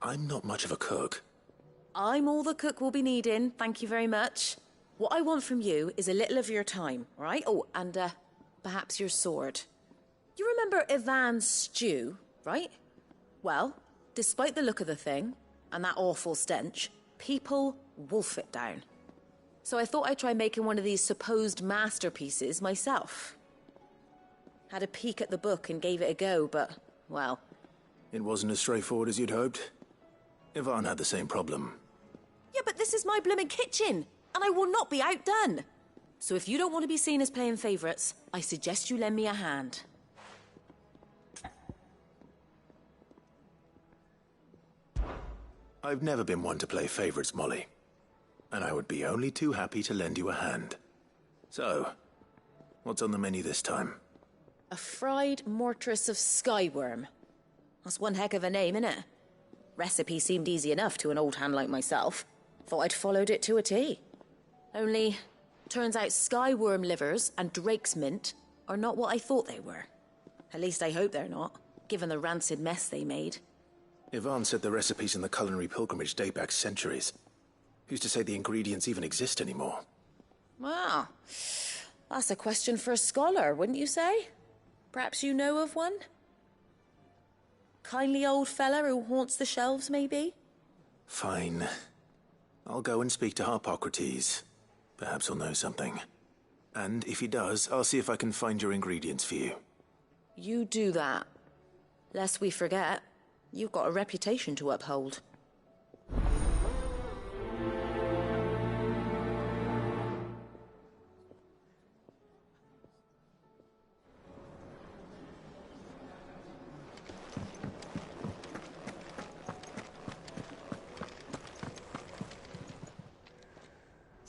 I'm not much of a cook. I'm all the cook will be needing, thank you very much. What I want from you is a little of your time, right? Oh, and perhaps your sword. You remember Ivan's stew, right? Well, despite the look of the thing, and that awful stench, people wolf it down. So I thought I'd try making one of these supposed masterpieces myself. Had a peek at the book and gave it a go, but, well... It wasn't as straightforward as you'd hoped. Ivan had the same problem. Yeah, but this is my blooming kitchen, and I will not be outdone. So if you don't want to be seen as playing favourites, I suggest you lend me a hand. I've never been one to play favourites, Molly. And I would be only too happy to lend you a hand. So, what's on the menu this time? A fried mortress of skyworm. That's one heck of a name, innit? Recipe seemed easy enough to an old hand like myself. Thought I'd followed it to a T. Only, turns out skyworm livers and drake's mint are not what I thought they were. At least I hope they're not, given the rancid mess they made. Ivan said the recipes in the culinary pilgrimage date back centuries. Who's to say the ingredients even exist anymore? Well, that's a question for a scholar, wouldn't you say? Perhaps you know of one? Kindly old fella who haunts the shelves, maybe? Fine. I'll go and speak to Harpocrates. Perhaps he'll know something. And if he does, I'll see if I can find your ingredients for you. You do that. Lest we forget, you've got a reputation to uphold.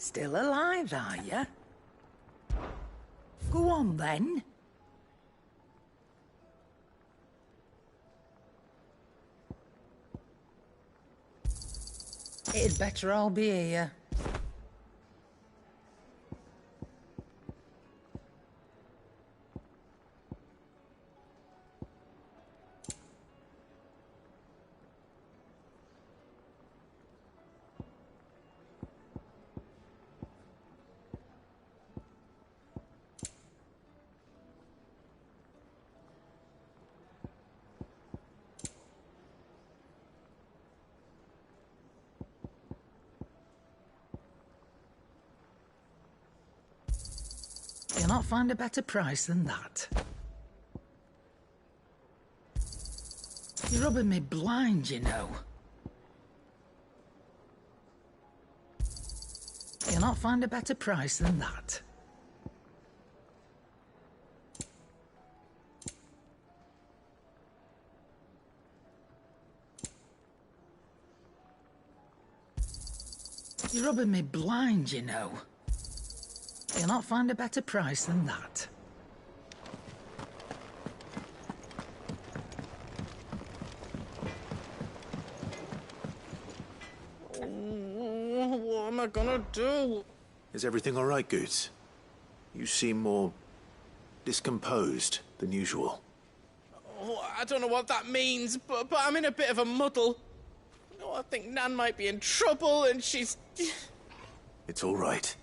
Still alive, are you? Go on, then. It'd better all be here. You'll not find a better price than that. You're rubbing me blind, you know. You'll not find a better price than that. You're rubbing me blind, you know. You'll not find a better price than that. What am I gonna do? Is everything all right, Goose? You seem more discomposed than usual. Oh, I don't know what that means, but I'm in a bit of a muddle. Oh, I think Nan might be in trouble, and she's... It's all right.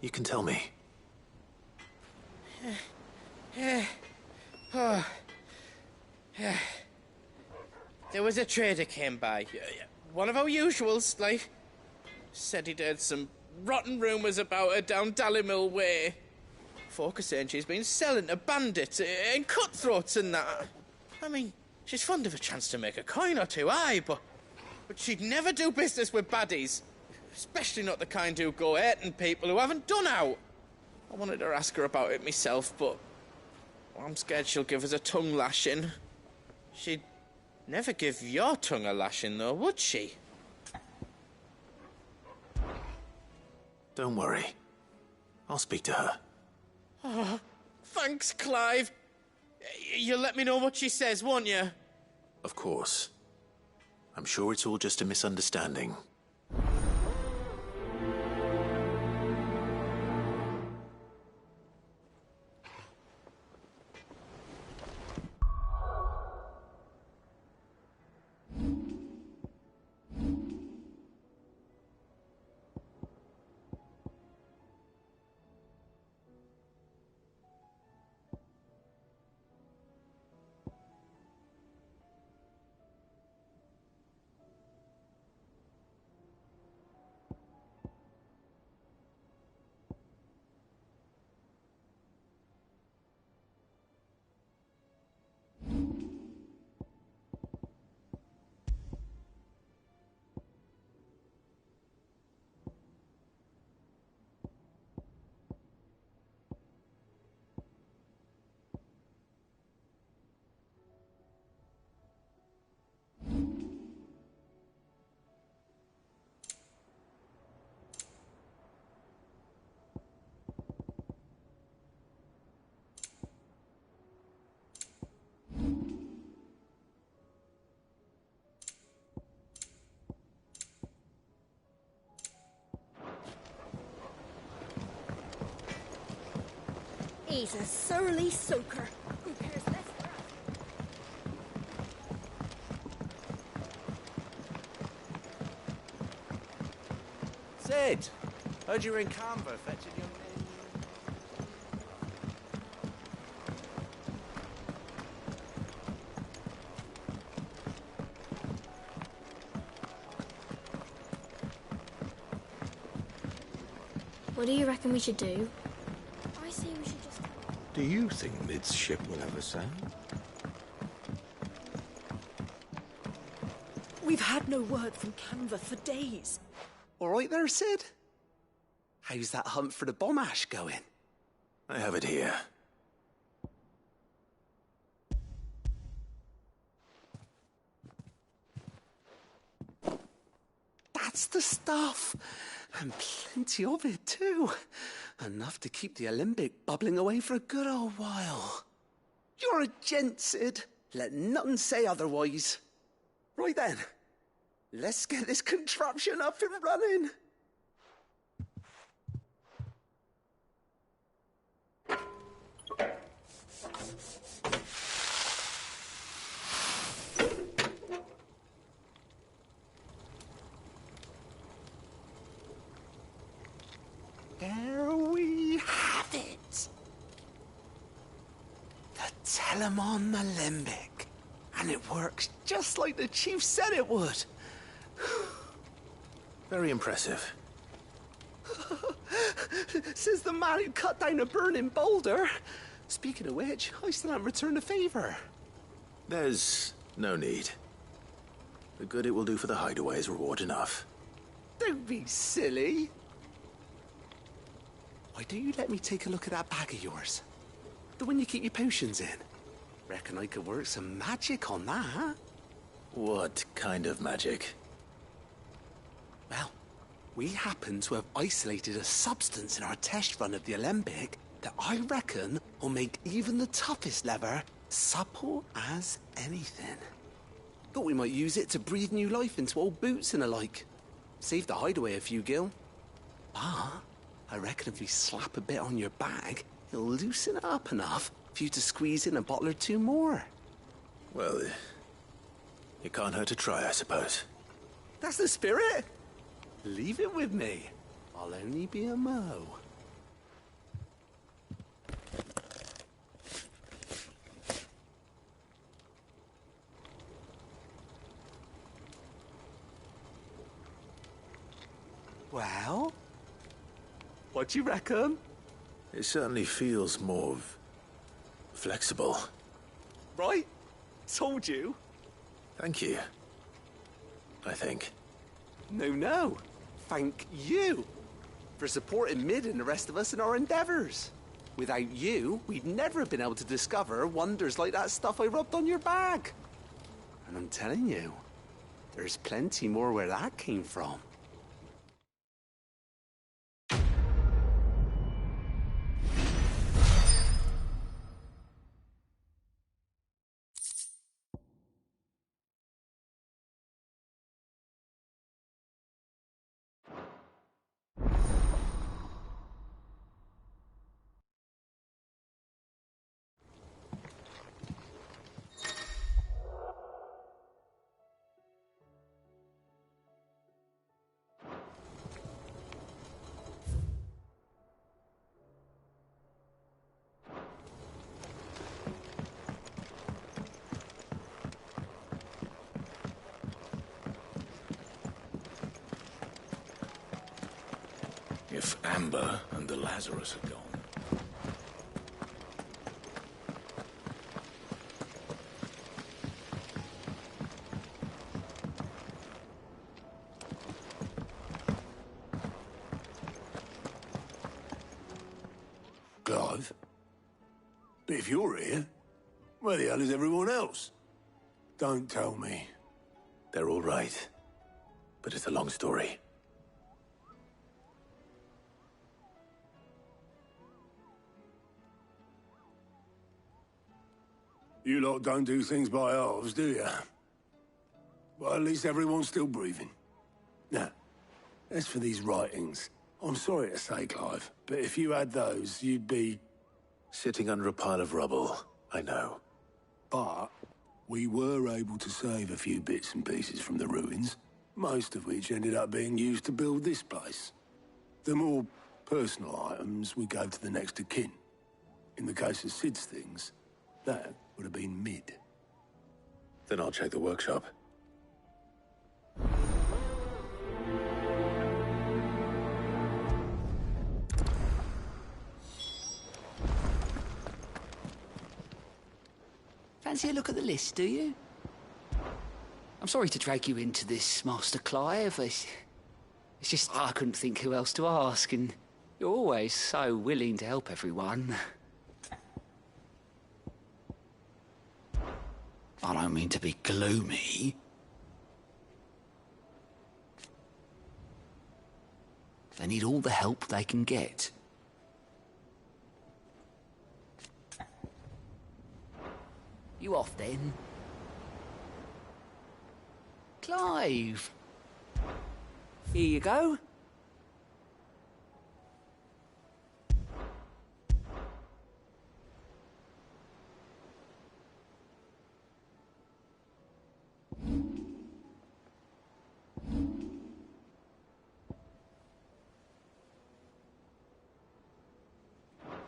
You can tell me. There was a trader came by. One of our usuals, like. Said he'd heard some rotten rumours about her down Dallymill Way. Folk are saying she's been selling to bandits and cutthroats and that. I mean, she's fond of a chance to make a coin or two, aye, but she'd never do business with baddies. Especially not the kind who go hurting people who haven't done out. I wanted to ask her about it myself, but I'm scared she'll give us a tongue lashing. She'd never give your tongue a lashing, though, would she? Don't worry. I'll speak to her. Oh, thanks, Clive. You'll let me know what she says, won't you? Of course. I'm sure it's all just a misunderstanding. He's a surly soaker. Who cares less for us? Sid! Heard you were in Canva fetching your men. What do you reckon we should do? I say we should just... Do you think Mid's ship will ever sail? We've had no word from Canva for days. All right there, Sid? How's that hunt for the bomb ash going? I have it here. That's the stuff. And plenty of it, too. Enough to keep the Alembic bubbling away for a good old while. You're a gent, Sid. Let nothing say otherwise. Right then. Let's get this contraption up and running. There we have it. The Telemon Alembic. And it works just like the chief said it would. Very impressive. Says the man who cut down a burning boulder. Speaking of which, I still haven't returned the favor. There's no need. The good it will do for the hideaway is reward enough. Don't be silly. Why don't you let me take a look at that bag of yours? The one you keep your potions in. Reckon I could work some magic on that, huh? What kind of magic? Well, we happen to have isolated a substance in our test run of the Alembic that I reckon will make even the toughest lever supple as anything. Thought we might use it to breathe new life into old boots and the like. Save the hideaway a few gil. But I reckon if we slap a bit on your bag, it'll loosen it up enough for you to squeeze in a bottle or two more. Well, it can't hurt to try, I suppose. That's the spirit. Leave it with me. I'll only be a mo. Well, what do you reckon? It certainly feels more flexible. Right? Told you. Thank you. I think. No. Thank you for supporting Mid and the rest of us in our endeavors. Without you, we'd never have been able to discover wonders like that stuff I rubbed on your bag. And I'm telling you, there's plenty more where that came from. If Amber and the Lazarus are gone. Clive? But if you're here, where the hell is everyone else? Don't tell me. They're all right. But it's a long story. You lot don't do things by halves, do you? Well, at least everyone's still breathing. Now, as for these writings, I'm sorry to say, Clive, but if you had those, you'd be... Sitting under a pile of rubble, I know. But we were able to save a few bits and pieces from the ruins, most of which ended up being used to build this place. The more personal items we gave to the next of kin. In the case of Sid's things, that would have been mid. Then I'll check the workshop. Fancy a look at the list, do you? I'm sorry to drag you into this, Master Clive. It's just I couldn't think who else to ask, and you're always so willing to help everyone. I don't mean to be gloomy. They need all the help they can get. You off then? Clive! Here you go.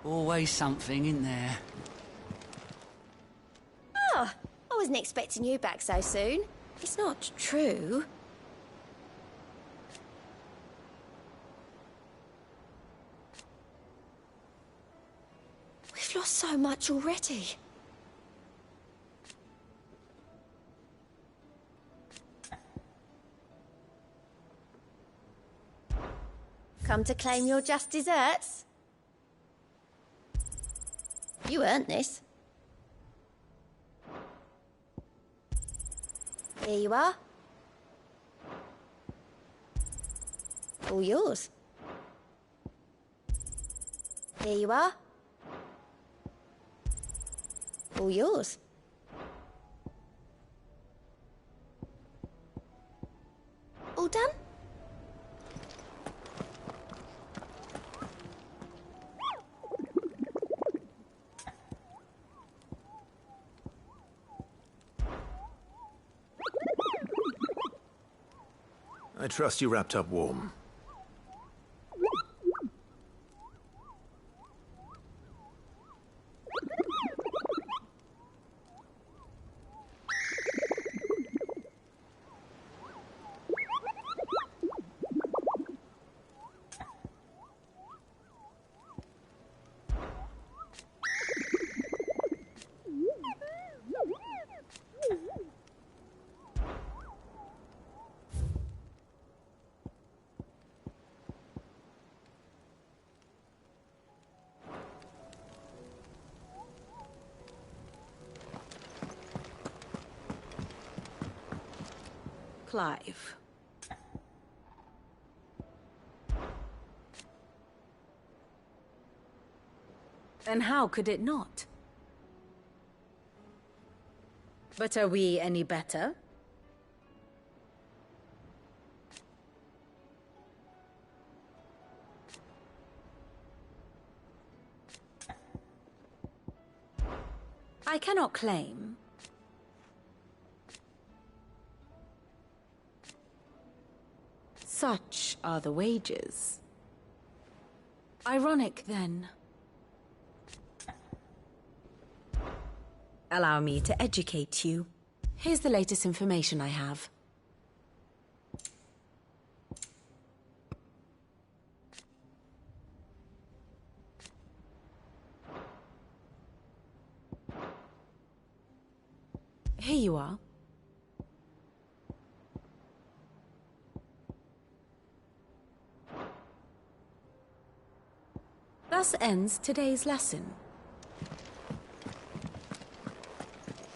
Always something in there. Oh, I wasn't expecting you back so soon. It's not true. We've lost so much already. Come to claim your just desserts? You earned this. Here you are. All yours. Here you are. All yours. All done? I trust you wrapped up warm. Clive. And how could it not? But are we any better? I cannot claim. Such are the wages. Ironic, then. Allow me to educate you. Here's the latest information I have. Here you are. Thus ends today's lesson.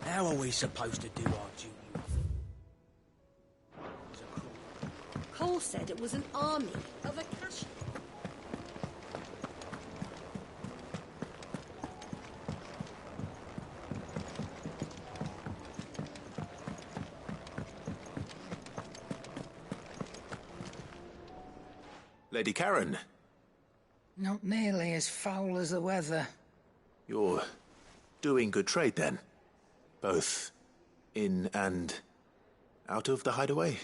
How are we supposed to do our duty? Cole said it was an army of Akashi. Lady Karen. Not nearly as foul as the weather. You're doing good trade then? Both in and out of the hideaway?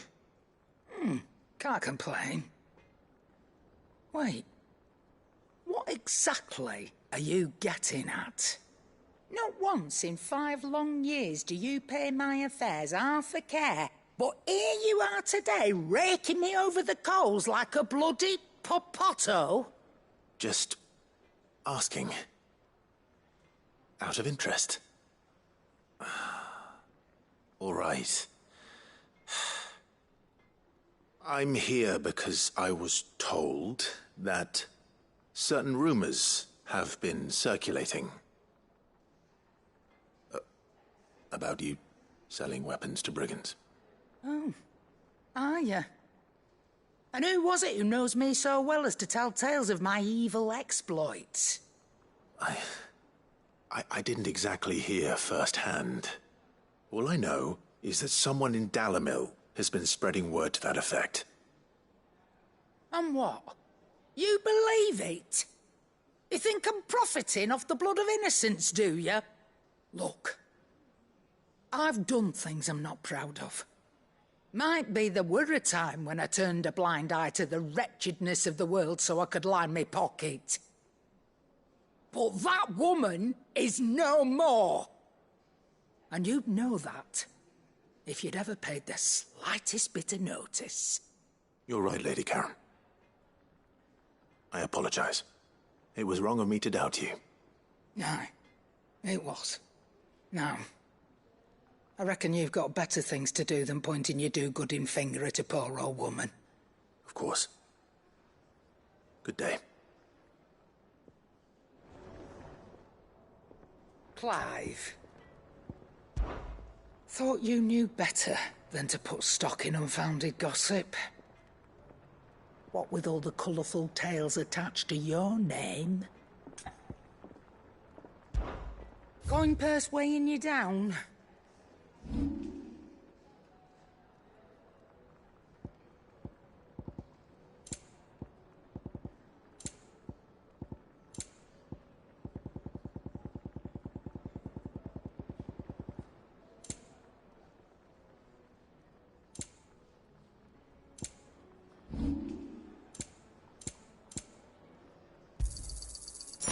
Can't complain. Wait. What exactly are you getting at? Not once in 5 long years do you pay my affairs half a care, but here you are today, raking me over the coals like a bloody popoto? Just asking. Out of interest. All right. I'm here because I was told that certain rumors have been circulating. About you selling weapons to brigands. Oh. Are you? And who was it who knows me so well as to tell tales of my evil exploits? I didn't exactly hear firsthand. All I know is that someone in Dalimil has been spreading word to that effect. And what? You believe it? You think I'm profiting off the blood of innocents, do you? Look, I've done things I'm not proud of. Might be there were a time when I turned a blind eye to the wretchedness of the world so I could line my pocket. But that woman is no more. And you'd know that if you'd ever paid the slightest bit of notice. You're right, Lady Karen. I apologize. It was wrong of me to doubt you. Aye, it was. Now, I reckon you've got better things to do than pointing your do-gooding finger at a poor old woman. Of course. Good day. Clive. Thought you knew better than to put stock in unfounded gossip. What with all the colourful tales attached to your name. Coin purse weighing you down?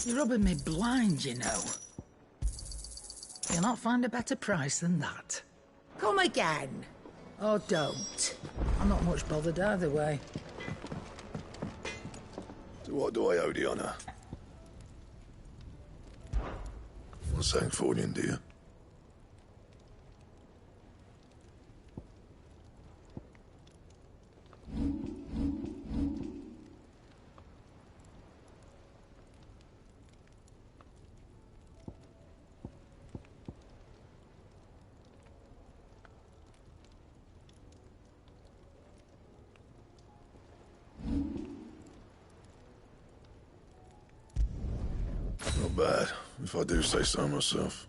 You're rubbing me blind, you know. You'll not find a better price than that. Come again. Or don't. I'm not much bothered either way. So what do I owe the honour? For Sancfordian, do you? Not bad, if I do say so myself.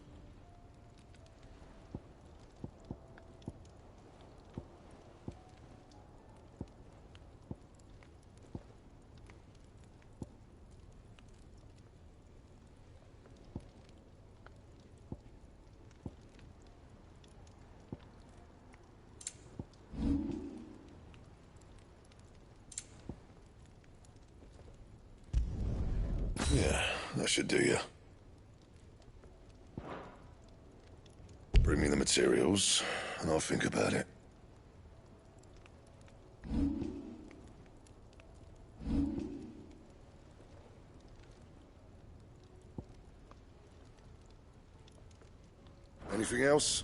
Yeah, that should do you. Bring me the materials, and I'll think about it. Anything else?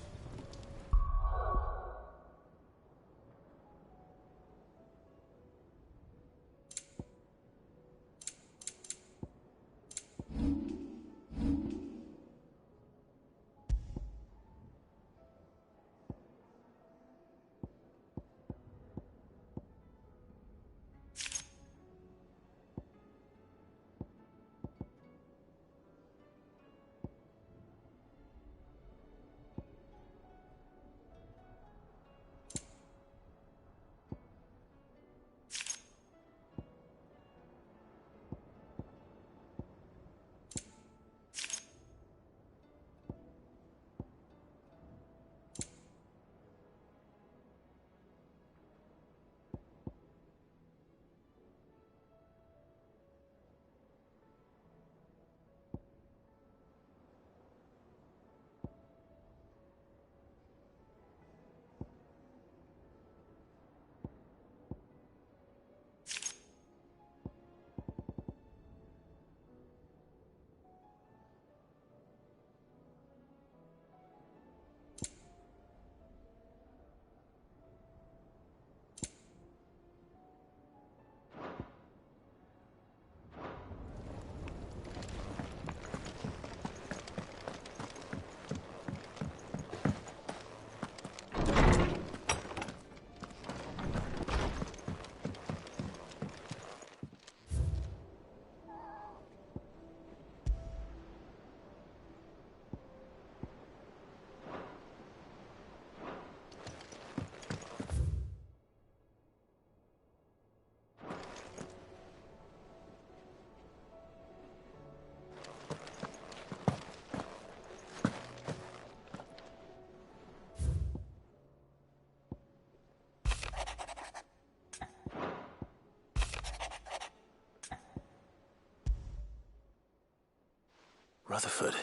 Rutherford.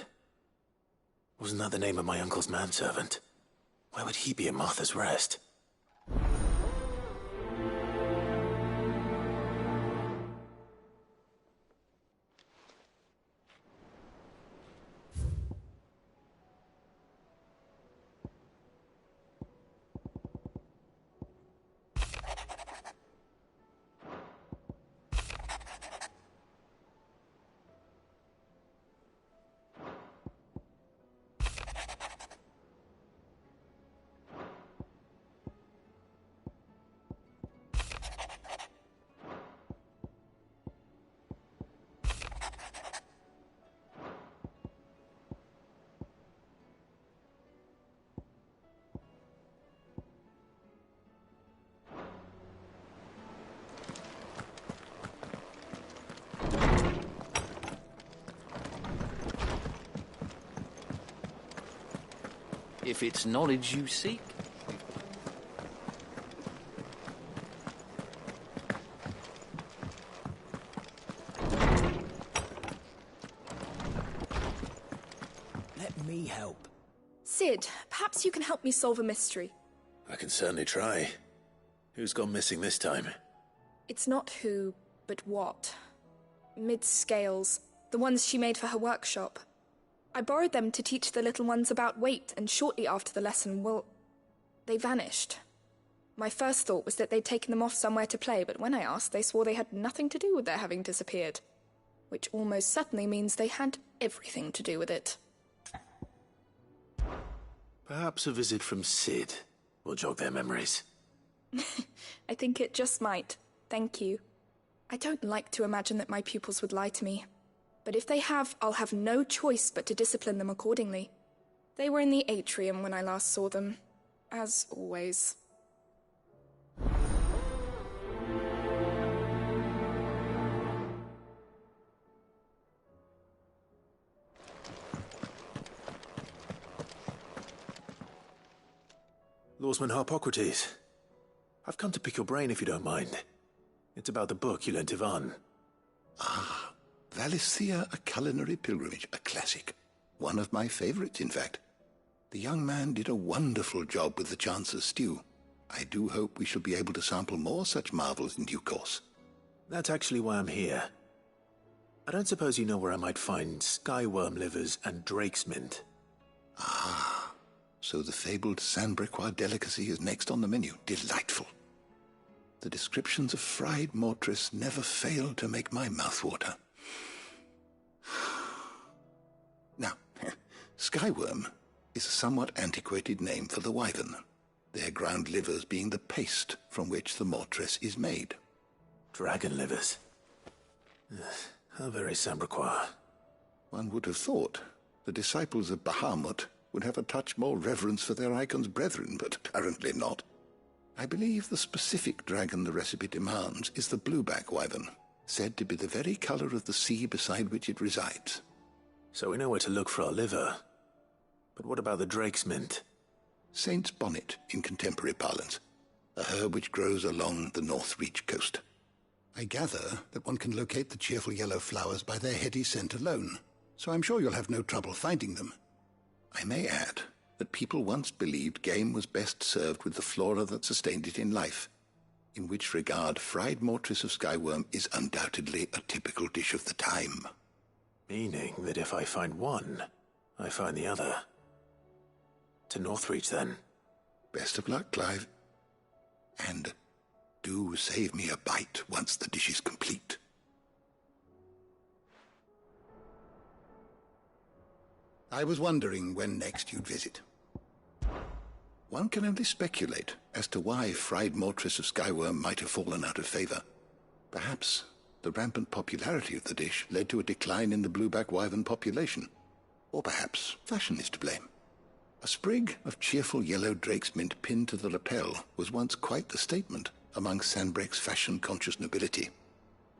Wasn't that the name of my uncle's manservant? Why would he be in Martha's Rest? If it's knowledge you seek. Let me help. Sid, perhaps you can help me solve a mystery. I can certainly try. Who's gone missing this time? It's not who, but what. Mid-scales, the ones she made for her workshop. I borrowed them to teach the little ones about weight, and shortly after the lesson, well, they vanished. My first thought was that they'd taken them off somewhere to play, but when I asked, they swore they had nothing to do with their having disappeared. Which almost certainly means they had everything to do with it. Perhaps a visit from Sid will jog their memories. I think it just might. Thank you. I don't like to imagine that my pupils would lie to me. But if they have, I'll have no choice but to discipline them accordingly. They were in the atrium when I last saw them, as always. Lawsman Harpocrates. I've come to pick your brain if you don't mind. It's about the book you lent Ivan. Ah, Valisthea, A Culinary Pilgrimage, a classic. One of my favorites, in fact. The young man did a wonderful job with the Chance's stew. I do hope we shall be able to sample more such marvels in due course. That's actually why I'm here. I don't suppose you know where I might find skyworm livers and drake's mint. Ah, so the fabled Sanbrequois delicacy is next on the menu. Delightful. The descriptions of fried mortris never fail to make my mouth water. Now, skyworm is a somewhat antiquated name for the wyvern, their ground livers being the paste from which the mortris is made. Dragon livers. How very Sanbrequois. One would have thought the disciples of Bahamut would have a touch more reverence for their icon's brethren, but apparently not. I believe the specific dragon the recipe demands is the blueback wyvern, said to be the very colour of the sea beside which it resides. So we know where to look for our liver. But what about the drake's mint? Saint's bonnet in contemporary parlance, a herb which grows along the North Reach coast. I gather that one can locate the cheerful yellow flowers by their heady scent alone, so I'm sure you'll have no trouble finding them. I may add that people once believed game was best served with the flora that sustained it in life, in which regard fried mortris of skyworm is undoubtedly a typical dish of the time. Meaning that if I find one, I find the other. To Northreach, then. Best of luck, Clive. And do save me a bite once the dish is complete. I was wondering when next you'd visit. One can only speculate as to why fried mortris of skyworm might have fallen out of favour. Perhaps the rampant popularity of the dish led to a decline in the blueback wyvern population. Or perhaps fashion is to blame. A sprig of cheerful yellow drake's mint pinned to the lapel was once quite the statement among Sanbreque's fashion-conscious nobility.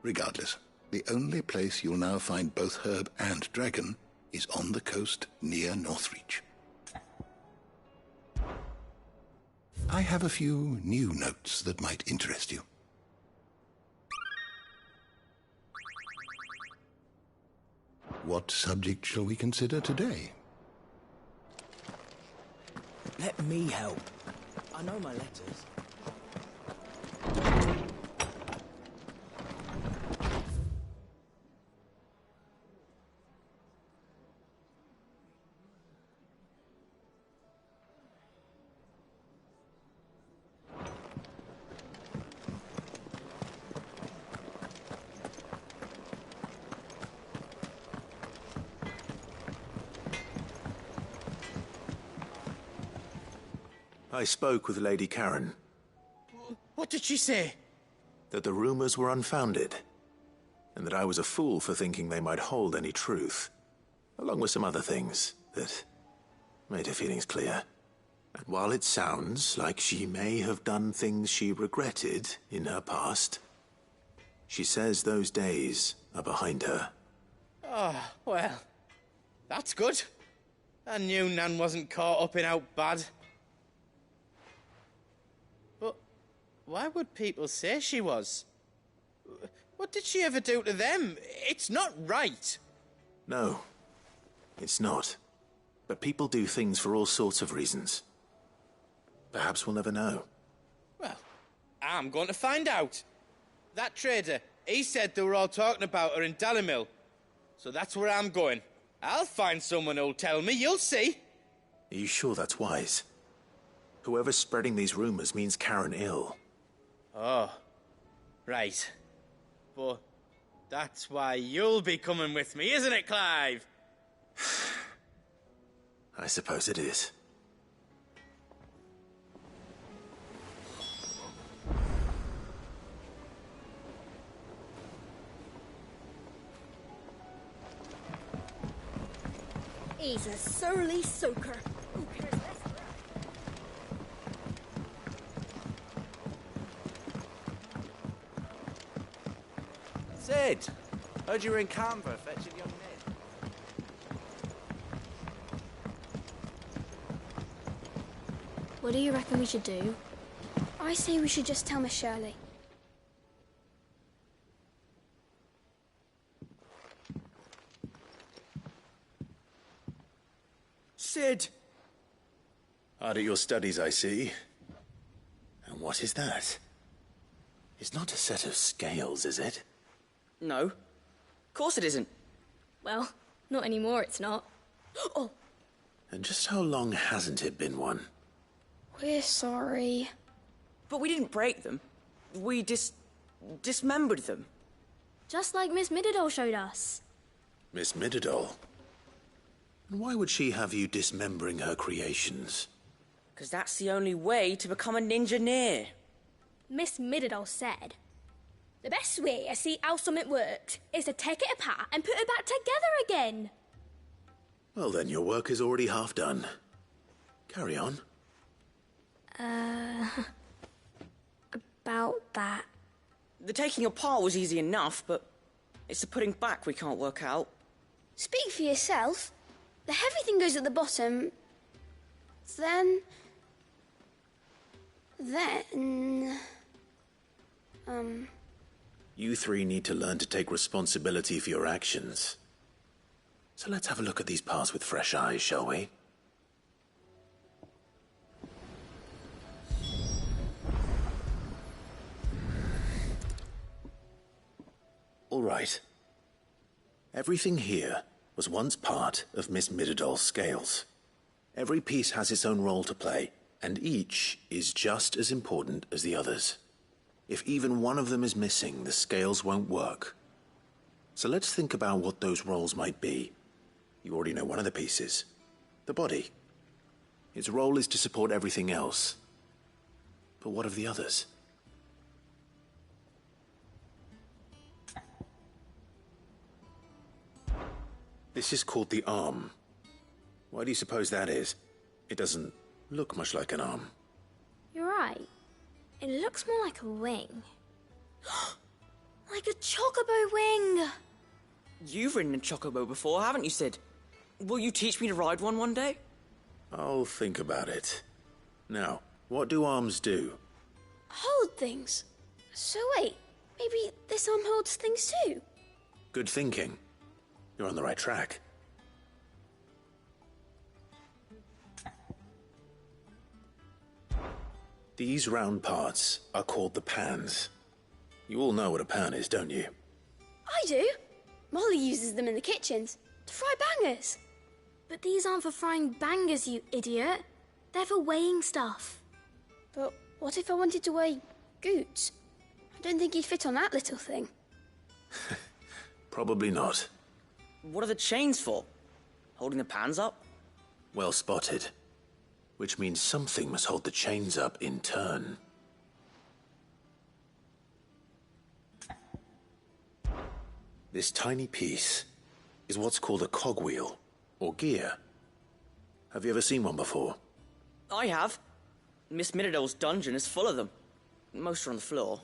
Regardless, the only place you'll now find both herb and dragon is on the coast near Northreach. I have a few new notes that might interest you. What subject shall we consider today? Let me help. I know my letters. I spoke with Lady Karen. What did she say? That the rumors were unfounded, and that I was a fool for thinking they might hold any truth, along with some other things that made her feelings clear. And while it sounds like she may have done things she regretted in her past, she says those days are behind her. Oh, well, that's good. I knew Nan wasn't caught up in out bad. But why would people say she was? What did she ever do to them? It's not right. No, it's not. But people do things for all sorts of reasons. Perhaps we'll never know. Well, I'm going to find out. That trader, he said they were all talking about her in Dalimil. So that's where I'm going. I'll find someone who'll tell me, you'll see. Are you sure that's wise? Whoever's spreading these rumors means Karen ill. Oh, right. But that's why you'll be coming with me, isn't it, Clive? I suppose it is. He's a surly soaker. Who cares less for that? Sid, heard you were in Canberra fetching young Ned. What do you reckon we should do? I say we should just tell Miss Shirley. Sid! Hard at your studies, I see. And what is that? It's not a set of scales, is it? No. Of course it isn't. Well, not anymore, it's not. Oh! And just how long hasn't it been one? We're sorry. But we didn't break them. We dismembered them. Just like Miss Mididol showed us. Miss Mididol? And why would she have you dismembering her creations? Because that's the only way to become a ninja-neer. Miss Mididol said, the best way to see how something works is to take it apart and put it back together again. Well then, your work is already half done. Carry on. About that. The taking apart was easy enough, but it's the putting back we can't work out. Speak for yourself. The heavy thing goes at the bottom. Then... You three need to learn to take responsibility for your actions. So let's have a look at these parts with fresh eyes, shall we? All right. Everything here was once part of Miss Mididol's scales. Every piece has its own role to play, and each is just as important as the others. If even one of them is missing, the scales won't work. So let's think about what those roles might be. You already know one of the pieces. The body. Its role is to support everything else. But what of the others? This is called the arm. Why do you suppose that is? It doesn't look much like an arm. You're right. It looks more like a wing. Like a chocobo wing! You've ridden a chocobo before, haven't you, Sid? Will you teach me to ride one day? I'll think about it. Now, what do arms do? Hold things. So wait, maybe this arm holds things too? Good thinking. You're on the right track. These round parts are called the pans. You all know what a pan is, don't you? I do. Molly uses them in the kitchens to fry bangers. But these aren't for frying bangers, you idiot. They're for weighing stuff. But what if I wanted to weigh Goots? I don't think he'd fit on that little thing. Probably not. What are the chains for? Holding the pans up? Well spotted. Which means something must hold the chains up in turn. This tiny piece is what's called a cogwheel, or gear. Have you ever seen one before? I have. Miss Midadol's dungeon is full of them. Most are on the floor.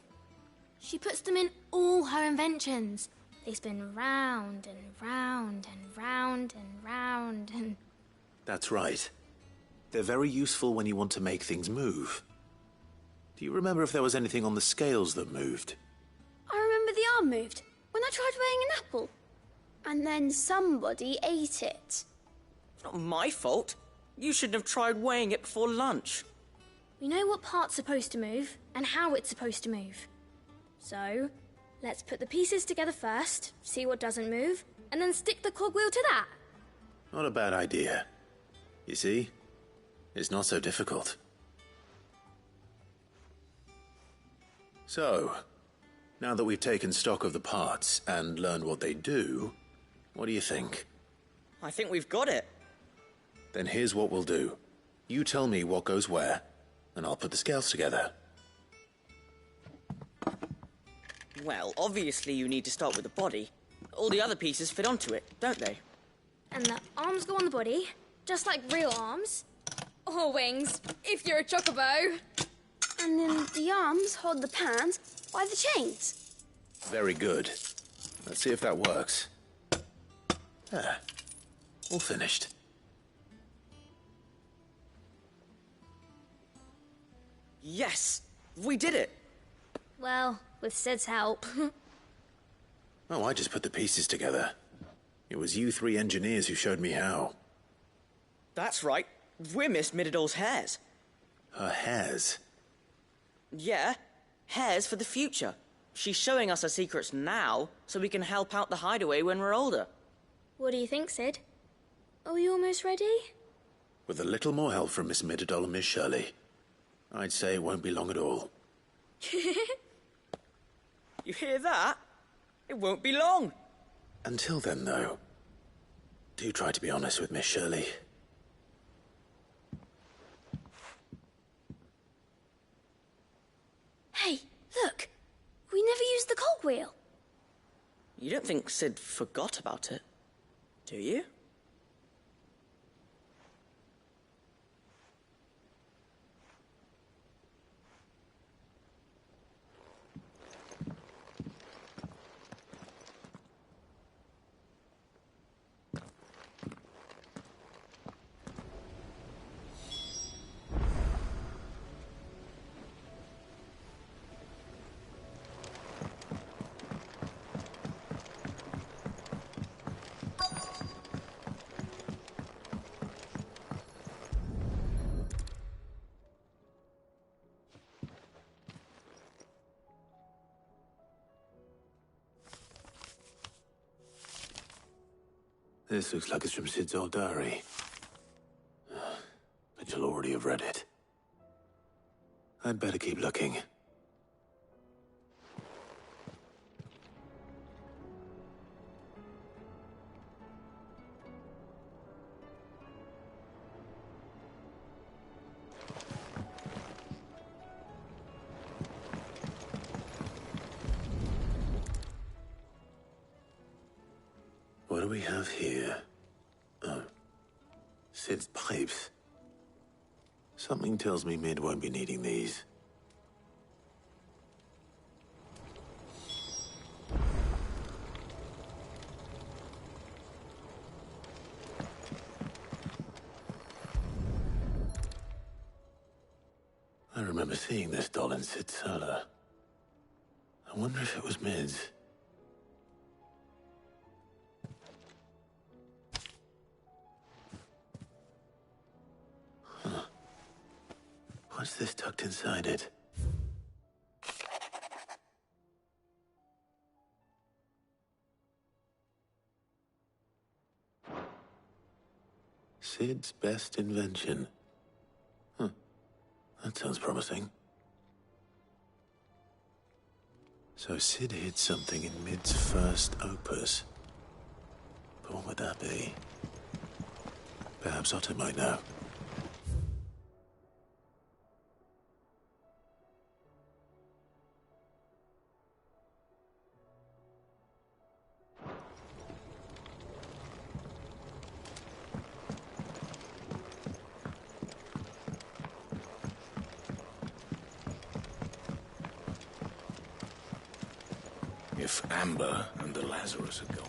She puts them in all her inventions. They spin round and round and round and round and... That's right. They're very useful when you want to make things move. Do you remember if there was anything on the scales that moved? I remember the arm moved when I tried weighing an apple. And then somebody ate it. It's not my fault. You shouldn't have tried weighing it before lunch. We know what part's supposed to move and how it's supposed to move. So, let's put the pieces together first, see what doesn't move, and then stick the cogwheel to that. Not a bad idea. You see? It's not so difficult. So, now that we've taken stock of the parts and learned what they do, what do you think? I think we've got it. Then here's what we'll do. You tell me what goes where, and I'll put the scales together. Well, obviously you need to start with the body. All the other pieces fit onto it, don't they? And the arms go on the body, just like real arms. Or wings, if you're a chocobo. And then the arms hold the pans by the chains. Very good. Let's see if that works. There. All finished. Yes! We did it! Well, with Sid's help. Oh, I just put the pieces together. It was you three engineers who showed me how. That's right. We're Miss Midadol's hares. Her hairs? Yeah, hares for the future. She's showing us her secrets now, so we can help out the hideaway when we're older. What do you think, Sid? Are we almost ready? With a little more help from Miss Midadol and Miss Shirley, I'd say it won't be long at all. You hear that? It won't be long. Until then, though, do try to be honest with Miss Shirley. Hey, look! We never used the cogwheel. You don't think Sid forgot about it, do you? This looks like it's from Sid's old diary. But you'll already have read it. I'd better keep looking. What do we have here? Oh. Sid's pipes. Something tells me Mid won't be needing these. I remember seeing this doll in Sid's cellar. I wonder if it was Mid's. tucked inside it. Sid's best invention. Huh. That sounds promising. So Sid hid something in Mid's first opus. But what would that be? Perhaps Otto might know. If Amber and the Lazarus are gone.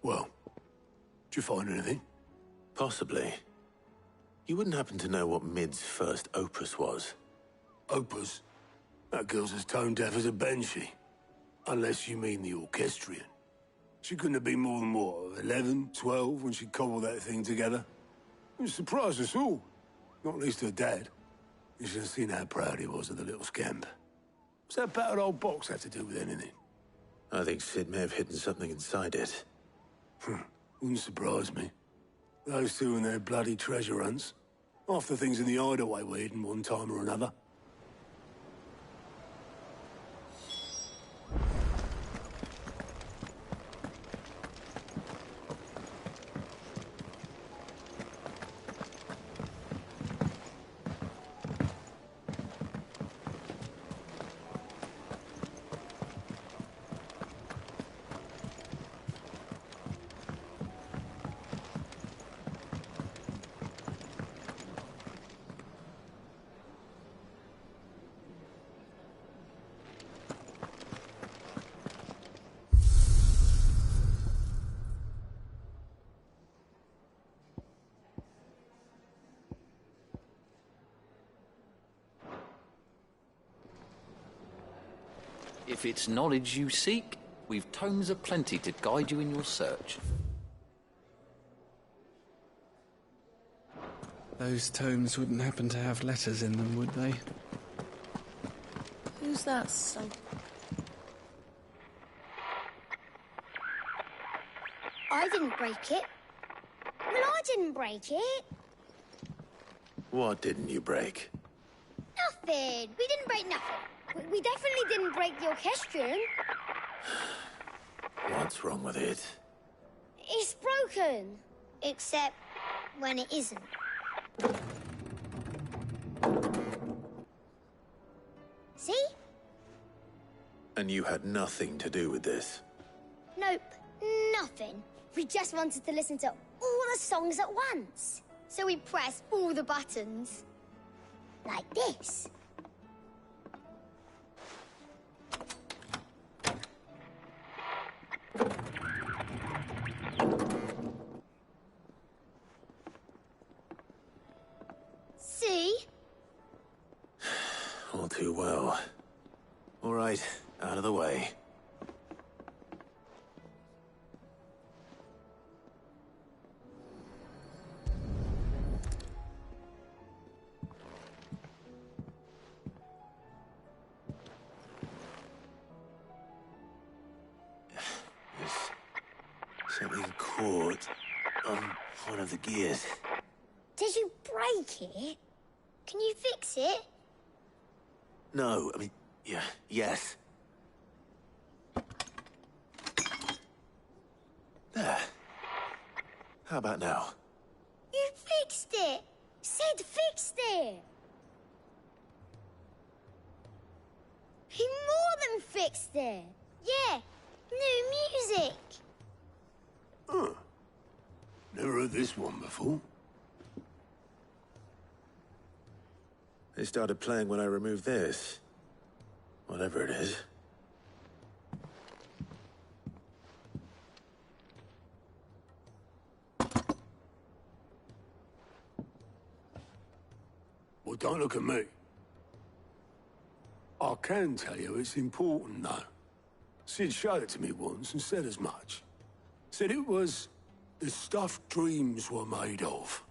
Well, did you find anything? Possibly. You wouldn't happen to know what Mid's first opus was? Opus? That girl's as tone deaf as a banshee. Unless you mean the orchestrion. She couldn't have been more than, what, 11, 12 when she cobbled that thing together? It surprised us all. Not least her dad. You should have seen how proud he was of the little scamp. What's that battered old box have to do with anything? I think Sid may have hidden something inside it. Wouldn't surprise me. Those two and their bloody treasure hunts. Half the things in the hideaway were hidden one time or another. If it's knowledge you seek, we've tomes aplenty to guide you in your search. Those tomes wouldn't happen to have letters in them, would they? Who's that, son? I didn't break it. Well, I didn't break it. What didn't you break? Nothing. We didn't break nothing. We definitely didn't break the orchestrion. What's wrong with it? It's broken. Except when it isn't. See? And you had nothing to do with this? Nope. Nothing. We just wanted to listen to all the songs at once. So we pressed all the buttons. Like this. See? All too well. All right, out of the way. Something caught on one of the gears. Did you break it? Can you fix it? No, I mean, yeah, yes. There. How about now? You fixed it! Sid fixed it! He more than fixed it! Yeah, new music! Huh. Never heard this one before. They started playing when I removed this. Whatever it is. Well, don't look at me. I can tell you it's important, though. Sid showed it to me once and said as much. Said it was the stuff dreams were made of.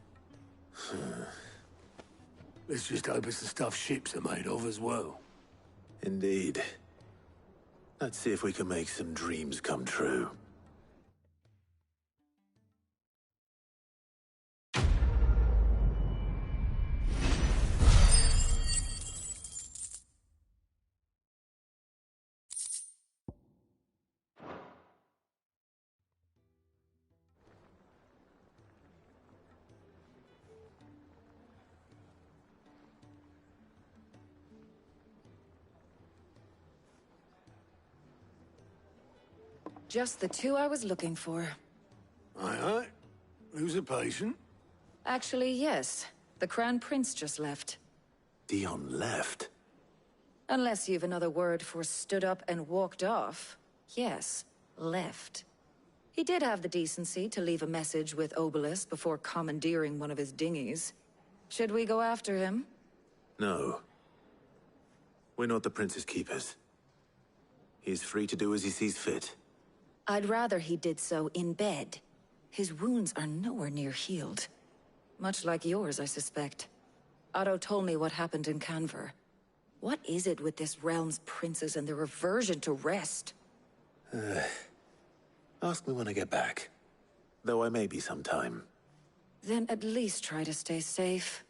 Let's just hope it's the stuff ships are made of as well. Indeed. Let's see if we can make some dreams come true. Just the two I was looking for. Aye. Who's a patient? Actually, yes. The Crown Prince just left. Dion left? Unless you've another word for stood up and walked off. Yes, left. He did have the decency to leave a message with Obelisk before commandeering one of his dinghies. Should we go after him? No. We're not the Prince's keepers. He's free to do as he sees fit. I'd rather he did so in bed. His wounds are nowhere near healed. Much like yours, I suspect. Otto told me what happened in Canver. What is it with this realm's princes and their aversion to rest? Ask me when I get back. Though I may be sometime. Then at least try to stay safe.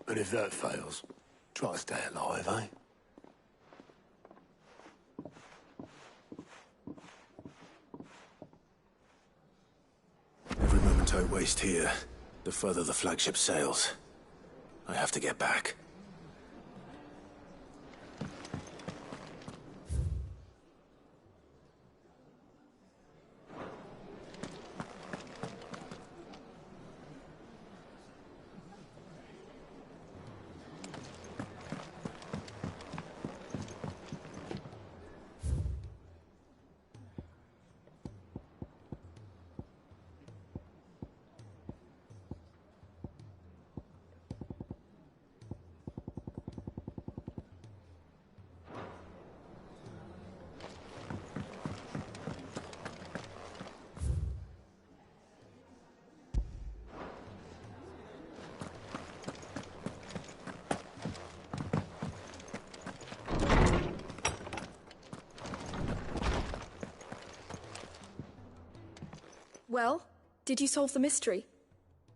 And if that fails, try to stay alive, eh? Every moment I waste here, the further the flagship sails. I have to get back. Well, did you solve the mystery?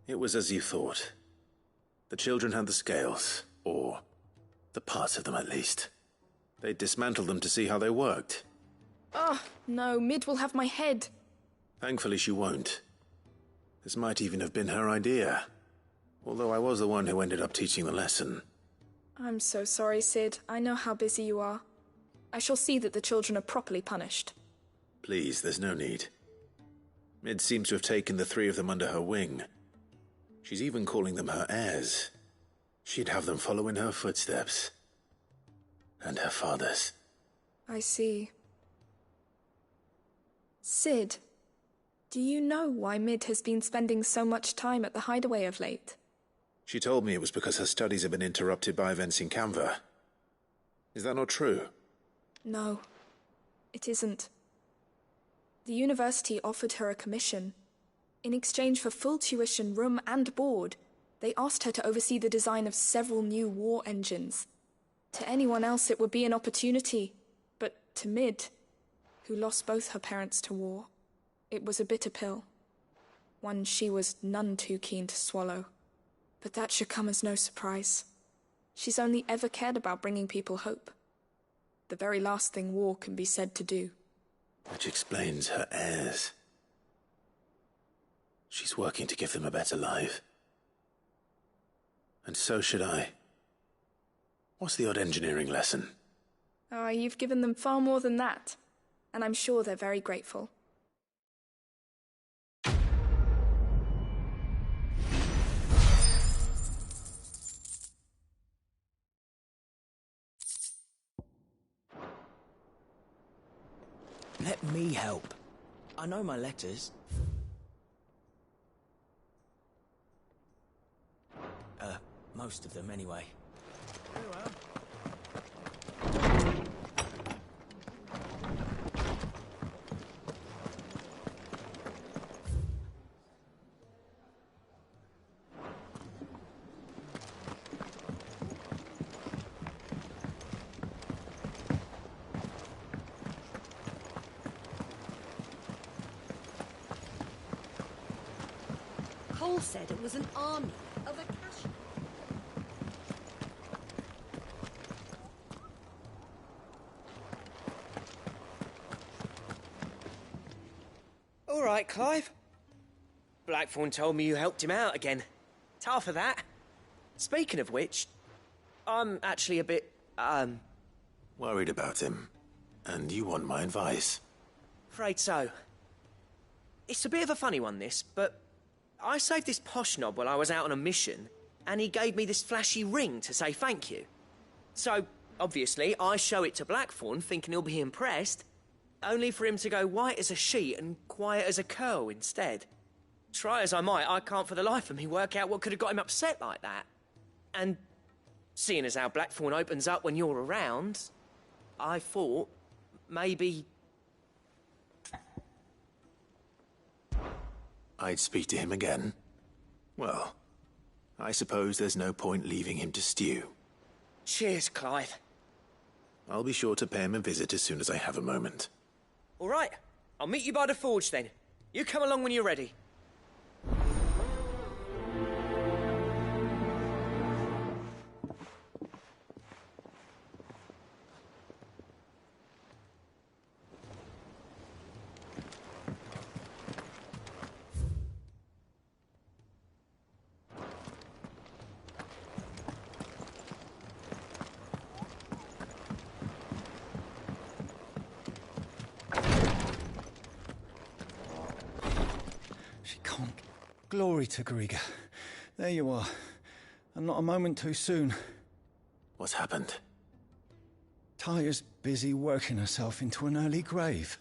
It was as you thought. The children had the scales, or the parts of them at least. They dismantled them to see how they worked. Oh, no, Mid will have my head. Thankfully she won't. This might even have been her idea. Although I was the one who ended up teaching the lesson. I'm so sorry, Sid. I know how busy you are. I shall see that the children are properly punished. Please, there's no need. Mid seems to have taken the three of them under her wing. She's even calling them her heirs. She'd have them follow in her footsteps. And her father's. I see. Sid, do you know why Mid has been spending so much time at the Hideaway of late? She told me it was because her studies have been interrupted by events in Canver. Is that not true? No, it isn't. The university offered her a commission. In exchange for full tuition, room and board, they asked her to oversee the design of several new war engines. To anyone else it would be an opportunity, but to Mid, who lost both her parents to war, it was a bitter pill. One she was none too keen to swallow. But that should come as no surprise. She's only ever cared about bringing people hope. The very last thing war can be said to do. Which explains her heirs. She's working to give them a better life. And so should I. What's the odd engineering lesson? Ah, you've given them far more than that. And I'm sure they're very grateful. Let me help. I know my letters. Most of them, anyway. Very well. Cole said it was an army of Acacia. All right, Clive. Blackthorn told me you helped him out again. Tough for that. Speaking of which, I'm actually a bit, Worried about him. And you want my advice? afraid so. It's a bit of a funny one, this, but I saved this posh knob while I was out on a mission, and he gave me this flashy ring to say thank you. So, obviously, I show it to Blackthorn, thinking he'll be impressed, only for him to go white as a sheet and quiet as a curl instead. Try as I might, I can't for the life of me work out what could have got him upset like that. And seeing as how Blackthorn opens up when you're around, I thought maybe... I'd speak to him again. Well, I suppose there's no point leaving him to stew. Cheers, Clive. I'll be sure to pay him a visit as soon as I have a moment. All right, I'll meet you by the forge then. You come along when you're ready. Glory to Griga. There you are. And not a moment too soon. What's happened? Taya's busy working herself into an early grave.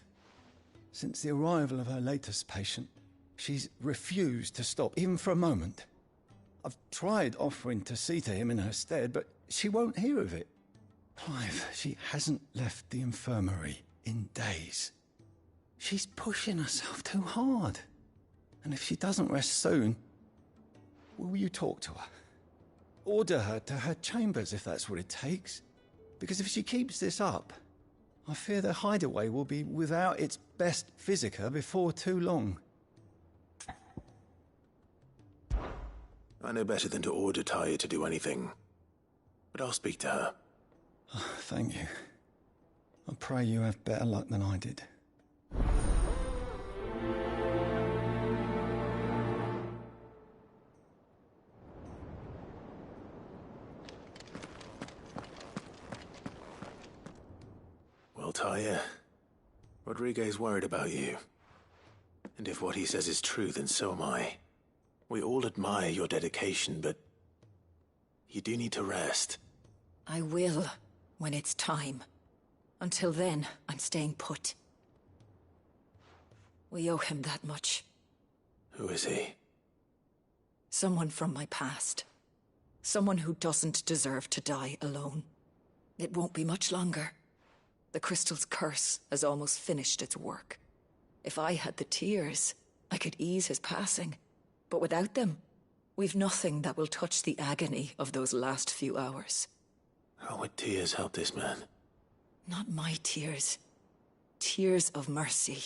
Since the arrival of her latest patient, she's refused to stop, even for a moment. I've tried offering to see to him in her stead, but she won't hear of it. Clive, she hasn't left the infirmary in days. She's pushing herself too hard. And if she doesn't rest soon, will you talk to her? Order her to her chambers if that's what it takes. Because if she keeps this up, I fear the hideaway will be without its best physica before too long. I know better than to order Taya to do anything. But I'll speak to her. Oh, thank you. I pray you have better luck than I did. Well, Taya, Rodriguez worried about you. And if what he says is true, then so am I. We all admire your dedication, but you do need to rest. I will, when it's time. Until then, I'm staying put. We owe him that much. Who is he? Someone from my past. Someone who doesn't deserve to die alone. It won't be much longer. The crystal's curse has almost finished its work. If I had the tears, I could ease his passing. But without them, we've nothing that will touch the agony of those last few hours. How would tears help this man? Not my tears. Tears of mercy.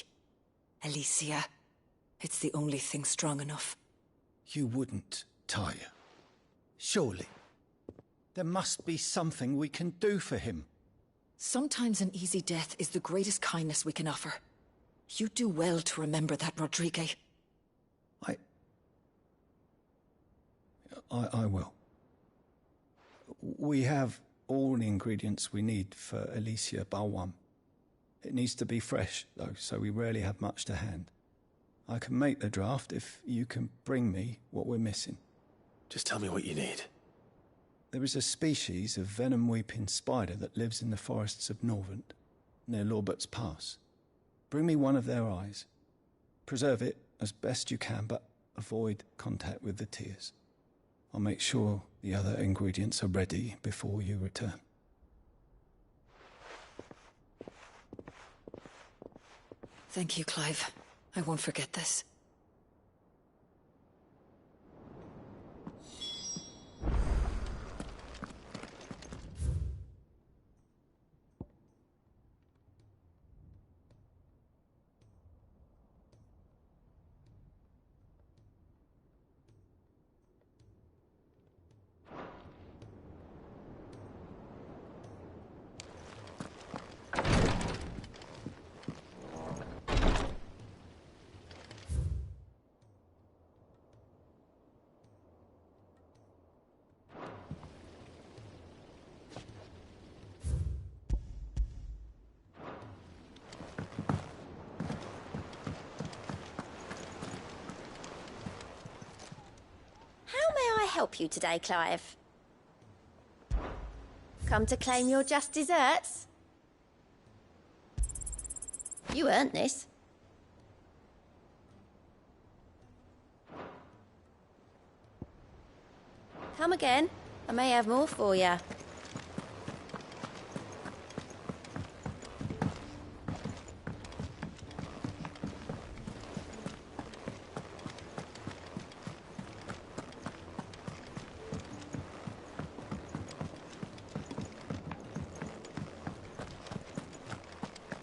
Alicia, it's the only thing strong enough. You wouldn't, Taya. Surely. There must be something we can do for him. Sometimes an easy death is the greatest kindness we can offer. You do well to remember that, Rodriguez. I will. We have all the ingredients we need for Alicia Balwam. It needs to be fresh, though, so we rarely have much to hand. I can make the draft if you can bring me what we're missing. Just tell me what you need. There is a species of venom-weeping spider that lives in the forests of Norvent, near Lorbert's Pass. Bring me one of their eyes. Preserve it as best you can, but avoid contact with the tears. I'll make sure the other ingredients are ready before you return. Thank you, Clive. I won't forget this. Help you today, Clive? Come to claim your just desserts? You earned this. Come again. I may have more for you.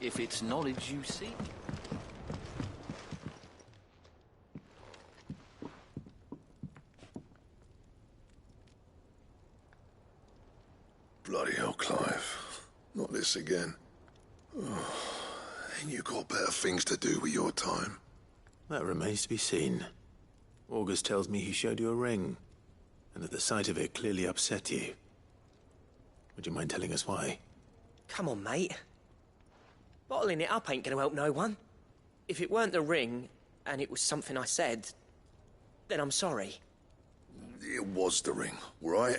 If it's knowledge you seek. Bloody hell, Clive. Not this again. Oh, ain't you got better things to do with your time? That remains to be seen. August tells me he showed you a ring, and that the sight of it clearly upset you. Would you mind telling us why? Come on, mate. Bottling it up ain't gonna help no one. If it weren't the ring, and it was something I said, then I'm sorry. It was the ring, right?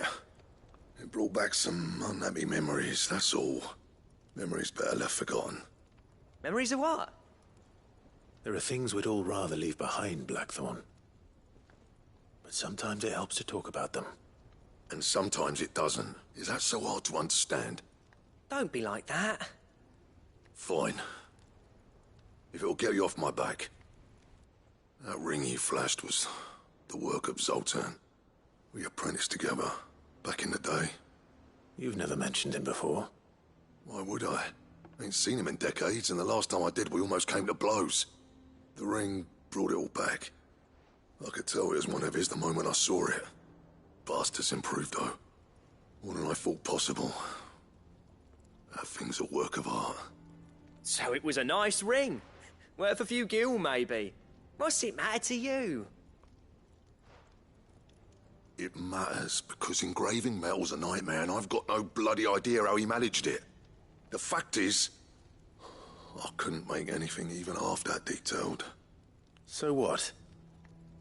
It brought back some unhappy memories, that's all. Memories better left forgotten. Memories of what? There are things we'd all rather leave behind, Blackthorn. But sometimes it helps to talk about them. And sometimes it doesn't. Is that so hard to understand? Don't be like that. Fine. If it'll get you off my back. That ring you flashed was the work of Zoltan. We apprenticed together, back in the day. You've never mentioned him before. Why would I? Ain't seen him in decades, and the last time I did, we almost came to blows. The ring brought it all back. I could tell it was one of his the moment I saw it. Bastard's improved, though. More than I thought possible. That thing's a work of art. So it was a nice ring. Worth a few gil, maybe. What's it matter to you? It matters because engraving metal's a nightmare, and I've got no bloody idea how he managed it. The fact is, I couldn't make anything even half that detailed. So what?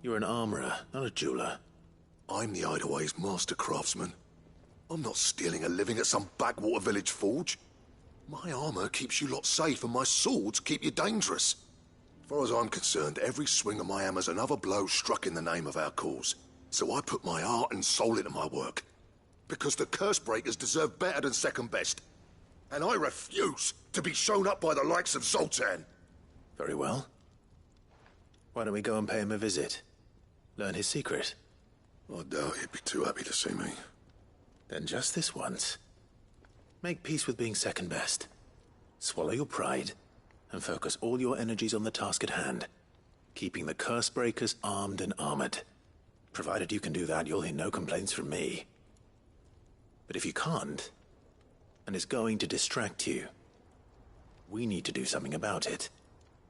You're an armorer, not a jeweler. I'm the Hideaway's master craftsman. I'm not stealing a living at some backwater village forge. My armor keeps you lot safe, and my swords keep you dangerous. As far as I'm concerned, every swing of my hammer's another blow struck in the name of our cause. So I put my heart and soul into my work. Because the Cursebreakers deserve better than second best. And I refuse to be shown up by the likes of Zoltan. Very well. Why don't we go and pay him a visit? Learn his secret. I doubt he'd be too happy to see me. Then just this once. Make peace with being second best. Swallow your pride, and focus all your energies on the task at hand. Keeping the Cursebreakers armed and armored. Provided you can do that, you'll hear no complaints from me. But if you can't, and it's going to distract you, we need to do something about it.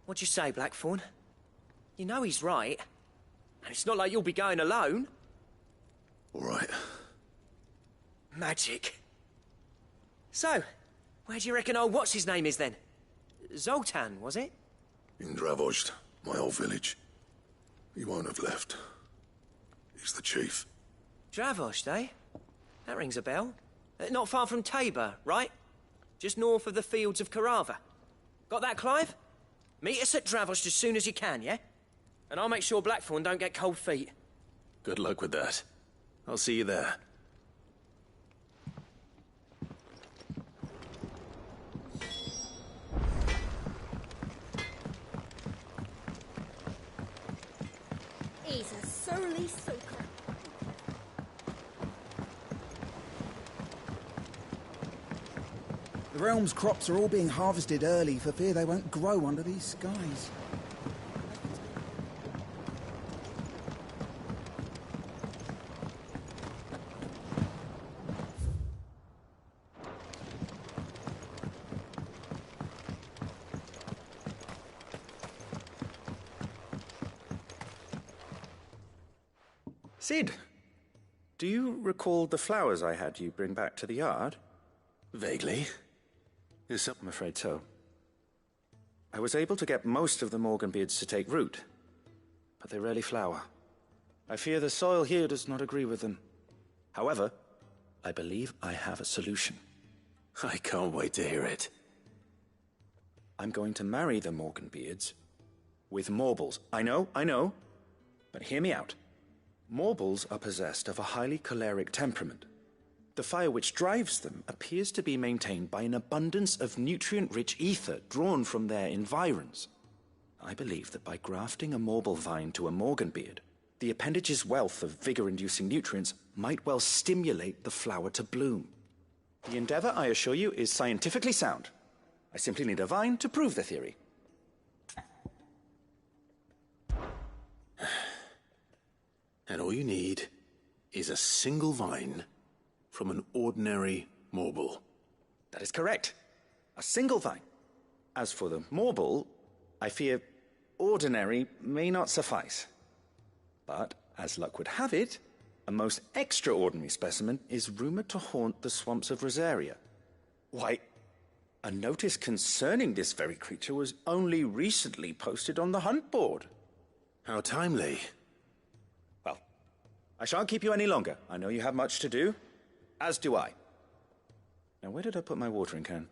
What'd you say, Blackthorn? You know he's right. And it's not like you'll be going alone. All right. Magic. So, where do you reckon old what's-his-name is then? Zoltan, was it? In Dravozd, my old village. He won't have left. He's the chief. Dravozd, eh? That rings a bell. Not far from Tabor, right? Just north of the fields of Carava. Got that, Clive? Meet us at Dravozd as soon as you can, yeah? And I'll make sure Blackthorn don't get cold feet. Good luck with that. I'll see you there. He's a surly soaker. The realm's crops are all being harvested early for fear they won't grow under these skies. Cid, do you recall the flowers I had you bring back to the yard? Vaguely. I'm afraid so. I was able to get most of the Morganbeards to take root, but they rarely flower. I fear the soil here does not agree with them. However, I believe I have a solution. I can't wait to hear it. I'm going to marry the Morganbeards with Morbles. I know, but hear me out. Morbles are possessed of a highly choleric temperament. The fire which drives them appears to be maintained by an abundance of nutrient-rich ether drawn from their environs. I believe that by grafting a Morble vine to a Morganbeard, the appendage's wealth of vigor-inducing nutrients might well stimulate the flower to bloom. The endeavor, I assure you, is scientifically sound. I simply need a vine to prove the theory. And all you need is a single vine from an ordinary Morble. That is correct. A single vine. As for the Morble, I fear ordinary may not suffice. But, as luck would have it, a most extraordinary specimen is rumored to haunt the swamps of Rosaria. Why, a notice concerning this very creature was only recently posted on the hunt board. How timely. Well, I shan't keep you any longer. I know you have much to do. As do I. Now, where did I put my watering can?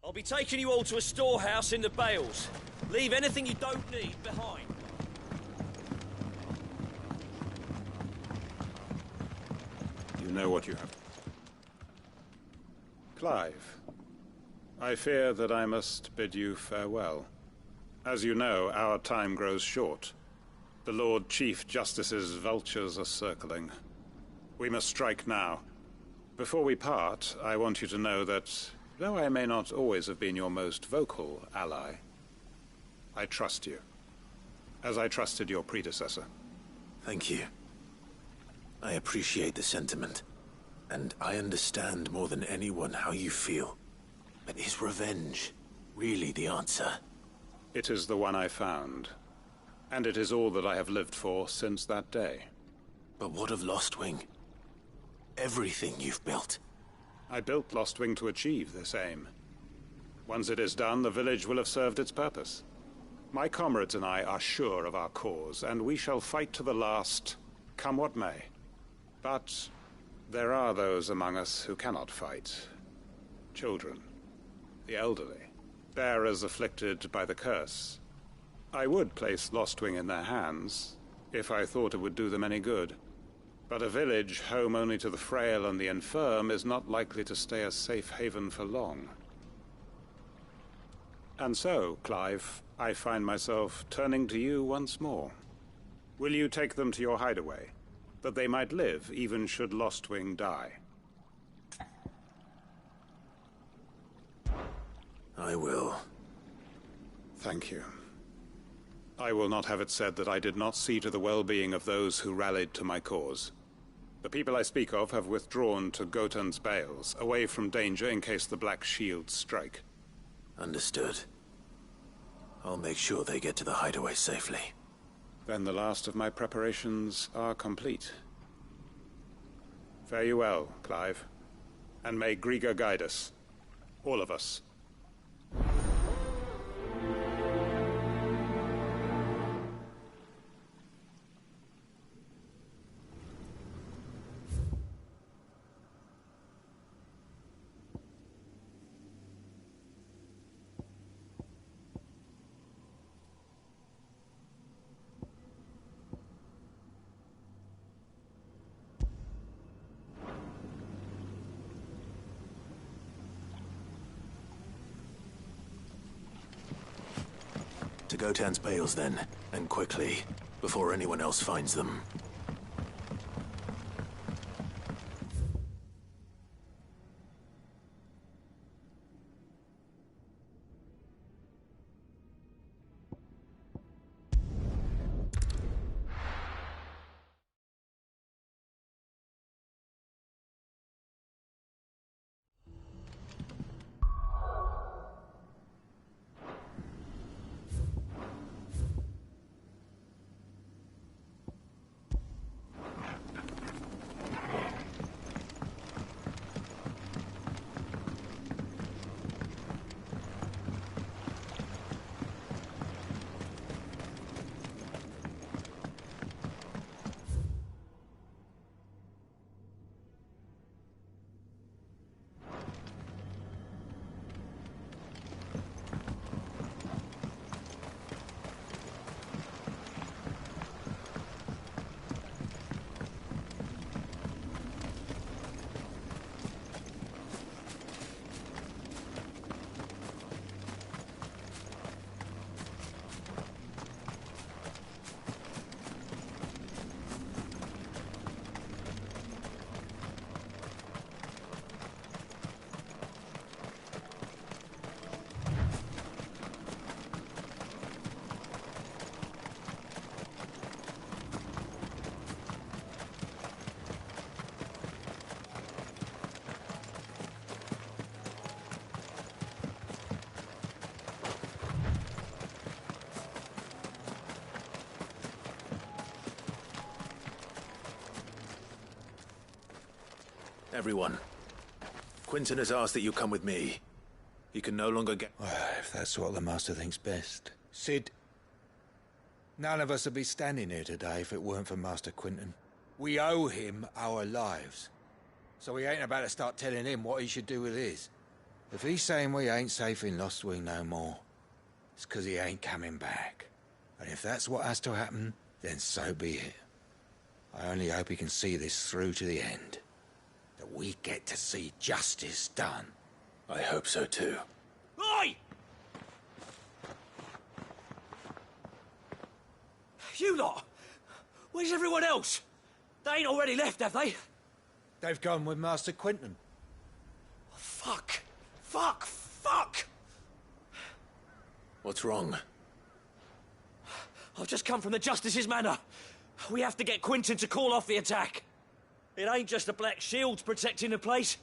I'll be taking you all to a storehouse in the Bales. Leave anything you don't need behind. You know what you have. Clive, I fear that I must bid you farewell. As you know, our time grows short. The Lord Chief Justice's vultures are circling. We must strike now. Before we part, I want you to know that though I may not always have been your most vocal ally, I trust you, as I trusted your predecessor. Thank you. I appreciate the sentiment, and I understand more than anyone how you feel. But is revenge really the answer? It is the one I found, and it is all that I have lived for since that day. But what of Lostwing? Everything you've built. I built Lostwing to achieve this aim. Once it is done, the village will have served its purpose. My comrades and I are sure of our cause, and we shall fight to the last, come what may. But there are those among us who cannot fight. Children, the elderly, bearers afflicted by the curse. I would place Lostwing in their hands, if I thought it would do them any good. But a village home only to the frail and the infirm is not likely to stay a safe haven for long. And so, Clive, I find myself turning to you once more. Will you take them to your hideaway, that they might live even should Lostwing die? I will. Thank you. I will not have it said that I did not see to the well-being of those who rallied to my cause. The people I speak of have withdrawn to Gotan's Bales, away from danger in case the Black Shields strike. Understood. I'll make sure they get to the hideaway safely. Then the last of my preparations are complete. Fare you well, Clive. And may Griga guide us. All of us. To Gotan's Bales, then, and quickly, before anyone else finds them. Everyone. Quinton has asked that you come with me. He can no longer get... Well, if that's what the Master thinks best. Cid, none of us would be standing here today if it weren't for Master Quinton. We owe him our lives. So we ain't about to start telling him what he should do with his. If he's saying we ain't safe in Lostwing no more, it's 'cause he ain't coming back. And if that's what has to happen, then so be it. I only hope he can see this through to the end. That we get to see justice done. I hope so too. Oi! You lot! Where's everyone else? They ain't already left, have they? They've gone with Master Quinton. Fuck! Fuck! Fuck! What's wrong? I've just come from the Justice's manor. We have to get Quinton to call off the attack. It ain't just the Black Shields protecting the place.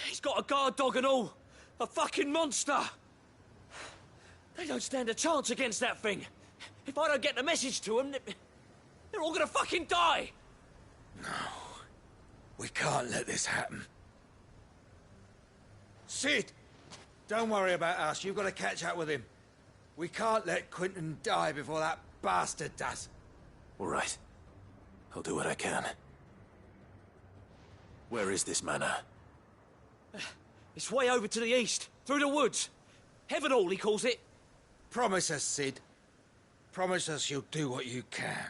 He's got a guard dog and all. A fucking monster. They don't stand a chance against that thing. If I don't get the message to them, they're all gonna fucking die. No. We can't let this happen. Cid! Don't worry about us. You've got to catch up with him. We can't let Quinton die before that bastard does. All right. I'll do what I can. Where is this manor? It's way over to the east, through the woods. Heavenhall, he calls it. Promise us, Cid. Promise us you'll do what you can.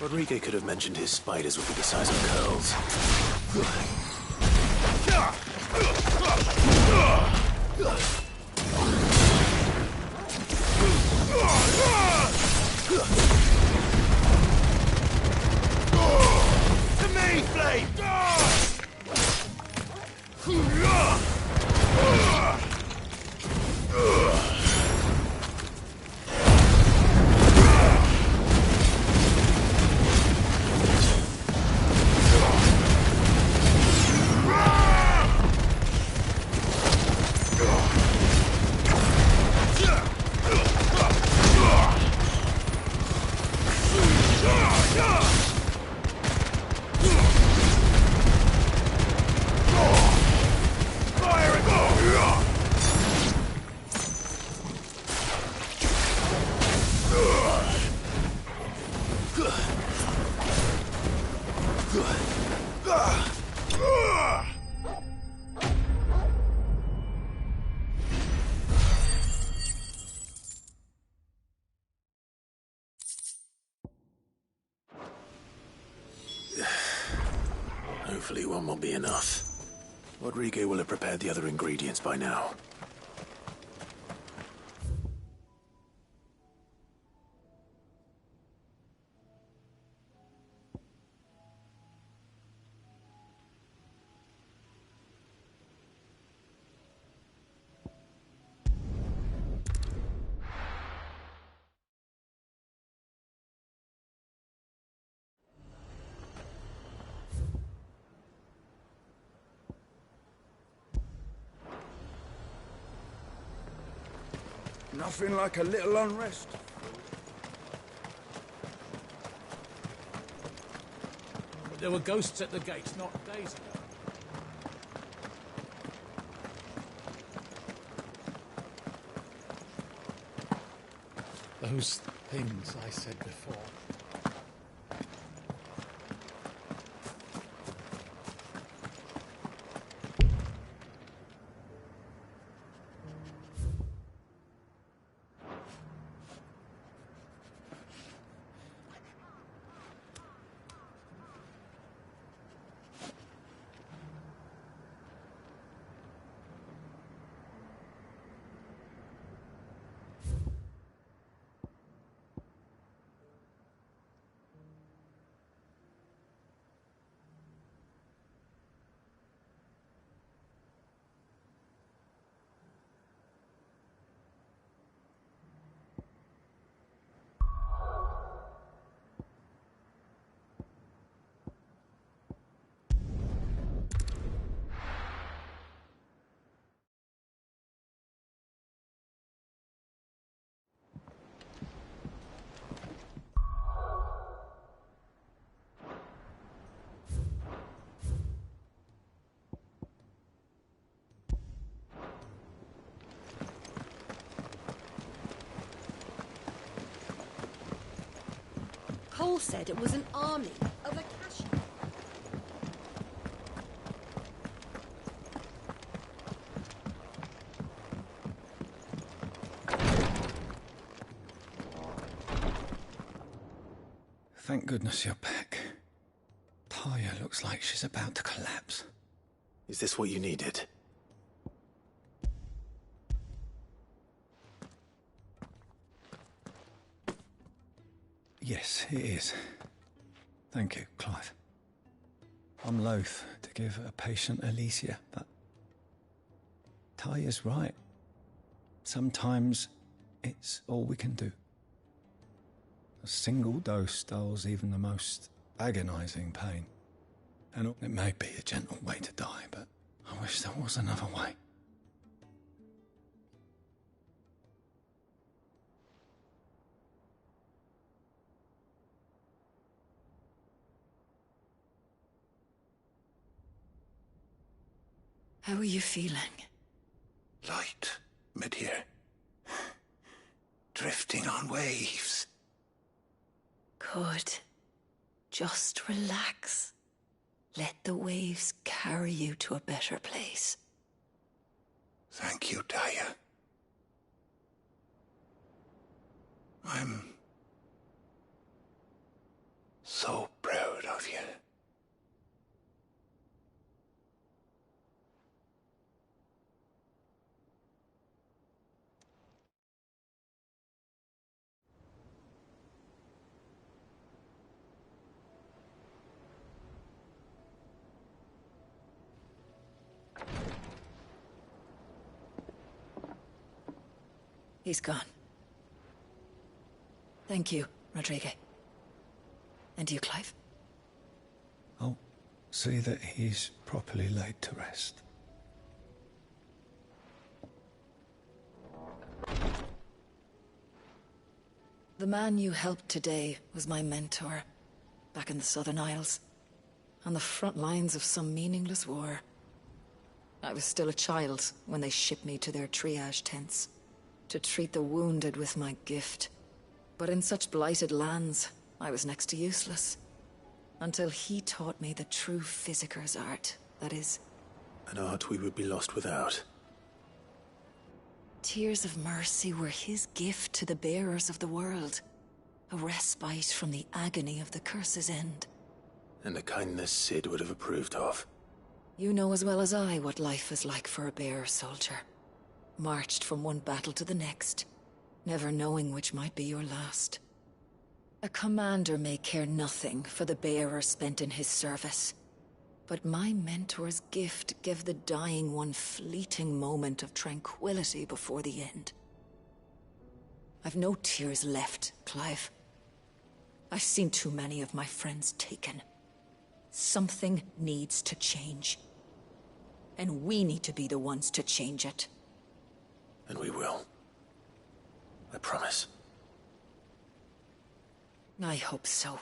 Rodrigo could have mentioned his spiders would be the size of curls. To me, Blade! Hopefully one will be enough. Rodrigo will have prepared the other ingredients by now. Nothing like a little unrest. But there were ghosts at the gate not days ago. Those things I said before. Cole said it was an army of Akashi. Thank goodness you're back. Taya looks like she's about to collapse. Is this what you needed? Yes, it is. Thank you, Clive. I'm loath to give a patient Alicia, but Taya's right. Sometimes it's all we can do. A single dose dulls even the most agonizing pain. And it may be a gentle way to die, but I wish there was another way. How are you feeling? Light, mid-here. Drifting on waves. Good. Just relax. Let the waves carry you to a better place. Thank you, Taya. I'm He's gone. Thank you, Rodrigo. And you, Clive? I'll see that he's properly laid to rest. The man you helped today was my mentor, back in the Southern Isles, on the front lines of some meaningless war. I was still a child when they shipped me to their triage tents, to treat the wounded with my gift. But in such blighted lands, I was next to useless. Until he taught me the true Physicker's art, that is. An art we would be lost without. Tears of mercy were his gift to the bearers of the world. A respite from the agony of the curse's end. And a kindness Cid would have approved of. You know as well as I what life is like for a bearer soldier. Marched from one battle to the next, never knowing which might be your last. A commander may care nothing for the bearer spent in his service. But my mentor's gift gave the dying one fleeting moment of tranquility before the end. I've no tears left, Clive. I've seen too many of my friends taken. Something needs to change. And we need to be the ones to change it. And we will. I promise. I hope so.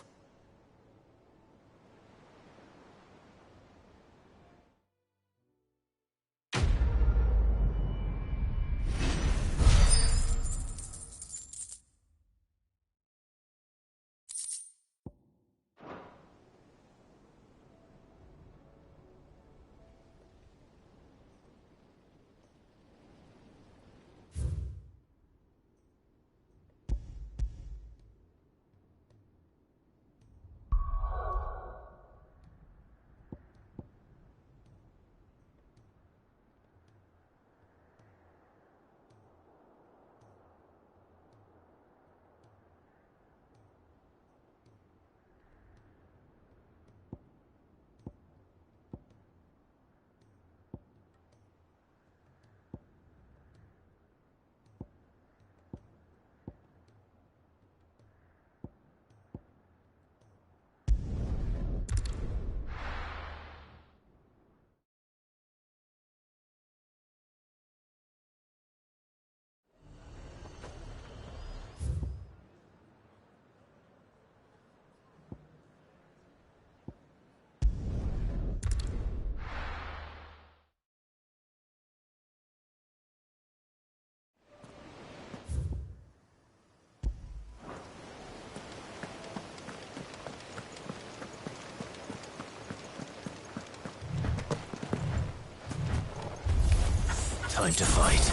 Time to fight.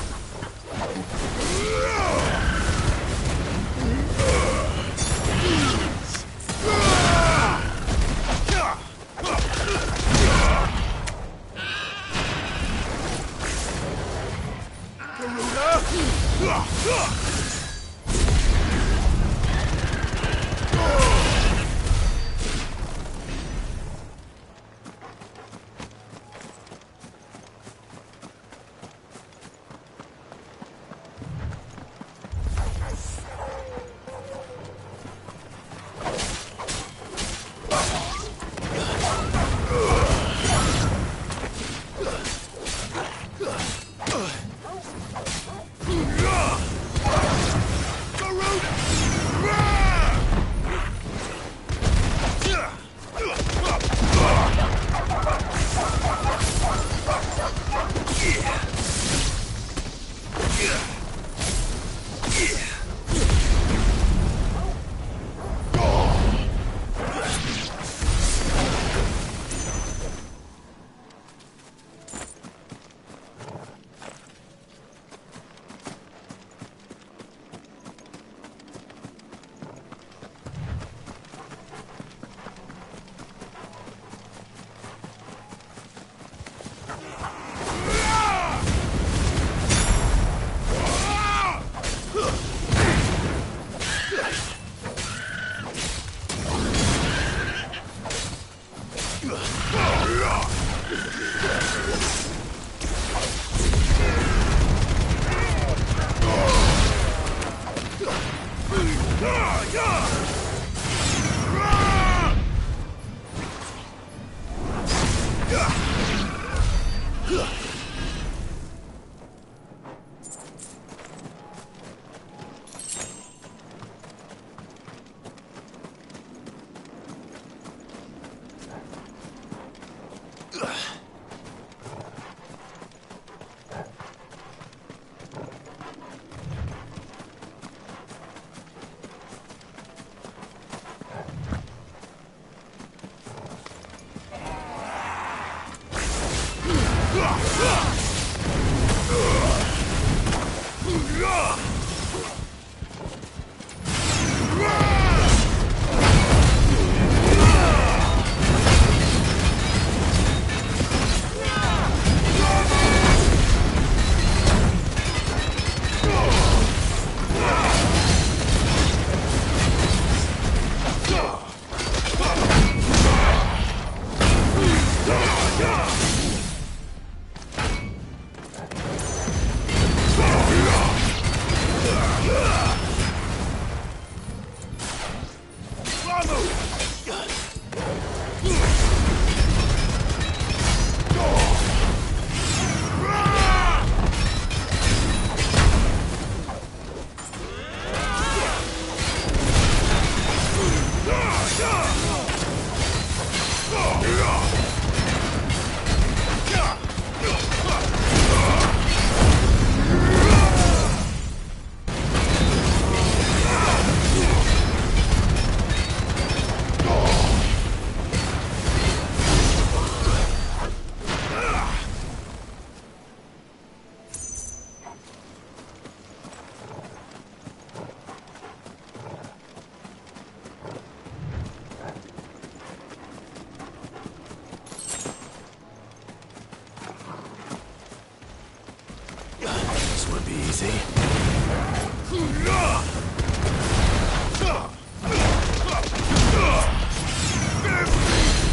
easy.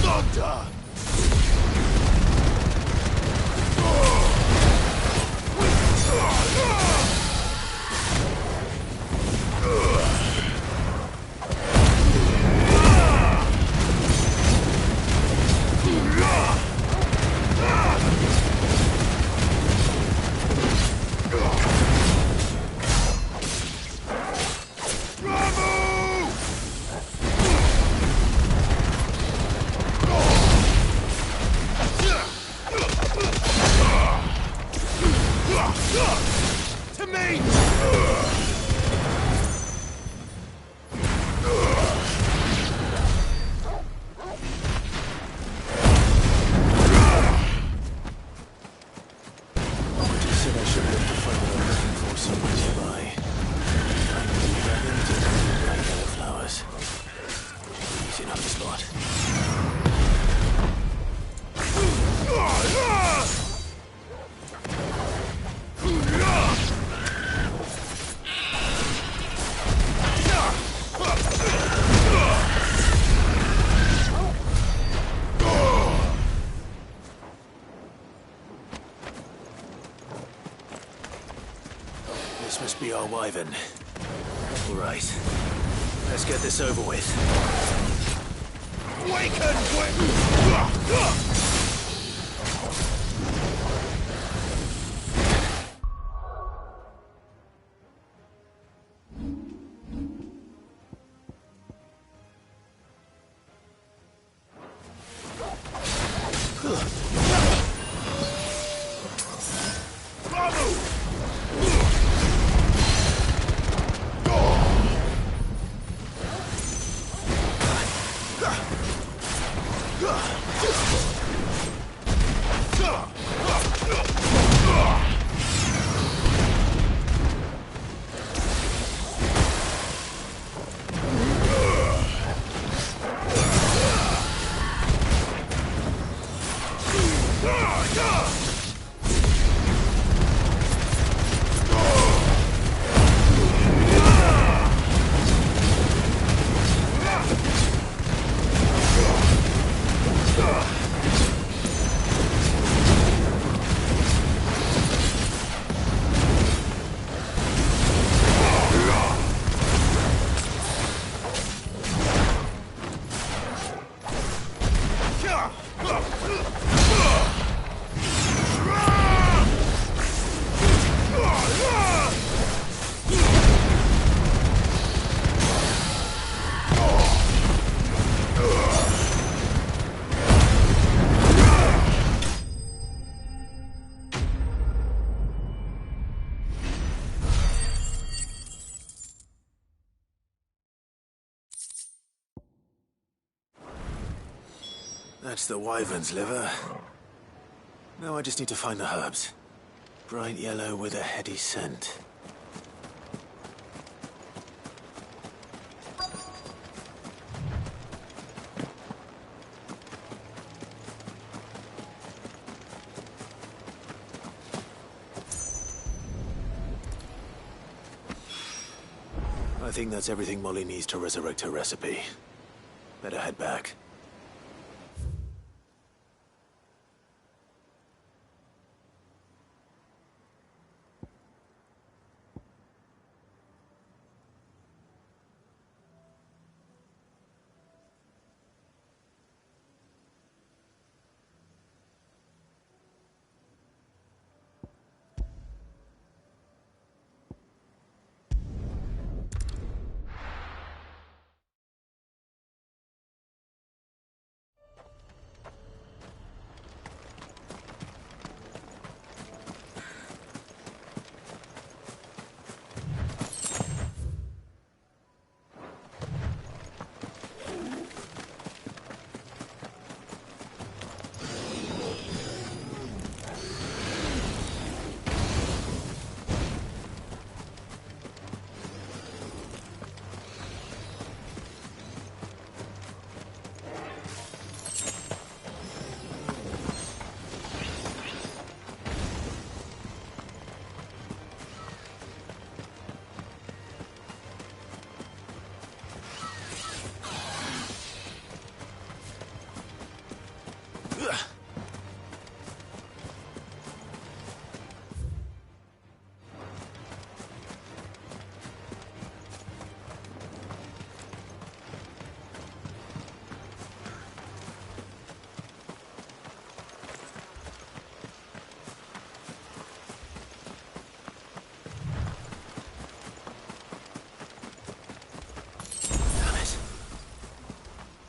Thunder! To me! Said I should look to find what I'm looking for somewhere nearby. I knew dragon to bright yellow flowers. Easy enough to spot. This must be our wyvern. All right. Let's get this over with. That's the wyvern's liver. Now I just need to find the herbs. Bright yellow with a heady scent. I think that's everything Molly needs to resurrect her recipe. Better head back.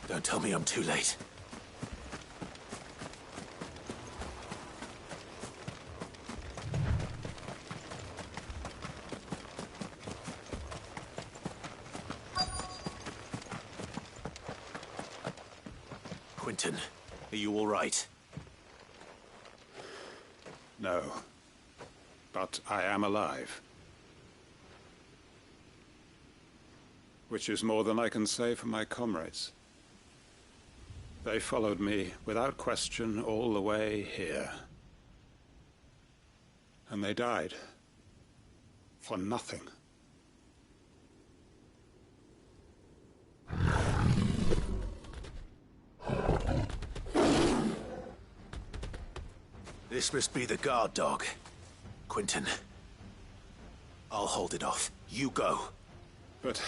Don't tell me I'm too late. Quentin, are you all right? No. But I am alive. Which is more than I can say for my comrades. They followed me without question all the way here. And they died. For nothing. This must be the guard dog. Quentin. I'll hold it off. You go. But...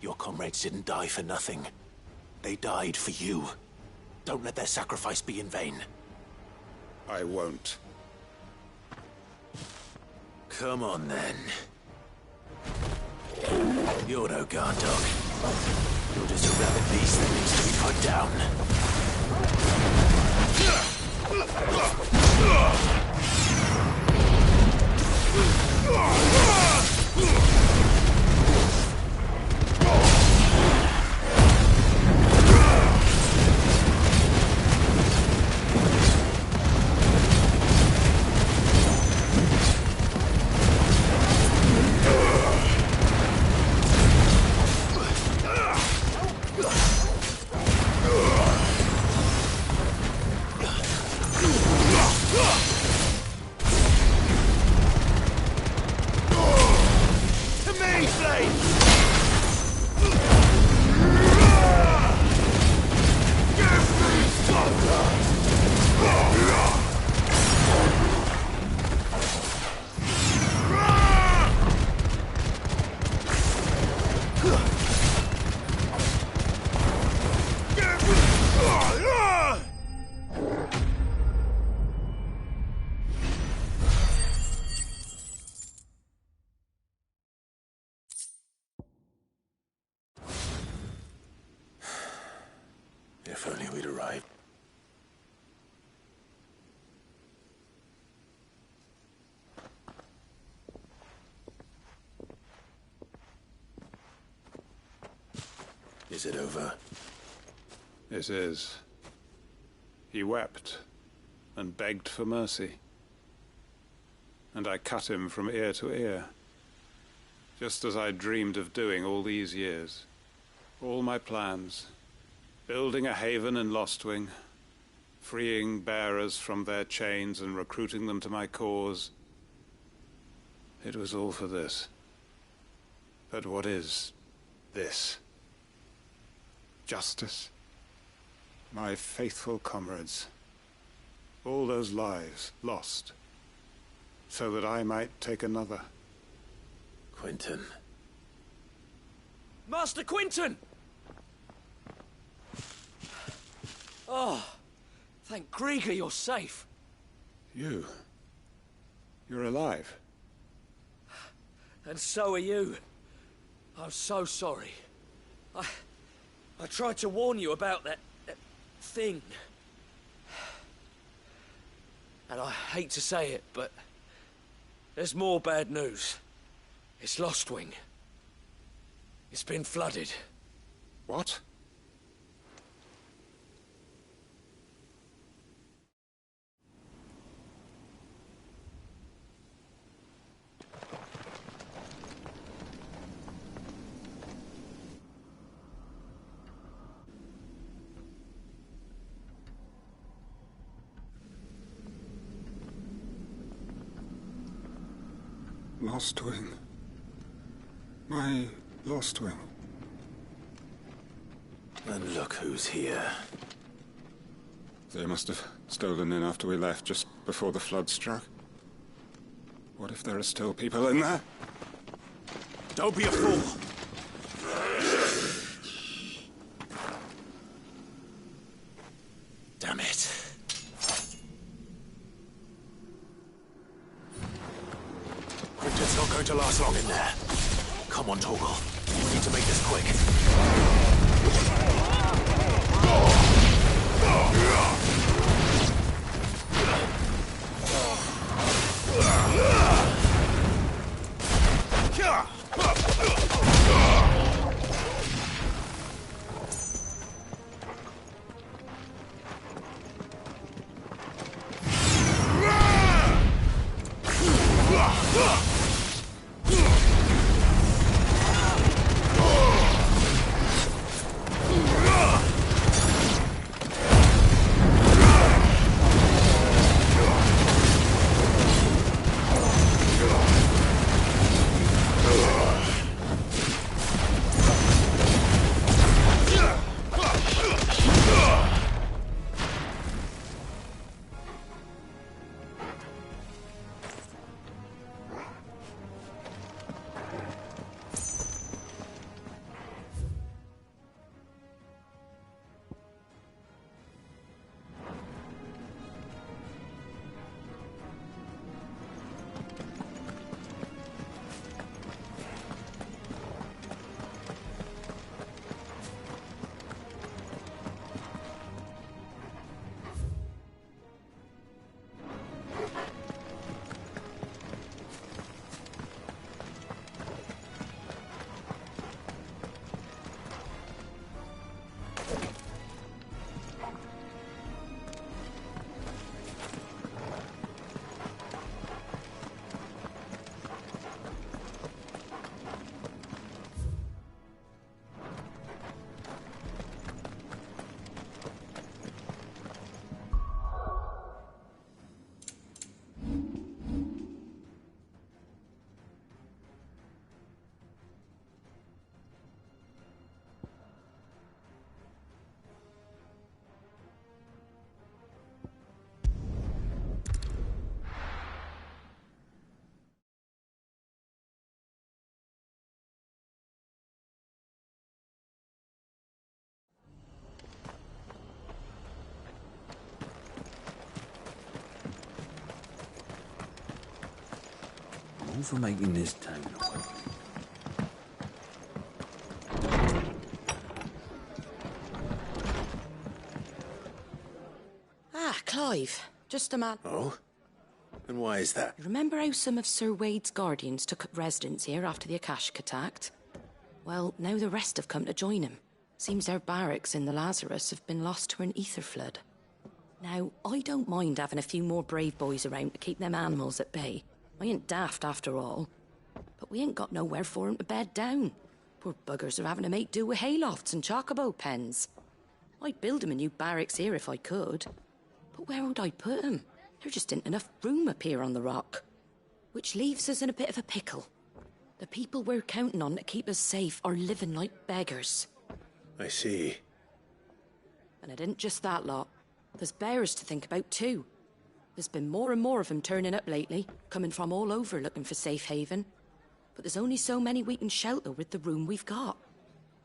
your comrades didn't die for nothing. They died for you. Don't let their sacrifice be in vain. I won't. Come on, then. You're no guard dog. You're just a rabid beast that needs to be put down. If only we'd arrived. Is it over? It is. He wept and begged for mercy. And I cut him from ear to ear, just as I dreamed of doing all these years. All my plans, building a haven in Lostwing, freeing bearers from their chains and recruiting them to my cause. It was all for this. But what is this? Justice? My faithful comrades. All those lives lost, so that I might take another. Quentin. Master Quentin! Oh, thank Grieger you're safe. You? You're alive? And so are you. I'm so sorry. I tried to warn you about that thing. And I hate to say it, but there's more bad news. It's Lostwing. It's been flooded. What? Lostwing. My Lostwing. And look who's here. They must have stolen in after we left, just before the flood struck. What if there are still people in there? Don't be a fool! Damn it. Quentin's not going to last long in there. Come on, Torgal. We need to make this quick. All for making this town. Ah, Clive. Just a man. Oh? And why is that? Remember how some of Sir Wade's guardians took up residence here after the Akashic attacked? Well, now the rest have come to join him. Seems their barracks in the Lazarus have been lost to an ether flood. Now, I don't mind having a few more brave boys around to keep them animals at bay. I ain't daft after all. But we ain't got nowhere for 'em to bed down. Poor buggers are having to make do with haylofts and chocobo pens. I'd build 'em a new barracks here if I could. But where would I put 'em? There just ain't enough room up here on the rock. Which leaves us in a bit of a pickle. The people we're counting on to keep us safe are living like beggars. I see. And it ain't just that lot. There's bears to think about too. There's been more and more of them turning up lately, coming from all over looking for safe haven. But there's only so many we can shelter with the room we've got.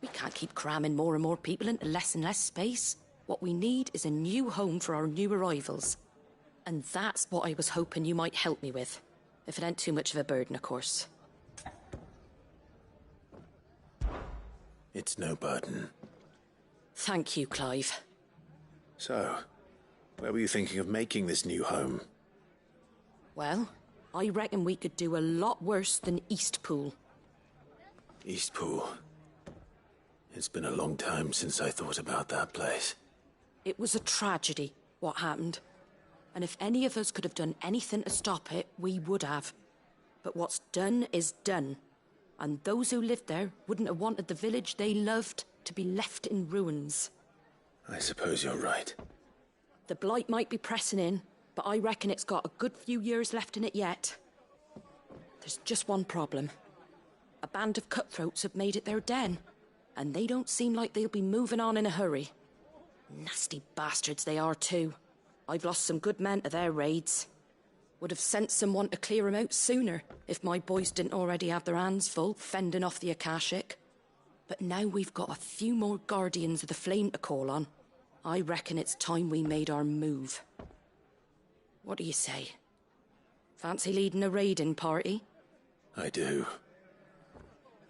We can't keep cramming more and more people into less and less space. What we need is a new home for our new arrivals. And that's what I was hoping you might help me with. If it ain't too much of a burden, of course. It's no burden. Thank you, Clive. So, where were you thinking of making this new home? Well, I reckon we could do a lot worse than Eastpool. Eastpool. It's been a long time since I thought about that place. It was a tragedy, what happened. And if any of us could have done anything to stop it, we would have. But what's done is done. And those who lived there wouldn't have wanted the village they loved to be left in ruins. I suppose you're right. The blight might be pressing in, but I reckon it's got a good few years left in it yet. There's just one problem. A band of cutthroats have made it their den, and they don't seem like they'll be moving on in a hurry. Nasty bastards they are too. I've lost some good men to their raids. Would have sent someone to clear 'em out sooner if my boys didn't already have their hands full fending off the Akashic. But now we've got a few more guardians of the flame to call on. I reckon it's time we made our move. What do you say? Fancy leading a raiding party? I do.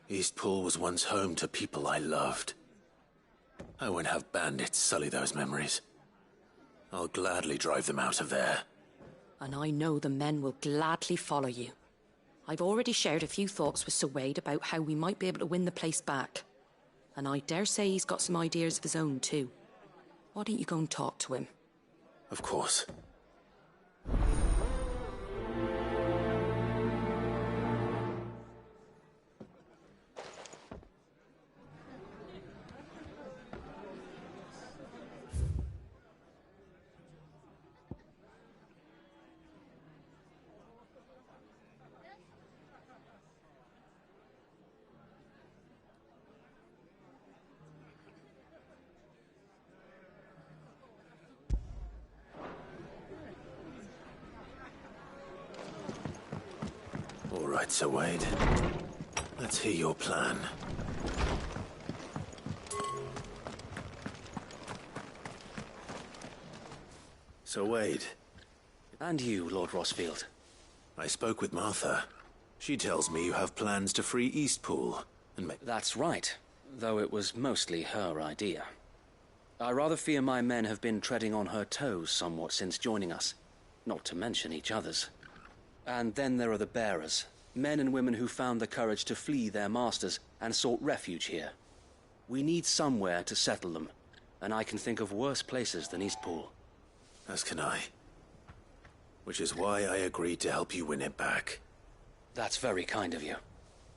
Eastpool was once home to people I loved. I won't have bandits sully those memories. I'll gladly drive them out of there. And I know the men will gladly follow you. I've already shared a few thoughts with Sir Wade about how we might be able to win the place back. And I dare say he's got some ideas of his own too. Why don't you go and talk to him? Of course. All right, Sir Wade. Let's hear your plan. Sir Wade. And you, Lord Rossfield. I spoke with Martha. She tells me you have plans to free Eastpool and make... That's right, though it was mostly her idea. I rather fear my men have been treading on her toes somewhat since joining us, not to mention each other's. And then there are the bearers, men and women who found the courage to flee their masters and sought refuge here. We need somewhere to settle them, and I can think of worse places than Eastpool. As can I. Which is why I agreed to help you win it back. That's very kind of you.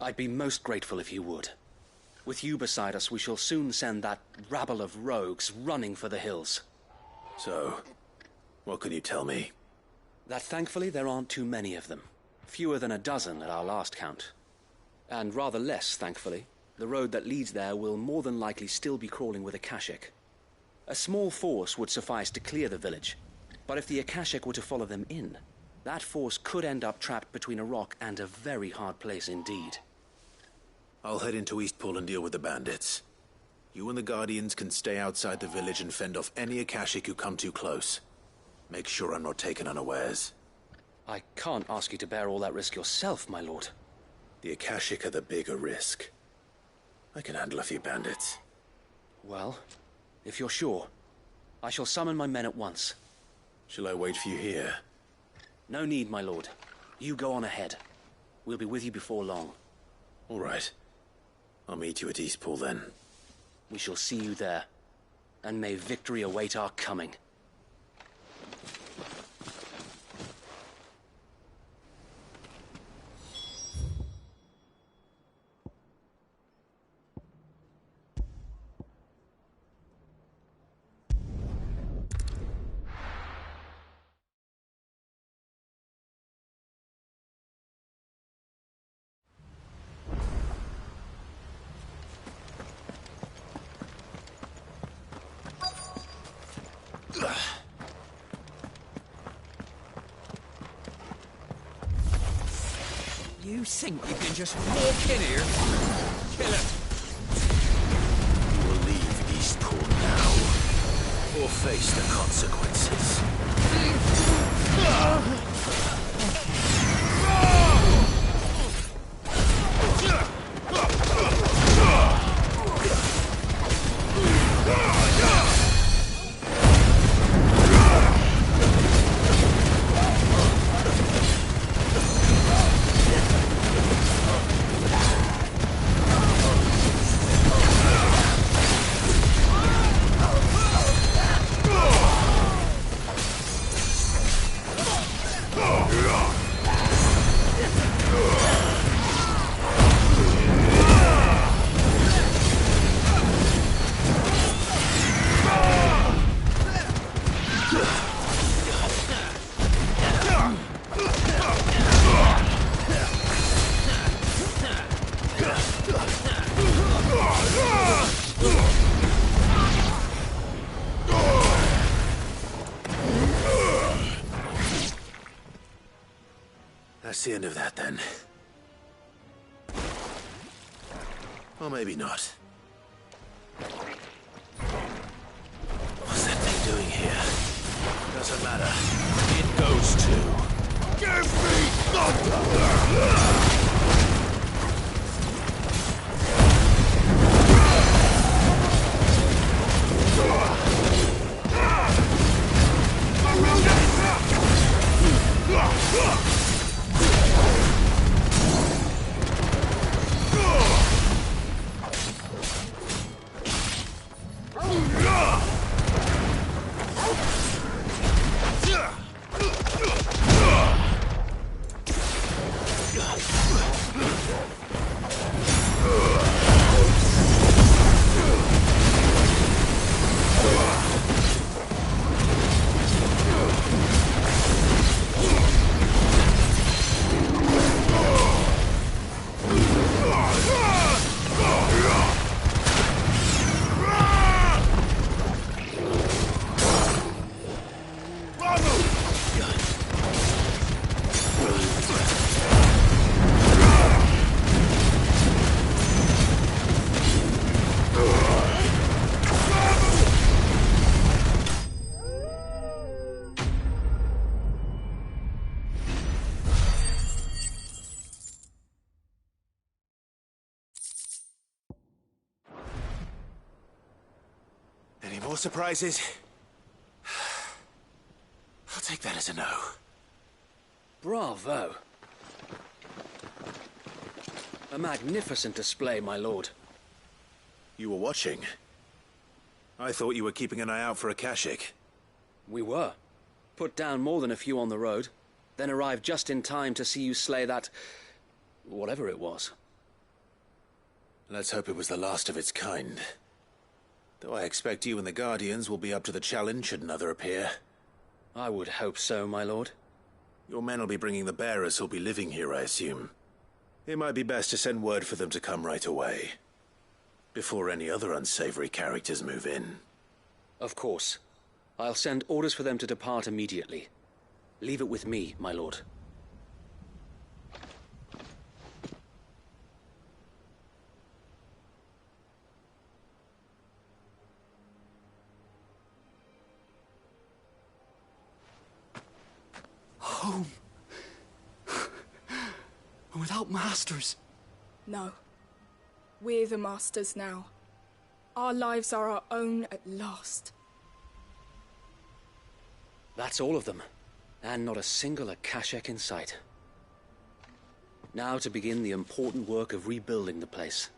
I'd be most grateful if you would. With you beside us, we shall soon send that rabble of rogues running for the hills. So, what can you tell me? That thankfully there aren't too many of them. Fewer than a dozen at our last count. And rather less, thankfully. The road that leads there will more than likely still be crawling with Akashic. A small force would suffice to clear the village, but if the Akashic were to follow them in, that force could end up trapped between a rock and a very hard place indeed. I'll head into Eastpool and deal with the bandits. You and the Guardians can stay outside the village and fend off any Akashic who come too close. Make sure I'm not taken unawares. I can't ask you to bear all that risk yourself, my lord. The Akashic are the bigger risk. I can handle a few bandits. Well, if you're sure, I shall summon my men at once. Shall I wait for you here? No need, my lord. You go on ahead. We'll be with you before long. All right. I'll meet you at Eastpool then. We shall see you there. And may victory await our coming. You think you can just walk in here? Kill him! You will leave Eastpool now, or face the consequences. That's the end of that, then. Or maybe not. What's that thing doing here? Doesn't matter. It goes too. Give me thunder! more surprises? I'll take that as a no. Bravo. A magnificent display, my lord. You were watching? I thought you were keeping an eye out for a Kashik. We were. Put down more than a few on the road, then arrived just in time to see you slay that... whatever it was. Let's hope it was the last of its kind. Though I expect you and the Guardians will be up to the challenge should another appear. I would hope so, my lord. Your men will be bringing the bearers who'll be living here, I assume. It might be best to send word for them to come right away, before any other unsavory characters move in. Of course. I'll send orders for them to depart immediately. Leave it with me, my lord. Home. Without masters. No. We're the masters now. Our lives are our own at last. That's all of them. And not a single Akashak in sight. Now to begin the important work of rebuilding the place.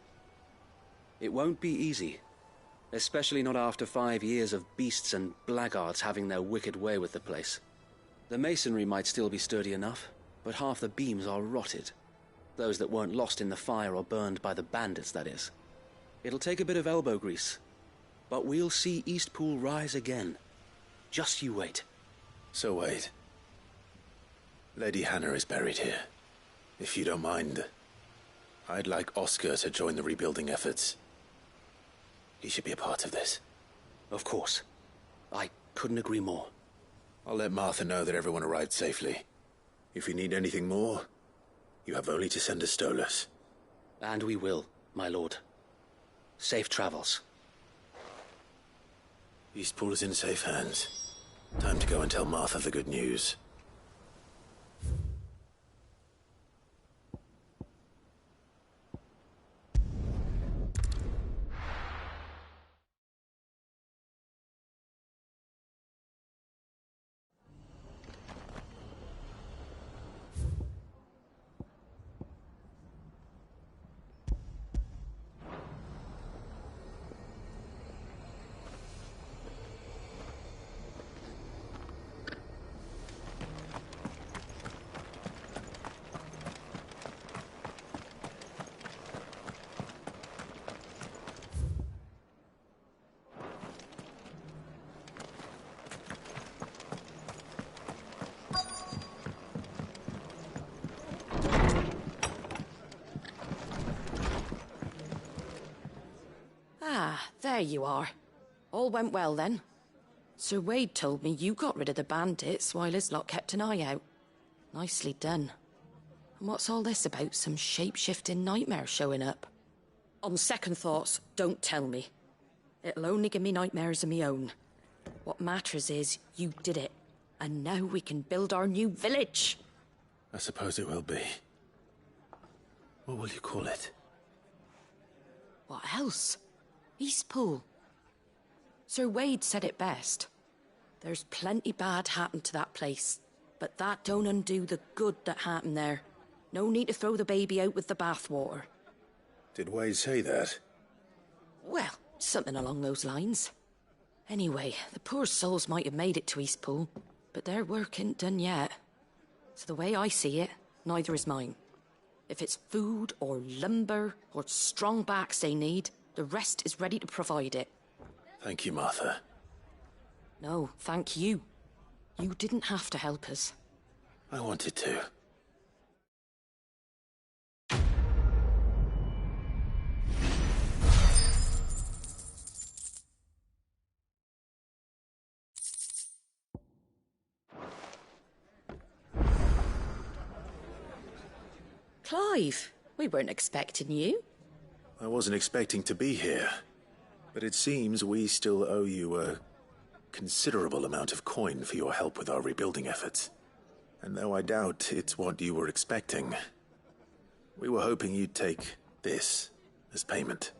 It won't be easy. Especially not after 5 years of beasts and blackguards having their wicked way with the place. The masonry might still be sturdy enough, but half the beams are rotted. Those that weren't lost in the fire or burned by the bandits, that is. It'll take a bit of elbow grease, but we'll see Eastpool rise again. Just you wait. So wait. Lady Hannah is buried here. If you don't mind, I'd like Oscar to join the rebuilding efforts. He should be a part of this. Of course. I couldn't agree more. I'll let Martha know that everyone arrived safely. If you need anything more, you have only to send a Stolas. And we will, my lord. Safe travels. Eastpool is in safe hands. Time to go and tell Martha the good news. Ah, there you are. All went well then. Sir Wade told me you got rid of the bandits while his lot kept an eye out. Nicely done. And what's all this about some shape-shifting nightmare showing up? On second thoughts, don't tell me. It'll only give me nightmares of me own. What matters is you did it. And now we can build our new village. I suppose it will be. What will you call it? What else? Eastpool. Sir Wade said it best. There's plenty bad happened to that place, but that don't undo the good that happened there. No need to throw the baby out with the bathwater. Did Wade say that? Well, something along those lines. Anyway, the poor souls might have made it to Eastpool, but their work ain't done yet. So the way I see it, neither is mine. If it's food or lumber or strong backs they need, the rest is ready to provide it. Thank you, Martha. No, thank you. You didn't have to help us. I wanted to. Clive, we weren't expecting you. I wasn't expecting to be here, but it seems we still owe you a considerable amount of coin for your help with our rebuilding efforts. And though I doubt it's what you were expecting, we were hoping you'd take this as payment.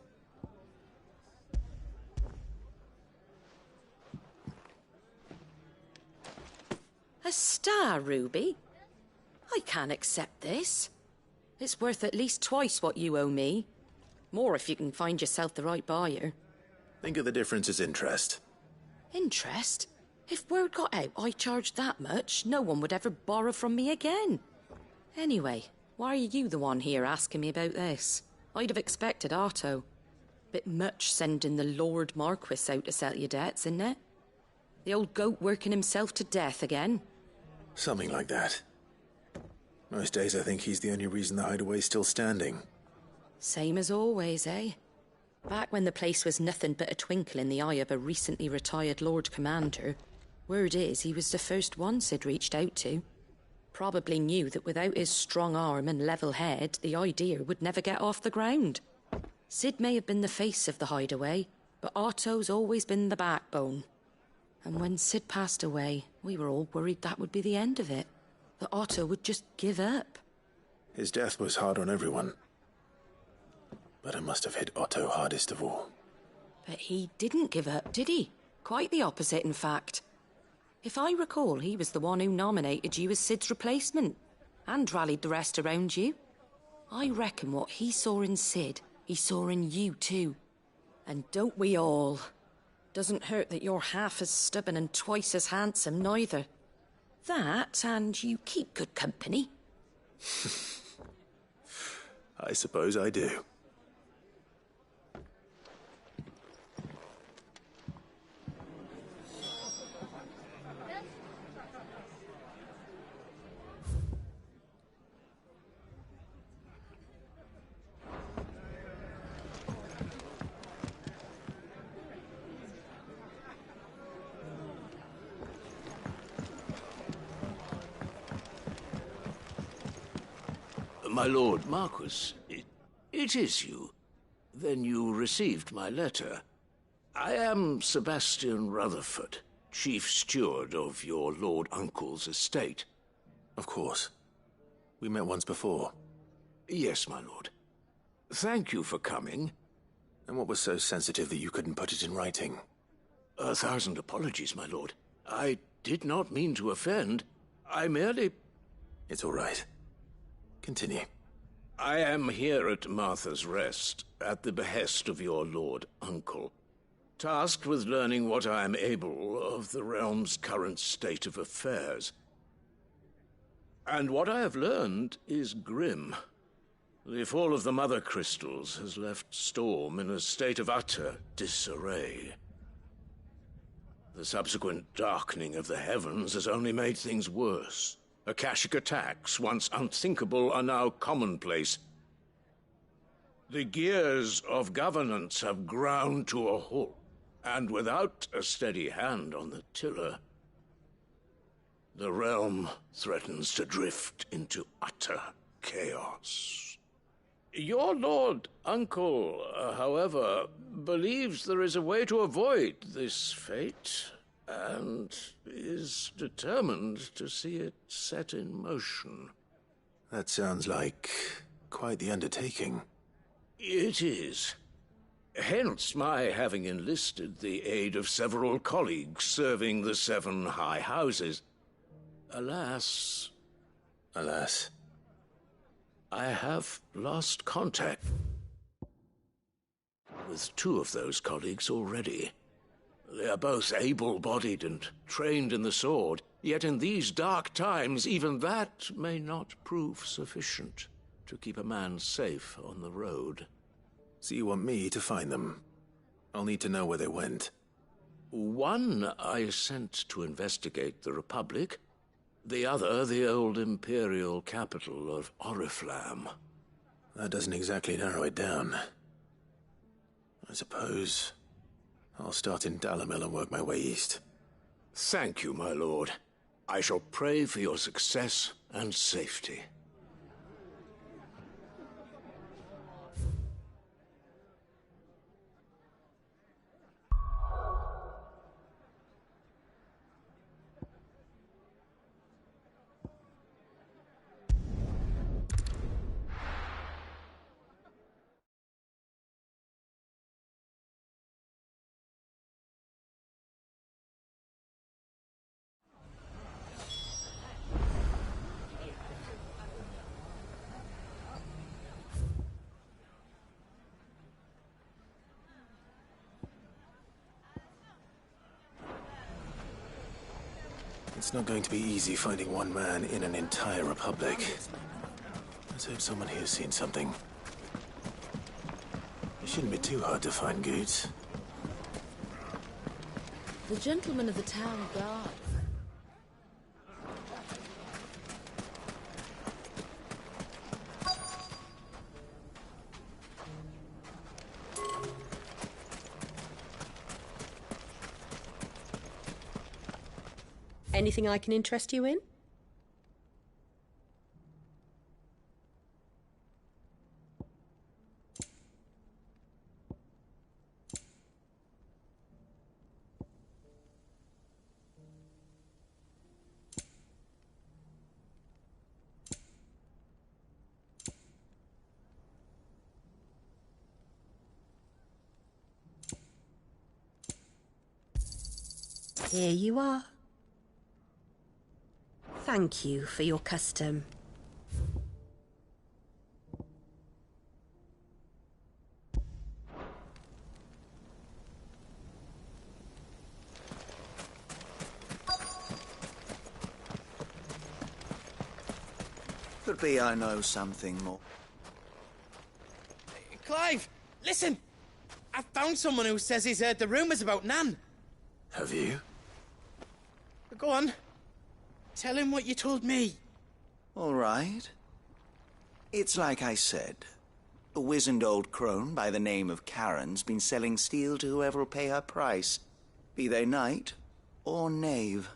A star ruby? I can't accept this. It's worth at least twice what you owe me. More if you can find yourself the right buyer. Think of the difference as interest. Interest? If word got out I charged that much, no one would ever borrow from me again. Anyway, why are you the one here asking me about this? I'd have expected Otto. Bit much sending the Lord Marquis out to settle your debts, isn't it? The old goat working himself to death again. Something like that. Most days I think he's the only reason the hideaway's still standing. Same as always, eh? Back when the place was nothing but a twinkle in the eye of a recently retired Lord Commander, word is he was the first one Sid reached out to. Probably knew that without his strong arm and level head, the idea would never get off the ground. Sid may have been the face of the hideaway, but Otto's always been the backbone. And when Sid passed away, we were all worried that would be the end of it. That Otto would just give up. His death was hard on everyone. But it must have hit Otto hardest of all. But he didn't give up, did he? Quite the opposite, in fact. If I recall, he was the one who nominated you as Sid's replacement, and rallied the rest around you. I reckon what he saw in Sid, he saw in you too. And don't we all? Doesn't hurt that you're half as stubborn and twice as handsome, neither. That, and you keep good company. I suppose I do. My Lord Marquis, it is you. Then you received my letter. I am Sebastian Rutherford, Chief Steward of your Lord Uncle's estate. Of course. We met once before. Yes, my lord. Thank you for coming. And what was so sensitive that you couldn't put it in writing? 1,000 apologies, my lord. I did not mean to offend. I merely... It's all right. Continue. I am here at Martha's Rest, at the behest of your Lord Uncle, tasked with learning what I am able of the realm's current state of affairs. And what I have learned is grim. The fall of the Mother Crystals has left Storm in a state of utter disarray. The subsequent darkening of the heavens has only made things worse. Akashic attacks, once unthinkable, are now commonplace. The gears of governance have ground to a halt, and without a steady hand on the tiller, the realm threatens to drift into utter chaos. Your Lord Uncle, however, believes there is a way to avoid this fate, and is determined to see it set in motion. That sounds like quite the undertaking. It is. Hence my having enlisted the aid of several colleagues serving the 7 high houses. Alas... Alas? I have lost contact with 2 of those colleagues already. They are both able-bodied and trained in the sword, yet in these dark times even that may not prove sufficient to keep a man safe on the road. So you want me to find them? I'll need to know where they went. One I sent to investigate the Republic, the other the old Imperial capital of Oriflamme. That doesn't exactly narrow it down. I suppose I'll start in Dalamil and work my way east. Thank you, my lord. I shall pray for your success and safety. It's not going to be easy finding one man in an entire republic. Let's hope someone here's seen something. It shouldn't be too hard to find Goots. The gentleman of the town guard. Anything I can interest you in? Here you are. Thank you for your custom. Could be I know something more. Clive, listen! I found someone who says he's heard the rumours about Nan. Have you? Go on. Tell him what you told me. All right. It's like I said. A wizened old crone by the name of Karen's been selling steel to whoever will pay her price, be they knight or knave.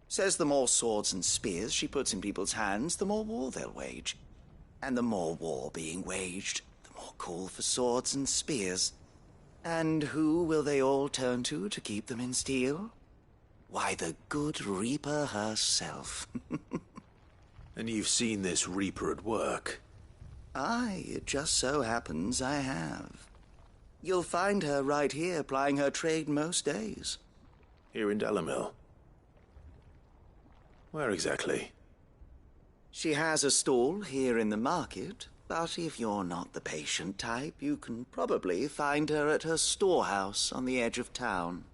Says the more swords and spears she puts in people's hands, the more war they'll wage. And the more war being waged, the more call for swords and spears. And who will they all turn to keep them in steel? Why, the good Reaper herself. And you've seen this Reaper at work? Aye, it just so happens I have. You'll find her right here plying her trade most days. Here in Delamil? Where exactly? She has a stall here in the market, but if you're not the patient type, you can probably find her at her storehouse on the edge of town.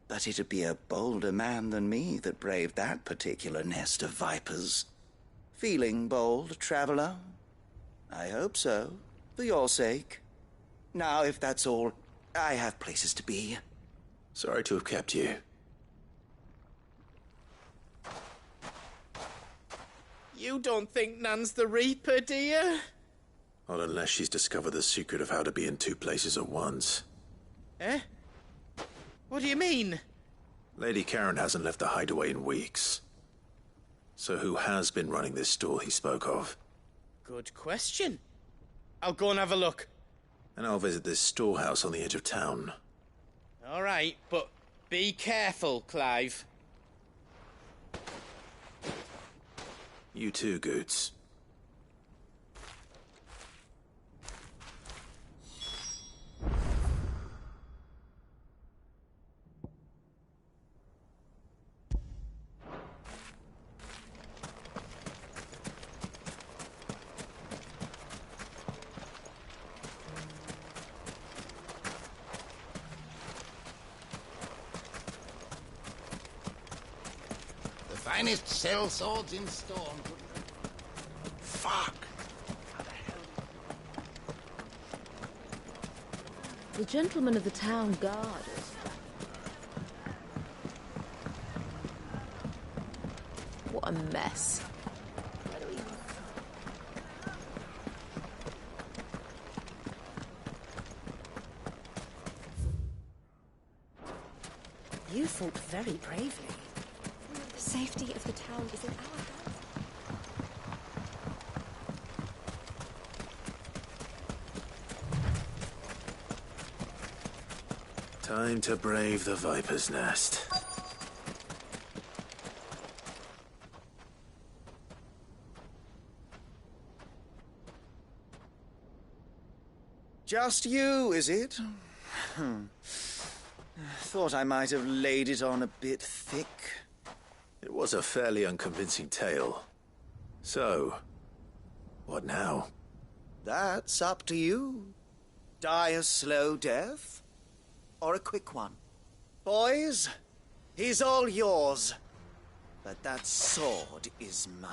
But it'd be a bolder man than me that braved that particular nest of vipers. Feeling bold, traveler? I hope so, for your sake. Now, if that's all, I have places to be. Sorry to have kept you. You don't think Nan's the Reaper, do you? Not unless she's discovered the secret of how to be in two places at once. Eh? What do you mean? Lady Karen hasn't left the hideaway in weeks. So who has been running this stall he spoke of? Good question. I'll go and have a look. And I'll visit this storehouse on the edge of town. All right, but be careful, Clive. You too, Goots. Finest shell swords in Storm. Fuck! The gentleman of the town guard is... What a mess. You fought very bravely. The safety of the town is in our hands. Time to brave the Viper's Nest. Just you, is it? Thought I might have laid it on a bit thick. It was a fairly unconvincing tale. So, what now? That's up to you. Die a slow death, or a quick one. Boys, He's all yours. But that sword is mine.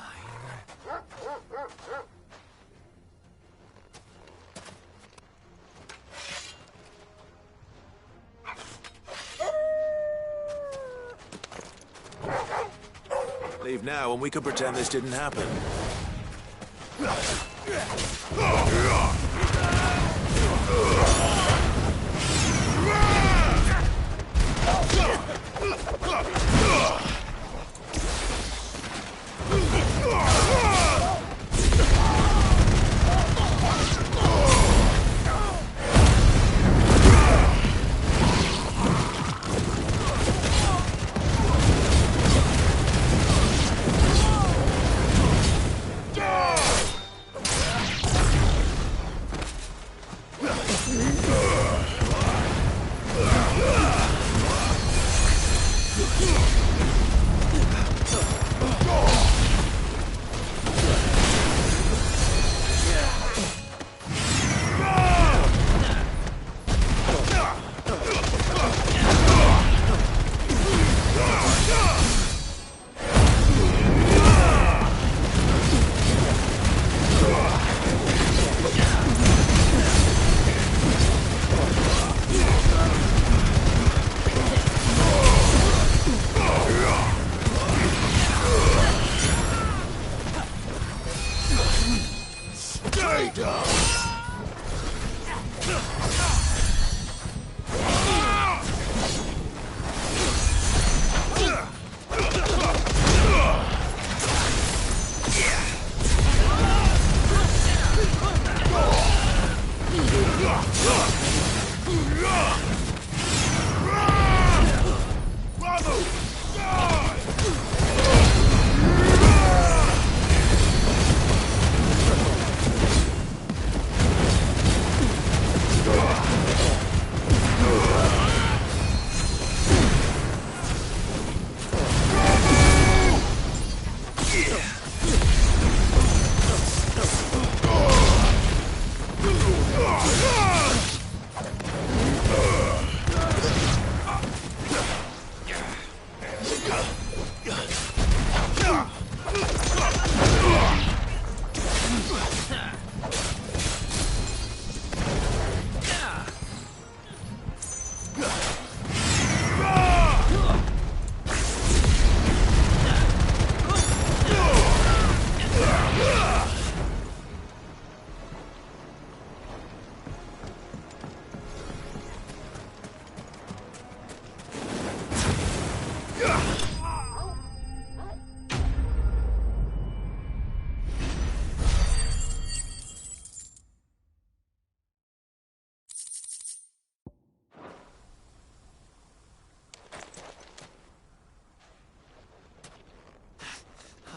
Leave now and we can pretend this didn't happen.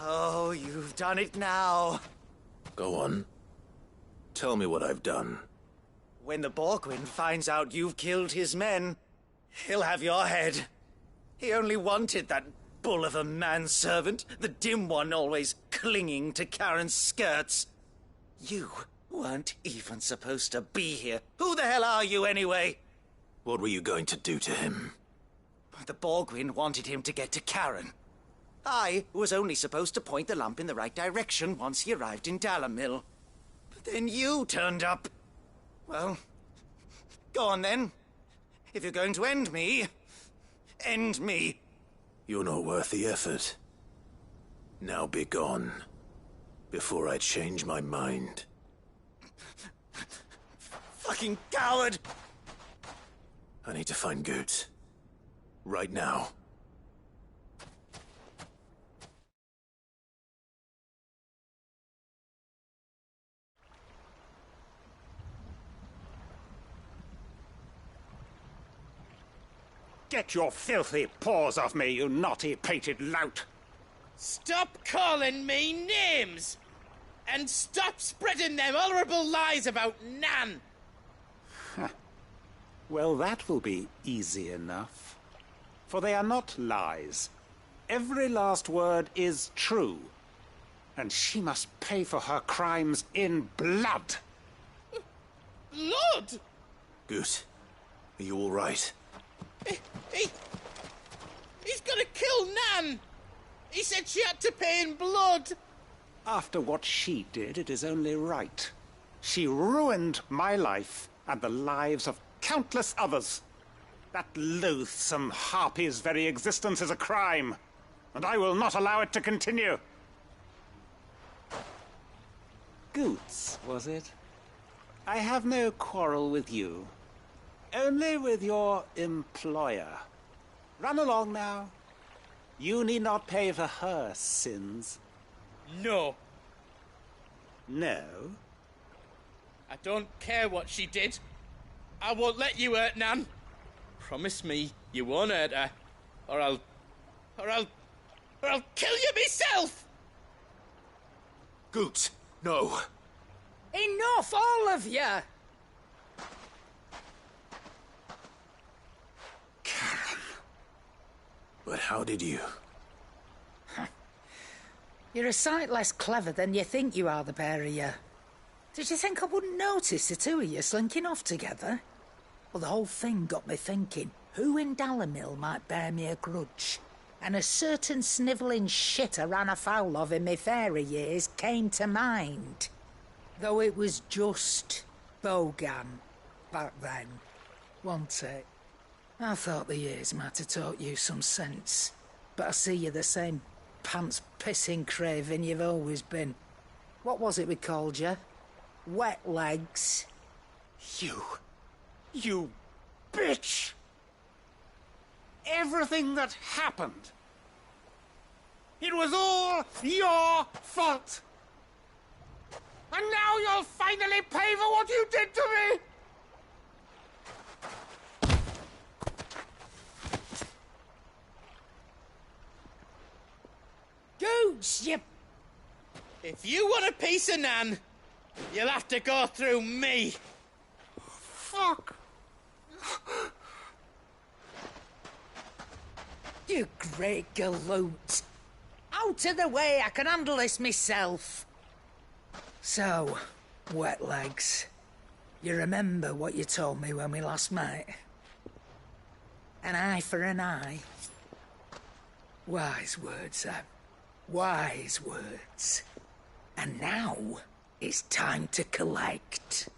Oh, you've done it now. Go on. Tell me what I've done. When the Borgwyn finds out you've killed his men, he'll have your head. He only wanted that bull of a manservant, the dim one always clinging to Karen's skirts. You weren't even supposed to be here. Who the hell are you anyway? What were you going to do to him? The Borgwyn wanted him to get to Karen. I was only supposed to point the lamp in the right direction once he arrived in Dalamil. But then you turned up. Well, go on then. If you're going to end me, end me. You're not worth the effort. Now be gone, before I change my mind. Fucking coward! I need to find Goetz. Right now. Get your filthy paws off me, you naughty-pated lout! Stop calling me names! And stop spreading them horrible lies about Nan! Well, that will be easy enough. For they are not lies. Every last word is true. And she must pay for her crimes in blood. Blood? Goetz, are you all right? He's gonna kill Nan! He said she had to pay in blood! After what she did, it is only right. She ruined my life and the lives of countless others. That loathsome harpy's very existence is a crime, and I will not allow it to continue. Goots, was it? I have no quarrel with you. Only with your employer. Run along now. You need not pay for her sins. No. No? I don't care what she did. I won't let you hurt Nan. Promise me you won't hurt her, or I'll kill you myself! Goot, no. Enough, all of you! But how did you? You're a sight less clever than you think you are, the pair of you. Did you think I wouldn't notice the two of you slinking off together? Well, the whole thing got me thinking, who in Dalamil might bear me a grudge? And a certain snivelling shit I ran afoul of in my fairy years came to mind. Though it was just Bogan back then, wasn't it? I thought the years might have taught you some sense, but I see you're the same pants-pissing craven you've always been. What was it we called you? Wet legs? You bitch! Everything that happened, it was all your fault! And now you'll finally pay for what you did to me! Goots, you... If you want a piece of Nan, you'll have to go through me. Fuck. You great galoot. Out of the way, I can handle this myself. So, wet legs, you remember what you told me when we last met? An eye for an eye. Wise words, Sam. Wise words. And now, it's time to collect.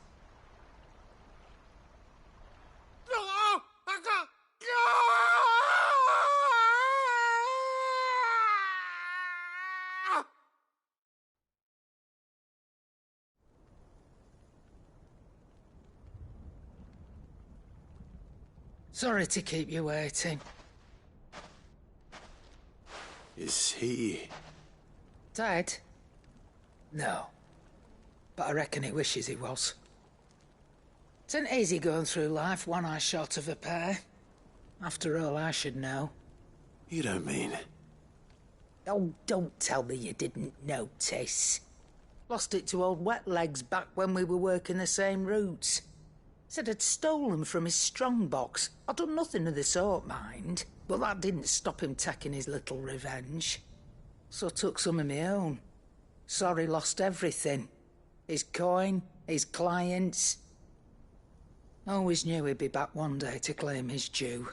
Sorry to keep you waiting. Is he... Dead? No. But I reckon he wishes he was. It isn't easy going through life one eye short of a pair. After all, I should know. You don't mean... Oh, don't tell me you didn't notice. Lost it to old Wet Legs back when we were working the same routes. Said I'd stolen from his strongbox. I'd done nothing of the sort, mind. But that didn't stop him taking his little revenge. So I took some of my own. Sorry, lost everything. His coin, his clients. Always knew he'd be back one day to claim his due.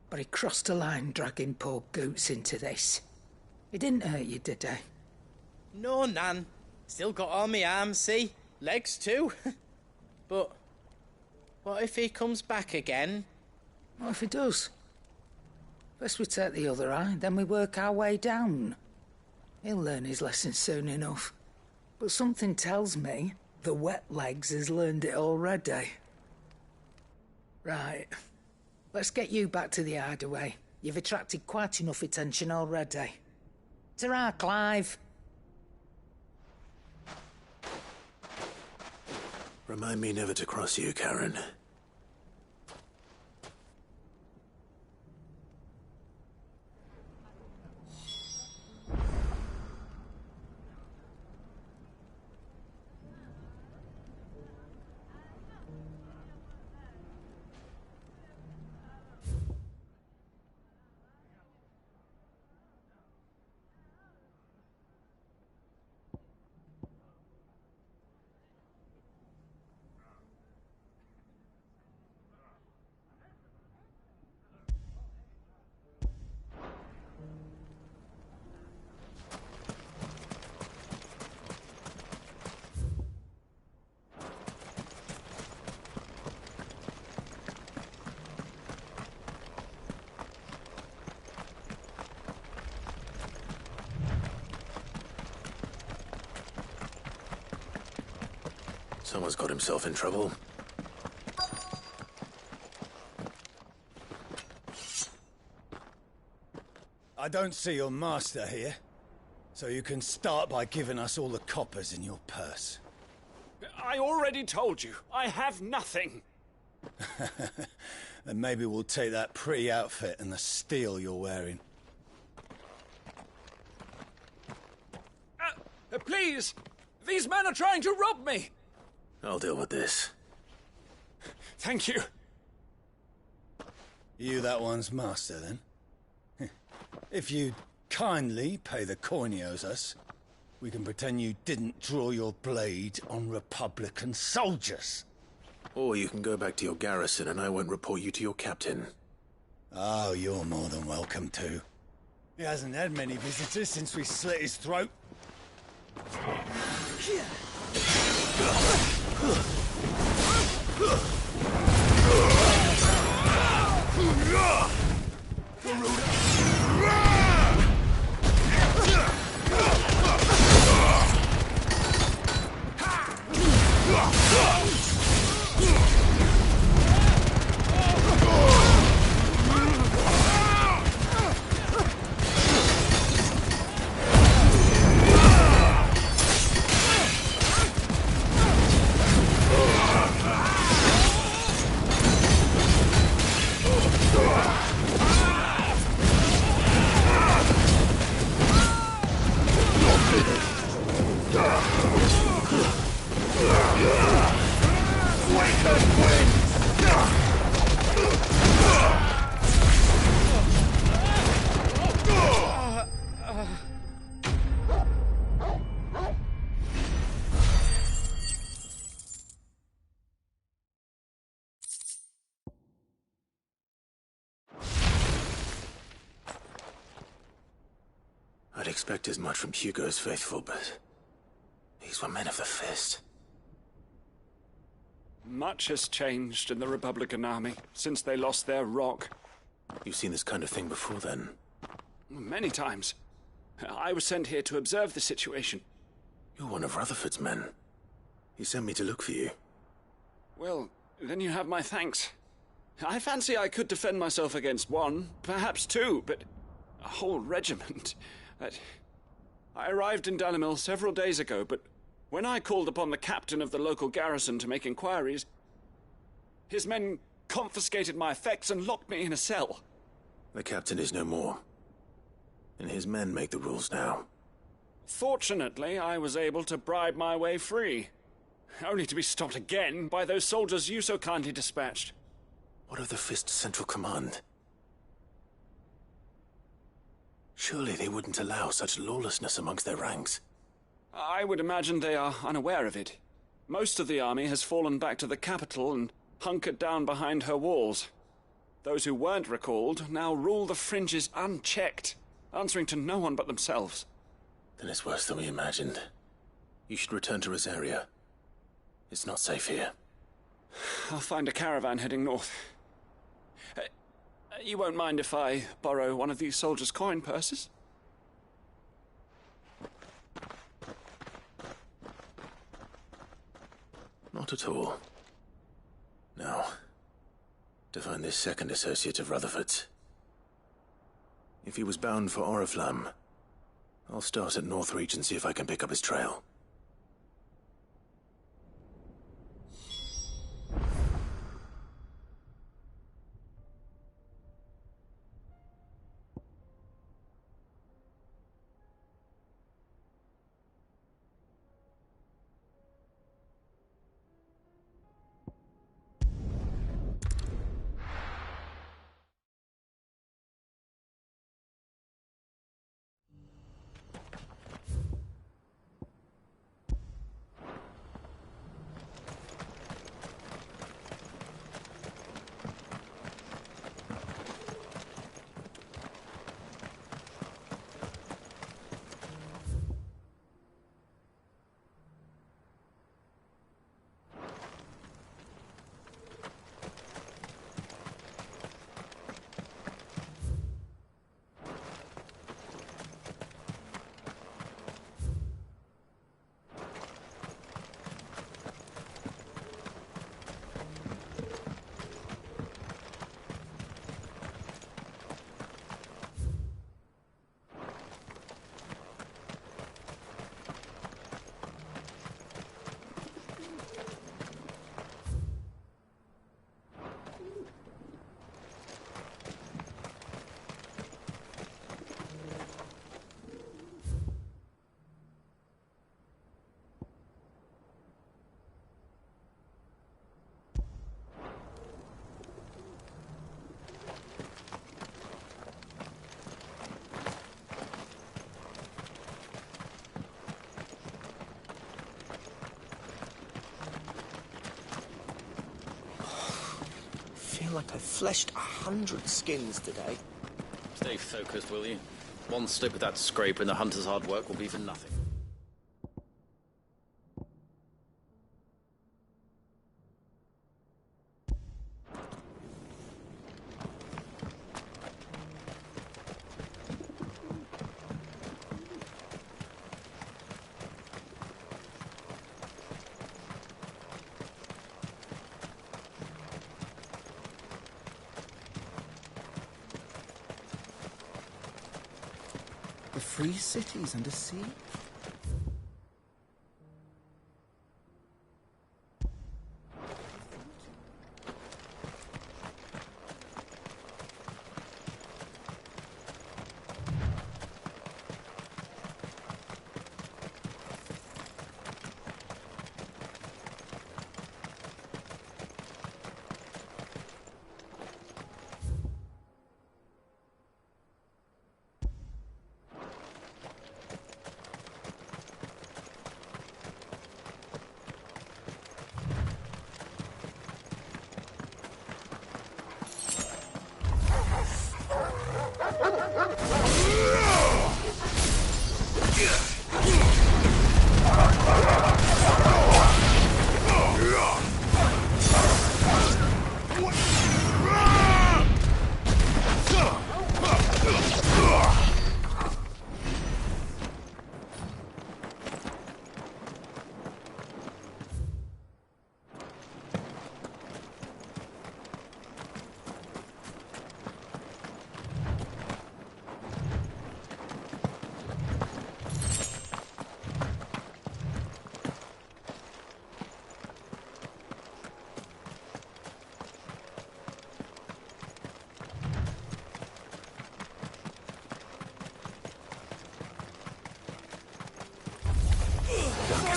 But he crossed a line dragging poor Goots into this. He didn't hurt you, did he? No, Nan. Still got all my arms, see? Legs too. But what if he comes back again? What if he does? First we take the other eye, then we work our way down. He'll learn his lesson soon enough. But something tells me the Wet Legs has learned it already. Right. Let's get you back to the hideaway. You've attracted quite enough attention already. Ta-ra, Clive. Remind me never to cross you, Karen. Someone's got himself in trouble. I don't see your master here, so you can start by giving us all the coppers in your purse. I already told you, I have nothing. Then maybe we'll take that pretty outfit and the steel you're wearing. Please! These men are trying to rob me! I'll deal with this. Thank you. You that one's master, then? If you kindly pay the coin he owes us, we can pretend you didn't draw your blade on Republican soldiers. Or you can go back to your garrison and I won't report you to your captain. Oh, you're more than welcome to. He hasn't had many visitors since we slit his throat. I'd expect as much from Hugo's faithful, but these were men of the fist. Much has changed in the Republican army since they lost their rock. You've seen this kind of thing before, then? Many times. I was sent here to observe the situation. You're one of Rutherford's men. He sent me to look for you. Well, then you have my thanks. I fancy I could defend myself against one, perhaps two, but a whole regiment. I arrived in Dalimil several days ago, but when I called upon the captain of the local garrison to make inquiries, his men confiscated my effects and locked me in a cell. The captain is no more, and his men make the rules now. Fortunately, I was able to bribe my way free, only to be stopped again by those soldiers you so kindly dispatched. What of the Fist's central command? Surely they wouldn't allow such lawlessness amongst their ranks. I would imagine they are unaware of it. Most of the army has fallen back to the capital and hunkered down behind her walls. Those who weren't recalled now rule the fringes unchecked, answering to no one but themselves. Then it's worse than we imagined. You should return to Rosaria. It's not safe here. I'll find a caravan heading north. You won't mind if I borrow one of these soldiers' coin purses? Not at all. Now, to find this second associate of Rutherford's. If he was bound for Oriflamme, I'll start at Northreach and see if I can pick up his trail. feel like I've fleshed 100 skins today. Stay focused, will you? One slip of that scrape and the hunter's hard work will be for nothing. The free cities and a sea?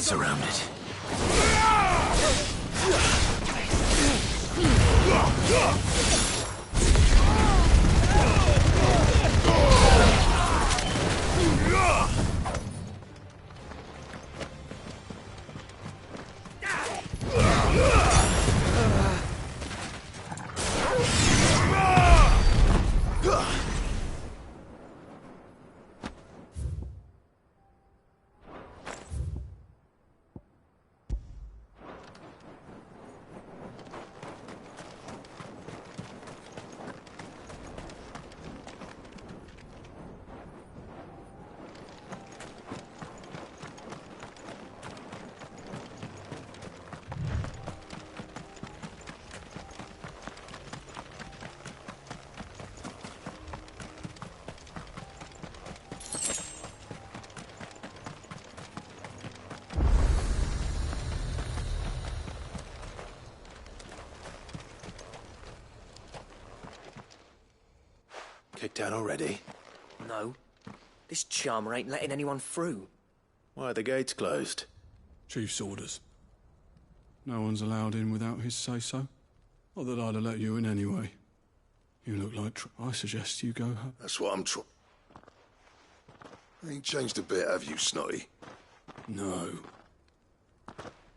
Surrounded. Kicked out already? No. This charmer ain't letting anyone through. Why are the gates closed? Chief's orders. No one's allowed in without his say-so. Not that I'd have let you in anyway. You look like I suggest you go home. That's what I'm trying. Ain't changed a bit, have you, Snotty? No.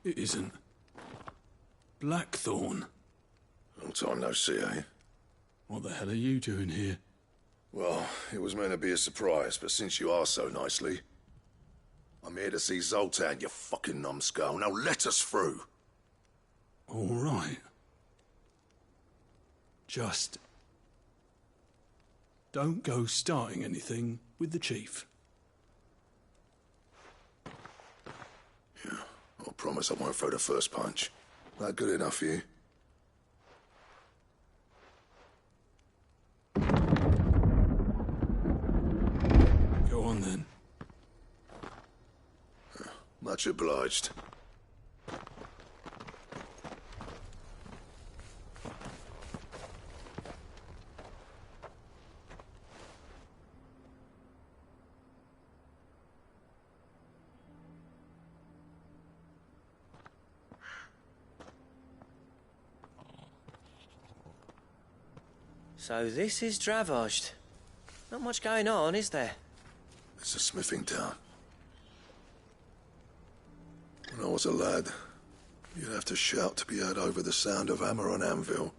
It isn't. Blackthorn. Long time no see, eh? What the hell are you doing here? Well, it was meant to be a surprise, but since you are so nicely, I'm here to see Zoltan, you fucking numbskull. Now let us through. All right. Just don't go starting anything with the chief. Yeah, I promise I won't throw the first punch. That good enough for you? Go on then. Much obliged. So this is Dravosht. Not much going on, is there? It's a smithing town. When I was a lad, you'd have to shout to be heard over the sound of hammer on anvil.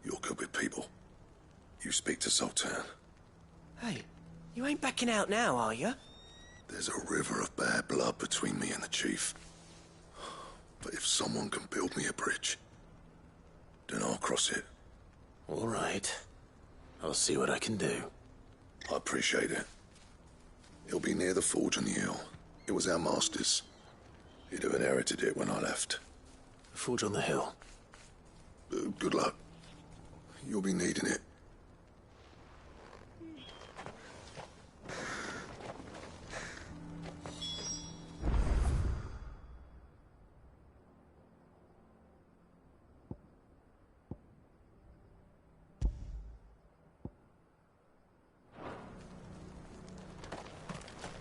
You're good with people. You speak to Zoltan. Hey, you ain't backing out now, are you? There's a river of bad blood between me and the chief. But if someone can build me a bridge, then I'll cross it. All right. I'll see what I can do. I appreciate it. It'll be near the forge on the hill. It was our master's. He'd have inherited it when I left. The forge on the hill. Good luck. You'll be needing it.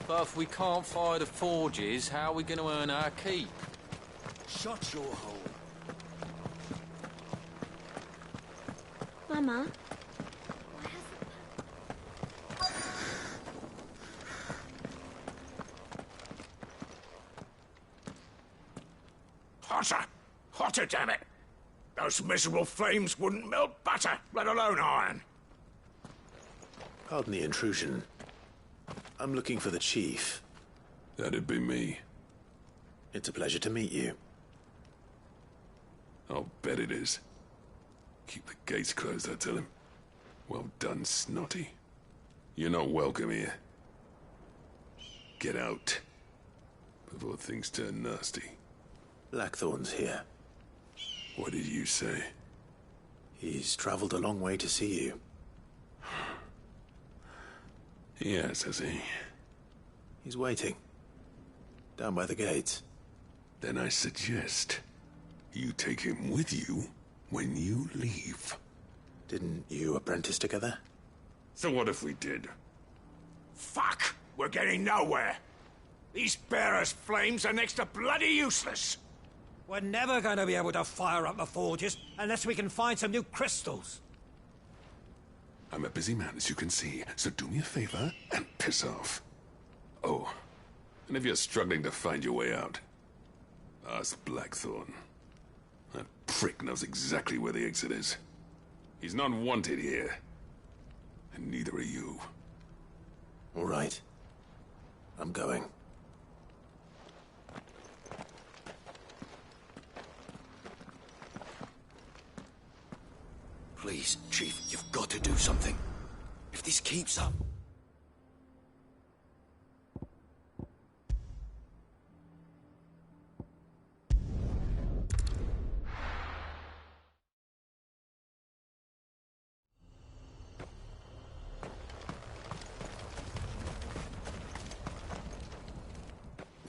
But if we can't fire the forges, how are we going to earn our keep? Shut your hole. Mama? Hotter! Hotter, damn it! Those miserable flames wouldn't melt butter, let alone iron. Pardon the intrusion. I'm looking for the chief. That'd be me. It's a pleasure to meet you. I'll bet it is. Keep the gates closed, I tell him. Well done, Snotty. You're not welcome here. Get out. Before things turn nasty. Blackthorn's here. What did you say? He's traveled a long way to see you. Yes, has he? He's waiting. Down by the gates. Then I suggest you take him with you when you leave. Didn't you apprentice together? So what if we did? Fuck! We're getting nowhere. These bearers' flames are next to bloody useless. We're never going to be able to fire up the forges unless we can find some new crystals. I'm a busy man, as you can see, so do me a favor and piss off. Oh, and if you're struggling to find your way out, ask Blackthorn. That prick knows exactly where the exit is. He's not wanted here. And neither are you. All right. I'm going. Please, Chief, you've got to do something. If this keeps up...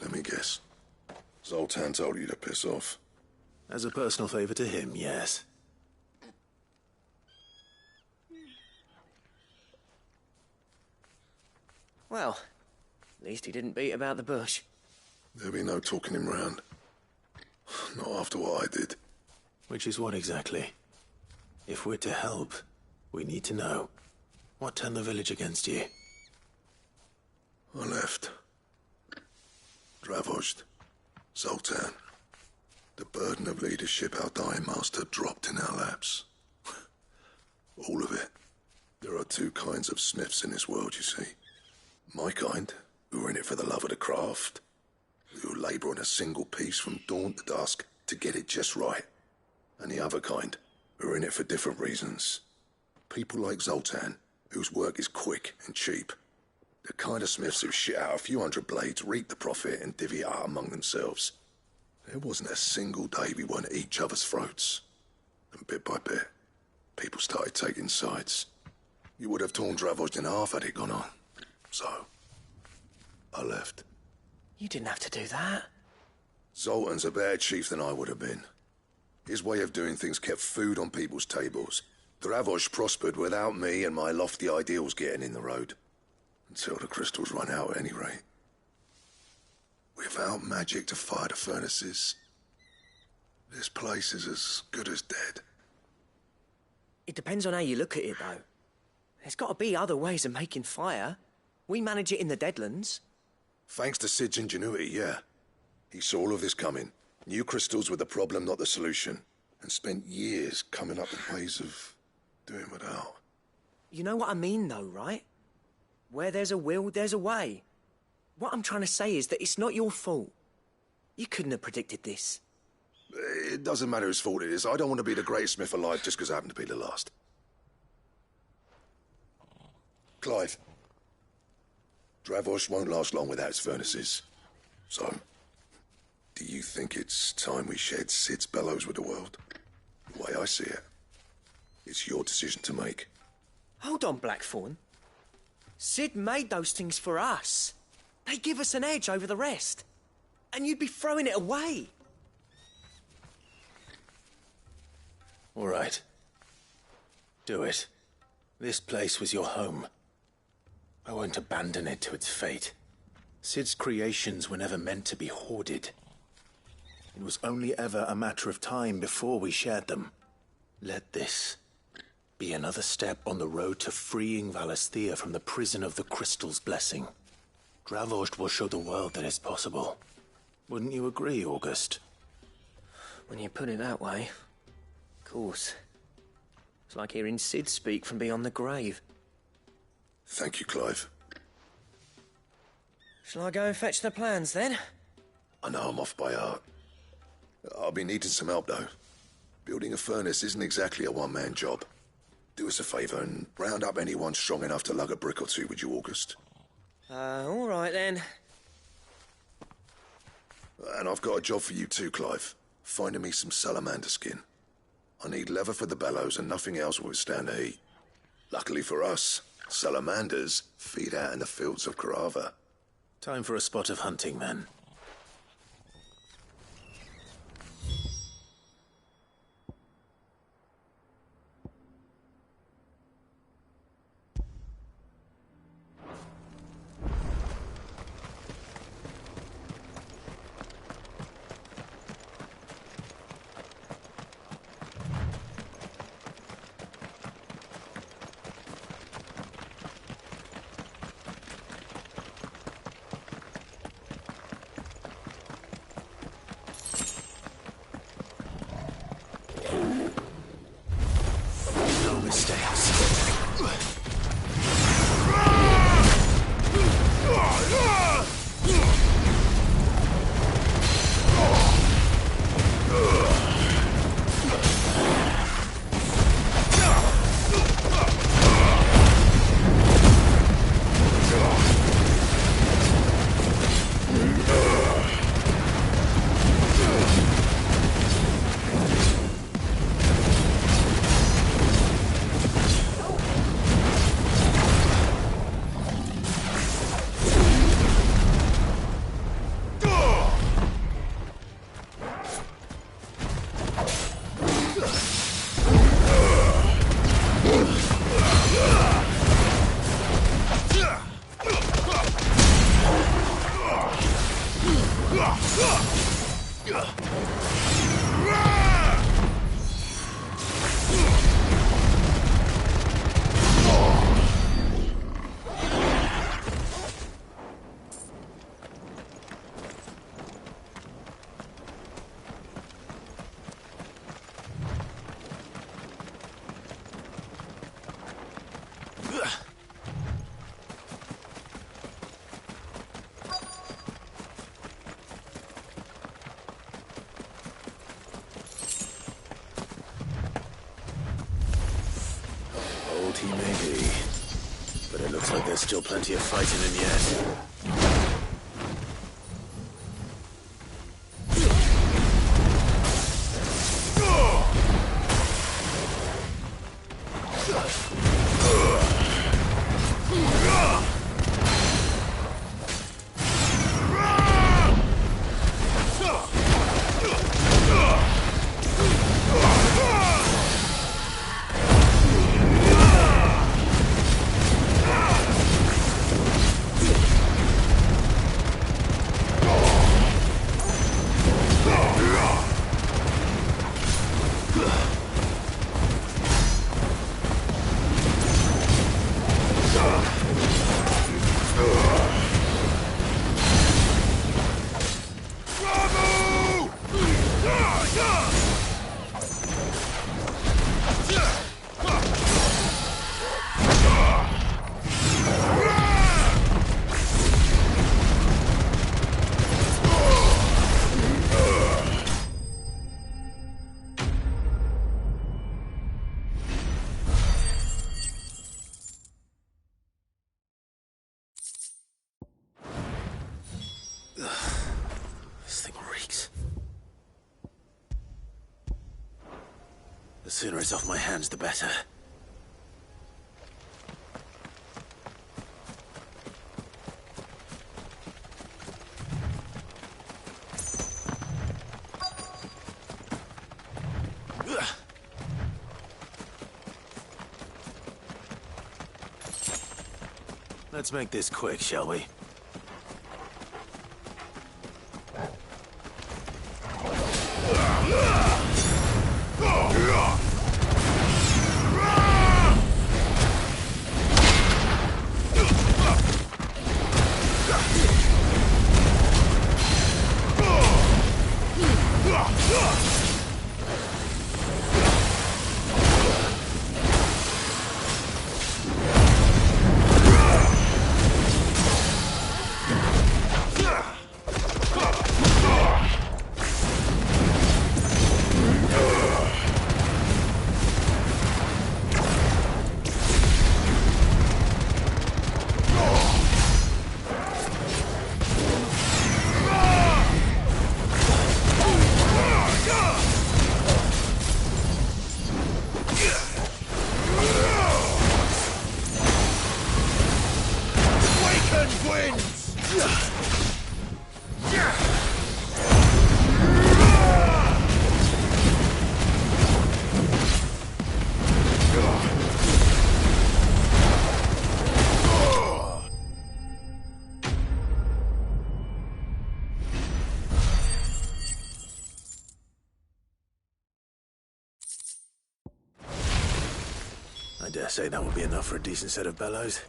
Let me guess. Zoltan told you to piss off. As a personal favor to him, yes. Well, at least he didn't beat about the bush. There'll be no talking him round. Not after what I did. Which is what exactly? If we're to help, we need to know. What turned the village against you? I left. Dravozd. Zoltan. The burden of leadership our dying master dropped in our laps. All of it. There are two kinds of smiths in this world, you see. My kind, who are in it for the love of the craft, who labour on a single piece from dawn to dusk to get it just right. And the other kind, who are in it for different reasons. People like Zoltan, whose work is quick and cheap. The kind of smiths who shit out a few hundred blades, reap the profit, and divvy it out among themselves. There wasn't a single day we weren't at each other's throats. And bit by bit, people started taking sides. You would have torn Dravozd in half had it gone on. So, I left. You didn't have to do that. Zoltan's a better chief than I would have been. His way of doing things kept food on people's tables. Dravozd prospered without me and my lofty ideals getting in the road. Until the crystals run out at any rate. Without magic to fire the furnaces, this place is as good as dead. It depends on how you look at it, though. There's got to be other ways of making fire. We manage it in the Deadlands. Thanks to Sid's ingenuity, yeah. He saw all of this coming. Knew crystals were the problem, not the solution. And spent years coming up with ways of doing without. You know what I mean, though, right? Where there's a will, there's a way. What I'm trying to say is that it's not your fault. You couldn't have predicted this. It doesn't matter whose fault it is. I don't want to be the greatest smith alive just because I happen to be the last. Clive. Dravosh won't last long without its furnaces. So, do you think it's time we shared Sid's bellows with the world? The way I see it, it's your decision to make. Hold on, Blackthorn. Sid made those things for us. They give us an edge over the rest. And you'd be throwing it away. All right. Do it. This place was your home. I won't abandon it to its fate. Sid's creations were never meant to be hoarded. It was only ever a matter of time before we shared them. Let this be another step on the road to freeing Valisthea from the prison of the Crystal's blessing. Dravost will show the world that it's possible. Wouldn't you agree, August? When you put it that way, of course. It's like hearing Sid speak from beyond the grave. Thank you, Clive. Shall I go and fetch the plans, then? I know I'm off by heart. I'll be needing some help, though. Building a furnace isn't exactly a one-man job. Do us a favour and round up anyone strong enough to lug a brick or two, would you, August? All right, then. And I've got a job for you too, Clive. Finding me some salamander skin. I need leather for the bellows and nothing else will withstand the heat. Luckily for us, salamanders feed out in the fields of Carava. Time for a spot of hunting, then. He may be, but it looks like there's still plenty of fight in him yet. This thing reeks. The sooner it's off my hands, the better. Let's make this quick, shall we? I dare say that would be enough for a decent set of bellows.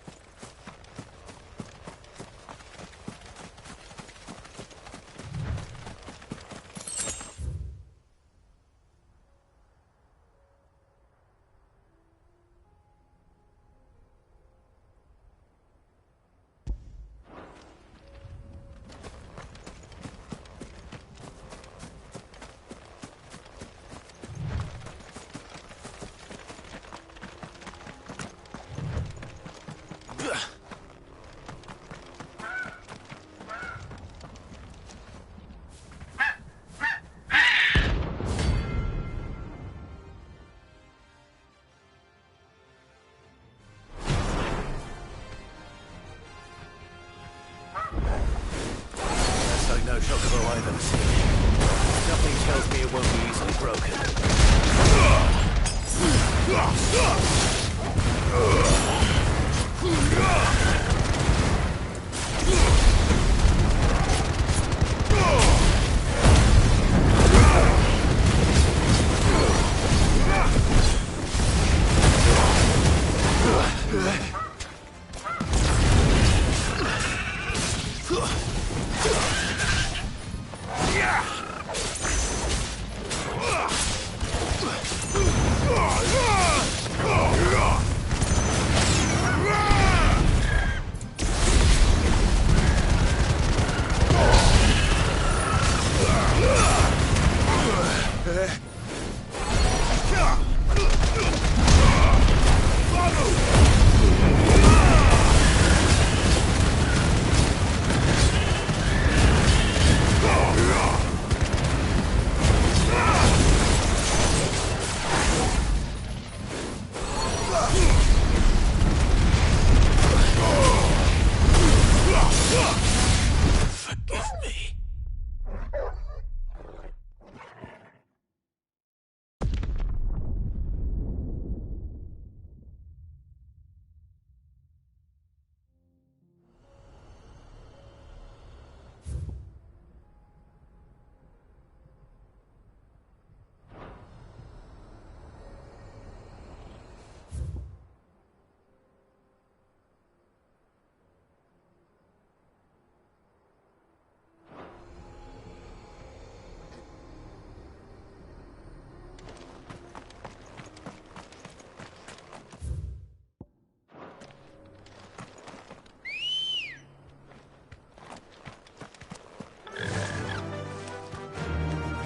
No shock of a I've ever seen. Nothing tells me it won't be easily broken.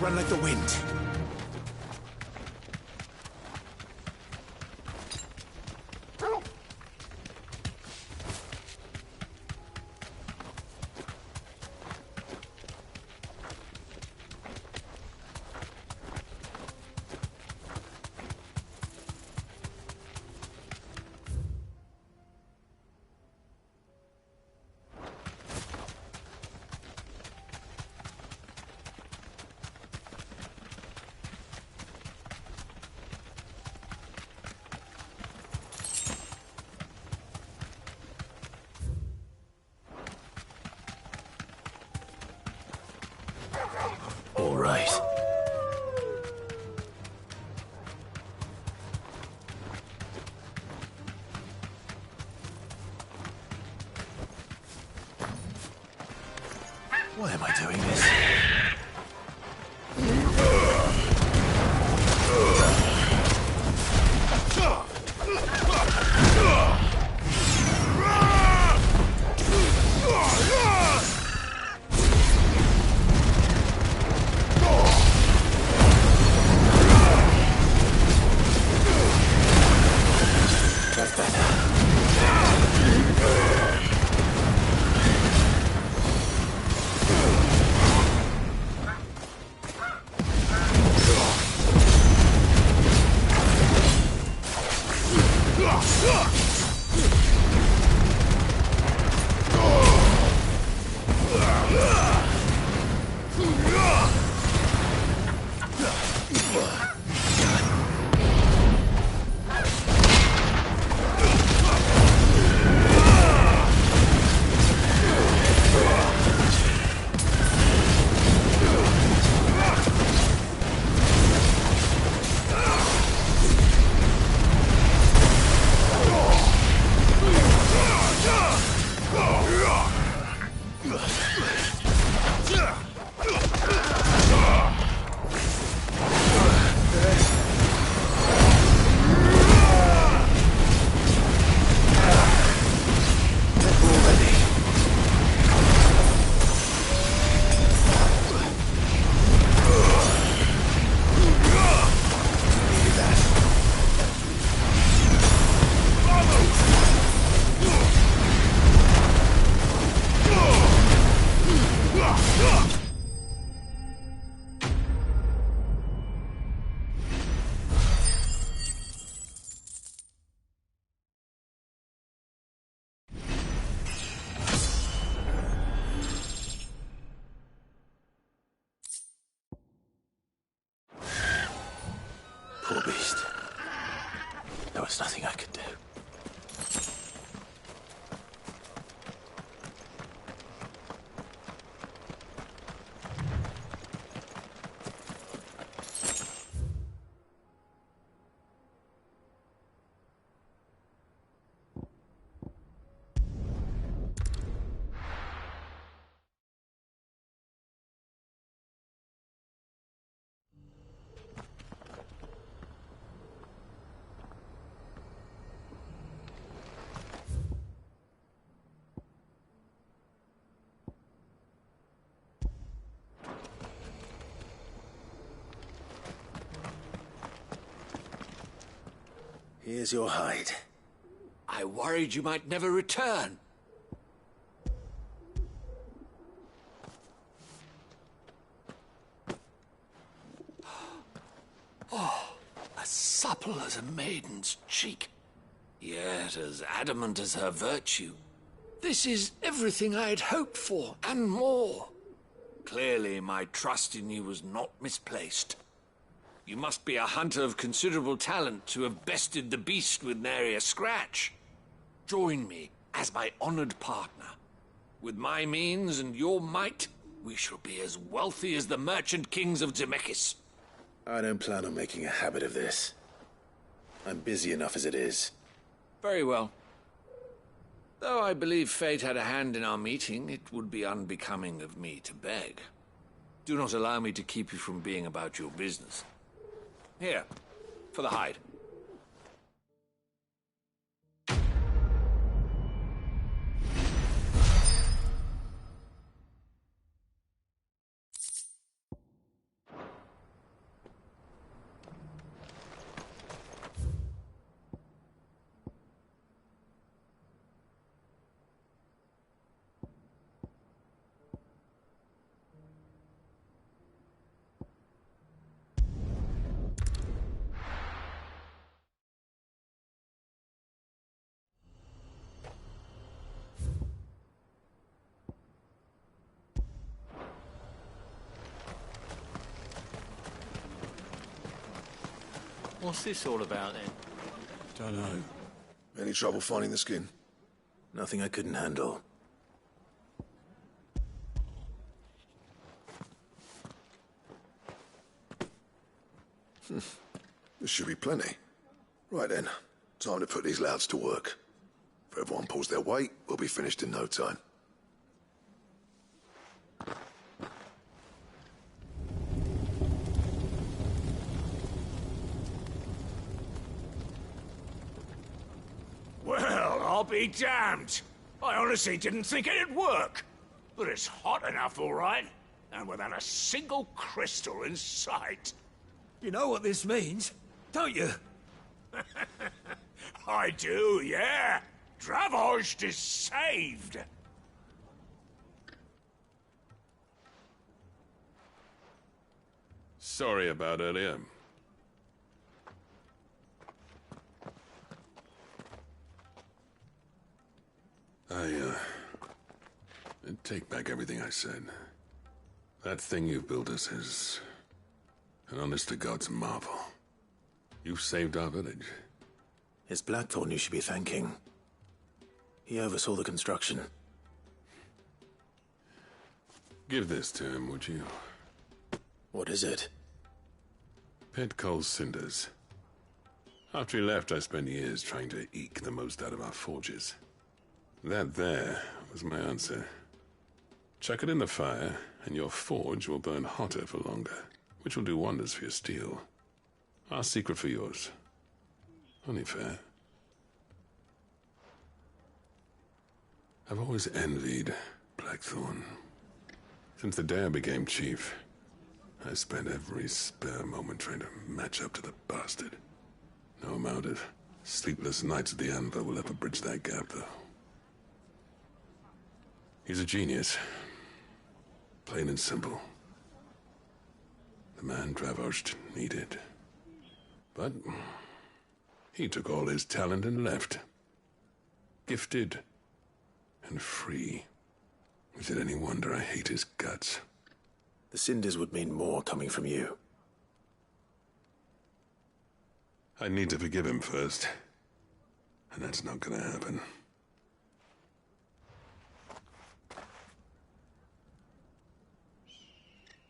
Run like the wind. All right. Why am I doing this? Poor beast. There was nothing I could do. Here's your hide. I worried you might never return. Oh, as supple as a maiden's cheek, yet as adamant as her virtue. This is everything I had hoped for, and more. Clearly, my trust in you was not misplaced. You must be a hunter of considerable talent to have bested the beast with nary a scratch. Join me as my honored partner. With my means and your might, we shall be as wealthy as the merchant kings of Zemeckis. I don't plan on making a habit of this. I'm busy enough as it is. Very well. Though I believe fate had a hand in our meeting, it would be unbecoming of me to beg. Do not allow me to keep you from being about your business. Here, for the hide. What's this all about, then? Don't know. Any trouble finding the skin? Nothing I couldn't handle. This should be plenty. Right then, time to put these louds to work. If everyone pulls their weight, we'll be finished in no time. Well, I'll be damned. I honestly didn't think it'd work. But it's hot enough, all right. And without a single crystal in sight. You know what this means, don't you? I do, yeah. Dravost is saved. Sorry about earlier. I take back everything I said. That thing you've built us is an honest-to-God's marvel. You've saved our village. It's Blackthorn you should be thanking. He oversaw the construction. Give this to him, would you? What is it? Pet Cole's cinders. After he left, I spent years trying to eke the most out of our forges. That there was my answer. Chuck it in the fire, and your forge will burn hotter for longer, which will do wonders for your steel. Our secret for yours. Only fair. I've always envied Blackthorn. Since the day I became chief, I spent every spare moment trying to match up to the bastard. No amount of sleepless nights at the Anvil will ever bridge that gap, though. He's a genius. Plain and simple. The man Dravost needed. But he took all his talent and left. Gifted and free. Is it any wonder I hate his guts? The cinders would mean more coming from you. I need to forgive him first. And that's not gonna happen.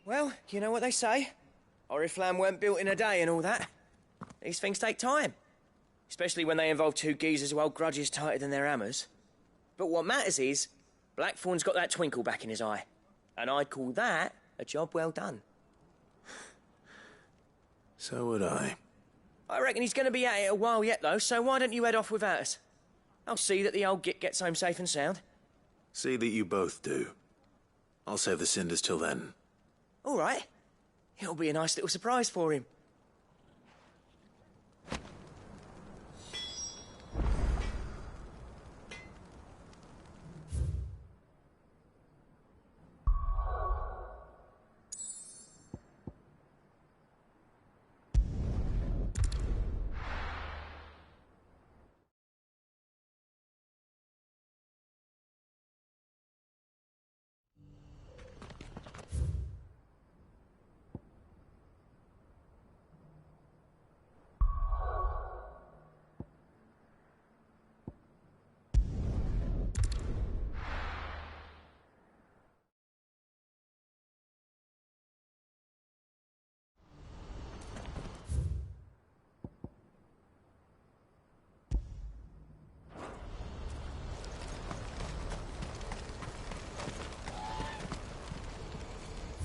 Well, you know what they say. Oriflamme weren't built in a day and all that. These things take time. Especially when they involve two geezers who hold grudges tighter than their hammers. But what matters is, Blackthorn's got that twinkle back in his eye. And I'd call that a job well done. So would I. I reckon he's going to be at it a while yet, though, so why don't you head off without us? I'll see that the old git gets home safe and sound. See that you both do. I'll save the cinders till then. All right. It'll be a nice little surprise for him.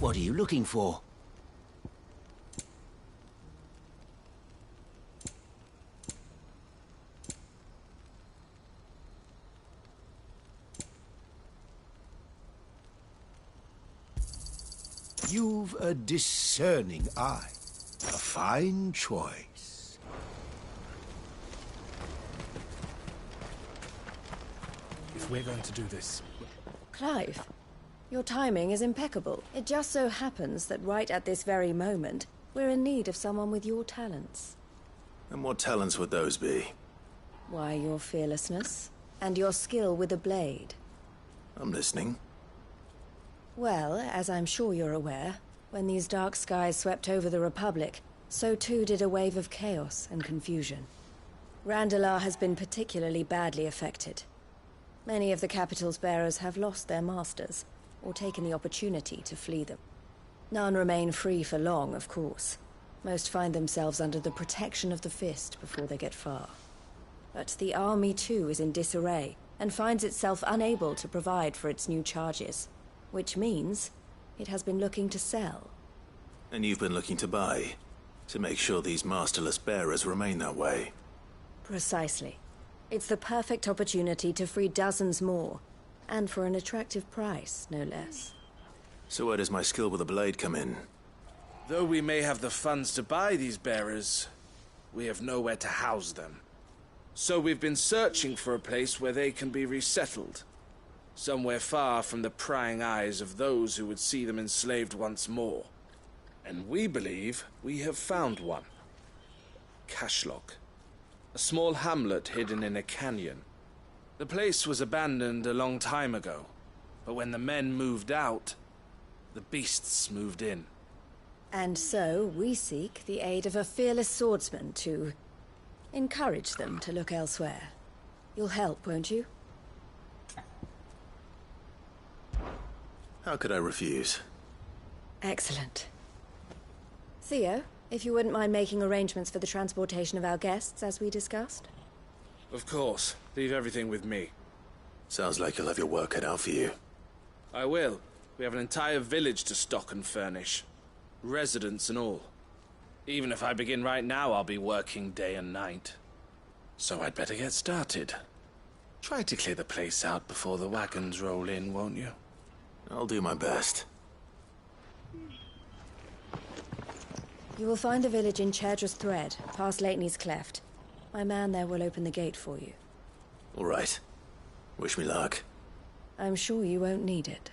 What are you looking for? You've a discerning eye. A fine choice. If we're going to do this... Clive, your timing is impeccable. It just so happens that right at this very moment, we're in need of someone with your talents. And what talents would those be? Why, your fearlessness, and your skill with a blade. I'm listening. Well, as I'm sure you're aware, when these dark skies swept over the Republic, so too did a wave of chaos and confusion. Randalar has been particularly badly affected. Many of the capital's bearers have lost their masters, or taken the opportunity to flee them. None remain free for long, of course. Most find themselves under the protection of the Fist before they get far. But the army too is in disarray, and finds itself unable to provide for its new charges. Which means it has been looking to sell. And you've been looking to buy, to make sure these masterless bearers remain that way. Precisely. It's the perfect opportunity to free dozens more, and for an attractive price, no less. So where does my skill with a blade come in? Though we may have the funds to buy these bearers, we have nowhere to house them. So we've been searching for a place where they can be resettled. Somewhere far from the prying eyes of those who would see them enslaved once more. And we believe we have found one. Cashlock. A small hamlet hidden in a canyon. The place was abandoned a long time ago, but when the men moved out, the beasts moved in. And so we seek the aid of a fearless swordsman to encourage them to look elsewhere. You'll help, won't you? How could I refuse? Excellent. Theo, if you wouldn't mind making arrangements for the transportation of our guests, as we discussed. Of course. Leave everything with me. Sounds like you'll have your work cut out for you. I will. We have an entire village to stock and furnish. Residents and all. Even if I begin right now, I'll be working day and night. So I'd better get started. Try to clear the place out before the wagons roll in, won't you? I'll do my best. You will find the village in Chaidra's Thread, past Lateney's Cleft. My man there will open the gate for you. All right. Wish me luck. I'm sure you won't need it.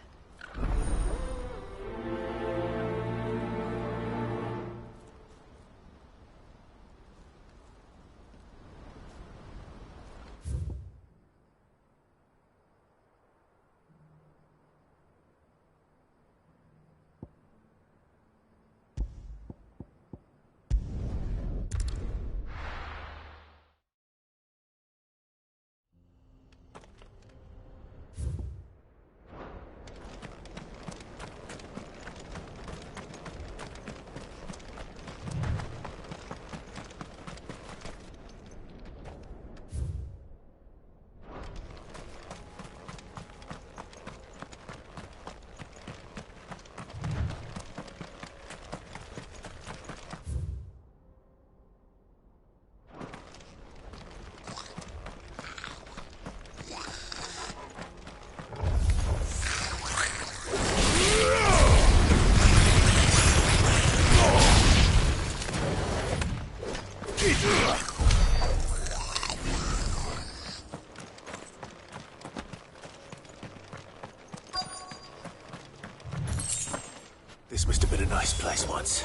This must have been a nice place once,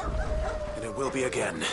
and it will be again.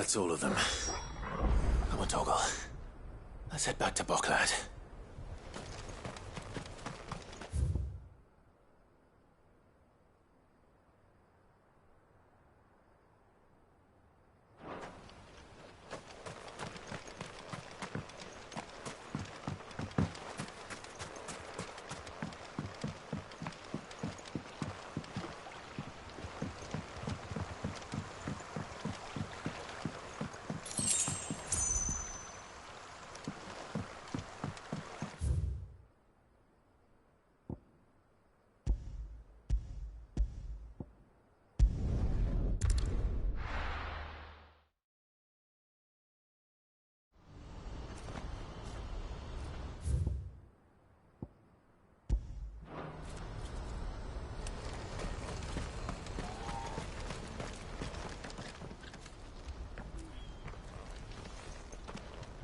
That's all of them. Come on, Toggle. Let's head back to Boklad.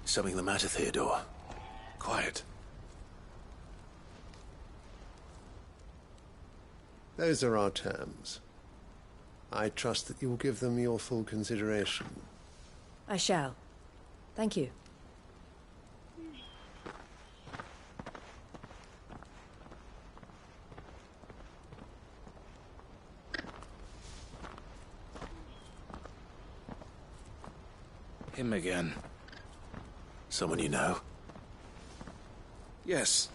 Something the matter, Theodore? Quiet. Those are our terms. I trust that you will give them your full consideration. I shall. Thank you. Him again. Someone you know? Yes.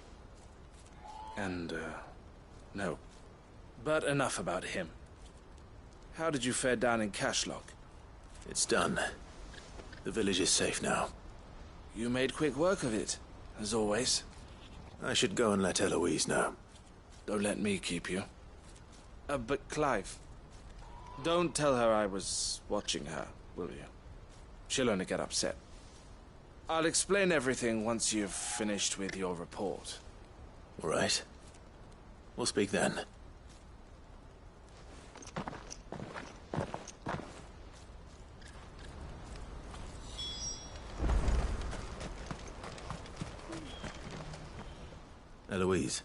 And, no. But enough about him. How did you fare down in Cashlock? It's done. The village is safe now. You made quick work of it, as always. I should go and let Eloise know. Don't let me keep you. But Clive, don't tell her I was watching her, will you? She'll only get upset. I'll explain everything once you've finished with your report. All right. We'll speak then. Eloise,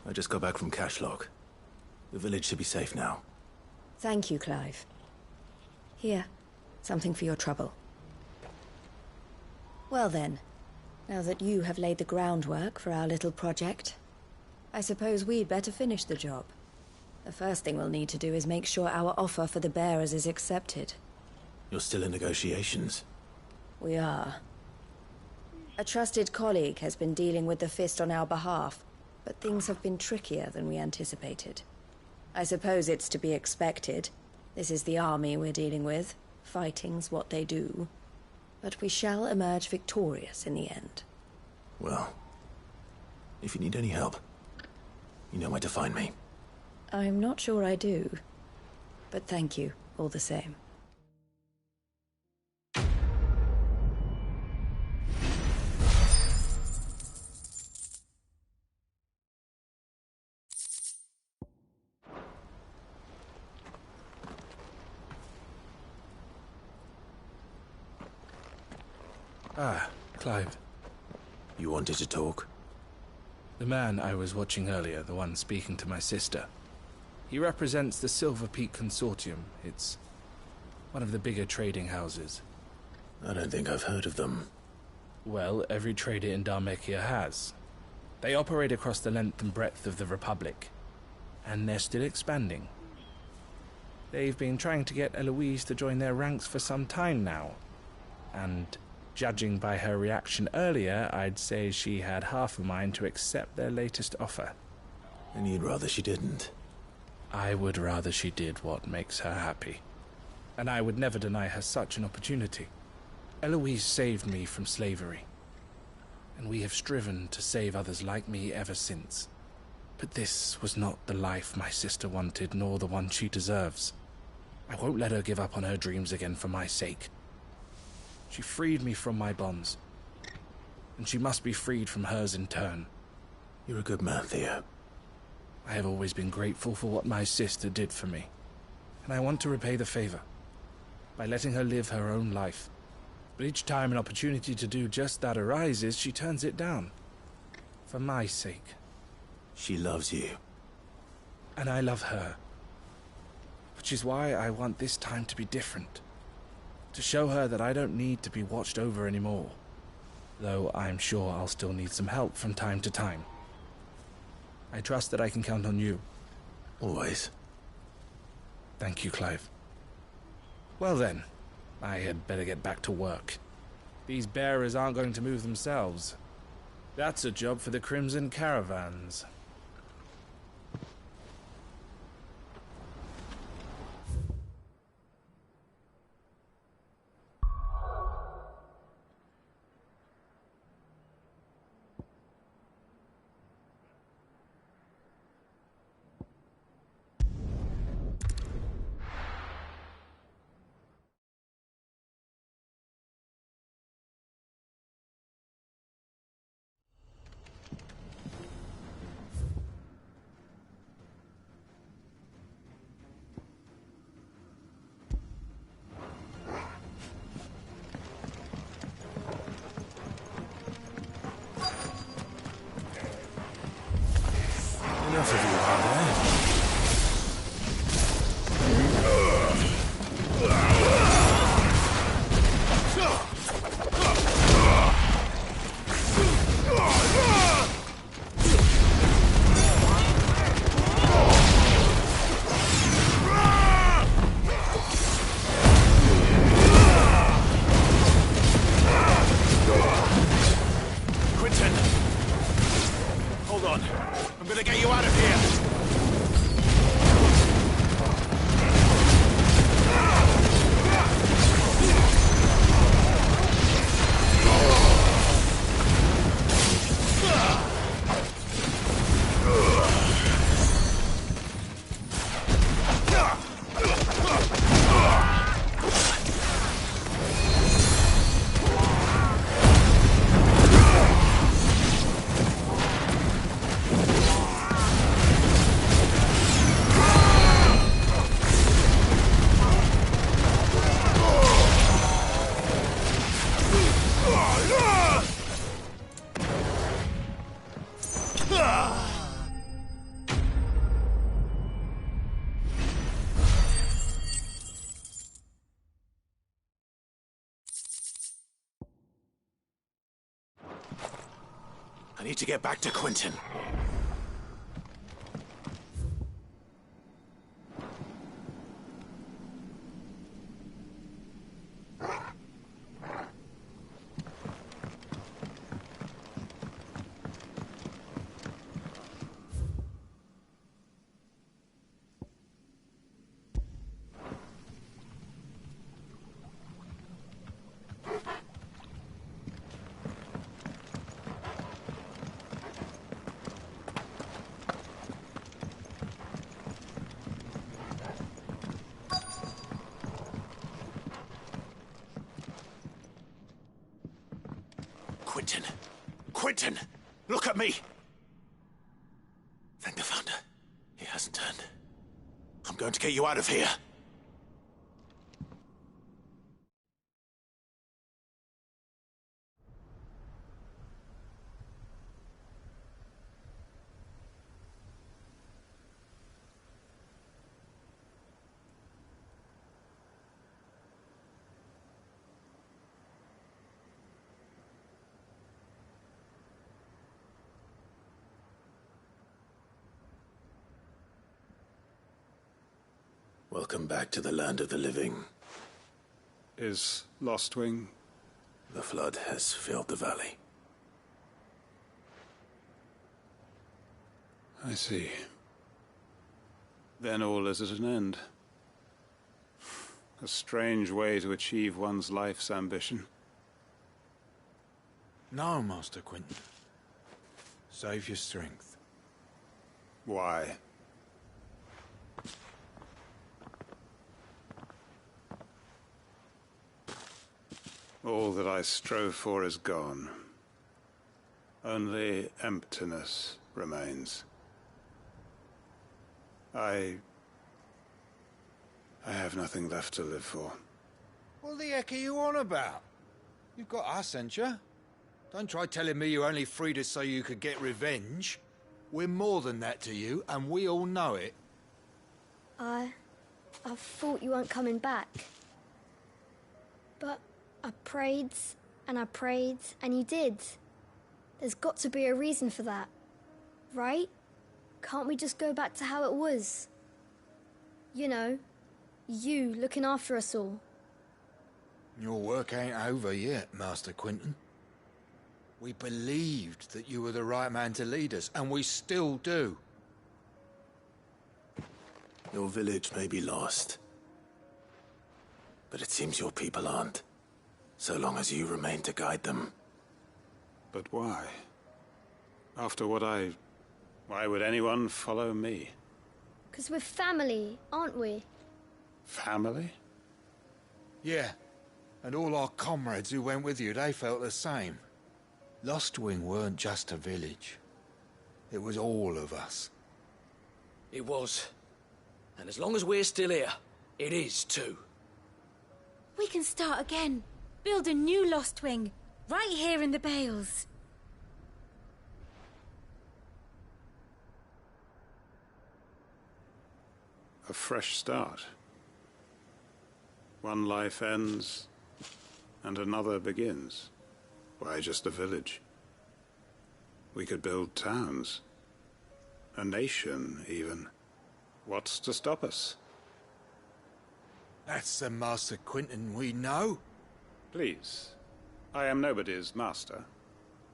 I just got back from Cashlock. The village should be safe now. Thank you, Clive. Here, something for your trouble. Well then, now that you have laid the groundwork for our little project, I suppose we'd better finish the job. The first thing we'll need to do is make sure our offer for the bearers is accepted. You're still in negotiations? We are. A trusted colleague has been dealing with the Fist on our behalf, but things have been trickier than we anticipated. I suppose it's to be expected. This is the army we're dealing with. Fighting's what they do. But we shall emerge victorious in the end. Well, if you need any help, you know where to find me. I'm not sure I do, but thank you all the same. Ah, Clive. You wanted to talk? The man I was watching earlier, the one speaking to my sister. He represents the Silver Peak Consortium. It's one of the bigger trading houses. I don't think I've heard of them. Well, every trader in Dhalmekia has. They operate across the length and breadth of the Republic. And they're still expanding. They've been trying to get Eloise to join their ranks for some time now. And judging by her reaction earlier, I'd say she had half a mind to accept their latest offer. And you'd rather she didn't? I would rather she did what makes her happy. And I would never deny her such an opportunity. Eloise saved me from slavery. And we have striven to save others like me ever since. But this was not the life my sister wanted, nor the one she deserves. I won't let her give up on her dreams again for my sake. She freed me from my bonds, and she must be freed from hers in turn. You're a good man, Theo. I have always been grateful for what my sister did for me, and I want to repay the favor by letting her live her own life. But each time an opportunity to do just that arises, she turns it down. For my sake. She loves you. And I love her. Which is why I want this time to be different. To show her that I don't need to be watched over anymore. Though I'm sure I'll still need some help from time to time. I trust that I can count on you. Always. Thank you, Clive. Well then, I had better get back to work. These bearers aren't going to move themselves. That's a job for the Crimson Caravans. Enough of you out there. Quentin! Hold on. I'm gonna get you out of here! I need to get back to Quentin. Quentin! Quentin! Look at me! Thank the Founder. He hasn't turned. I'm going to get you out of here. Welcome back to the land of the living. Is Lostwing? The flood has filled the valley. I see. Then all is at an end. A strange way to achieve one's life's ambition. No, Master Quentin. Save your strength. Why? All that I strove for is gone. Only emptiness remains. I have nothing left to live for. What the heck are you on about? You've got us, ain't you? Don't try telling me you only freed us so you could get revenge. We're more than that to you, and we all know it. I thought you weren't coming back. But I prayed, and you did. There's got to be a reason for that, right? Can't we just go back to how it was? You know, you looking after us all. Your work ain't over yet, Master Quinton. We believed that you were the right man to lead us, and we still do. Your village may be lost, but it seems your people aren't, so long as you remain to guide them. But why? After what why would anyone follow me? 'Cause we're family, aren't we? Family? Yeah, and all our comrades who went with you, they felt the same. Lostwing weren't just a village. It was all of us. It was. And as long as we're still here, it is too. We can start again. Build a new Lostwing. Right here in the Bales. A fresh start. One life ends, and another begins. Why just a village? We could build towns. A nation, even. What's to stop us? That's the Master Quinton we know. Please. I am nobody's master.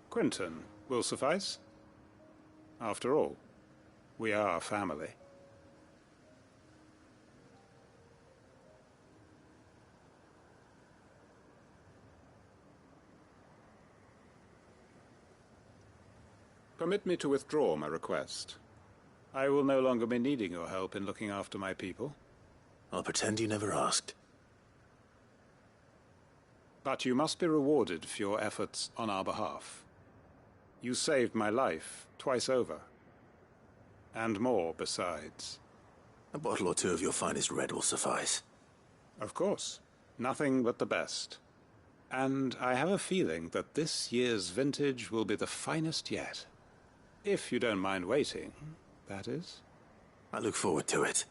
Quinton will suffice. After all, we are family. Permit me to withdraw my request. I will no longer be needing your help in looking after my people. I'll pretend you never asked. But you must be rewarded for your efforts on our behalf. You saved my life twice over. And more besides. A bottle or two of your finest red will suffice. Of course. Nothing but the best. And I have a feeling that this year's vintage will be the finest yet. If you don't mind waiting, that is. I look forward to it.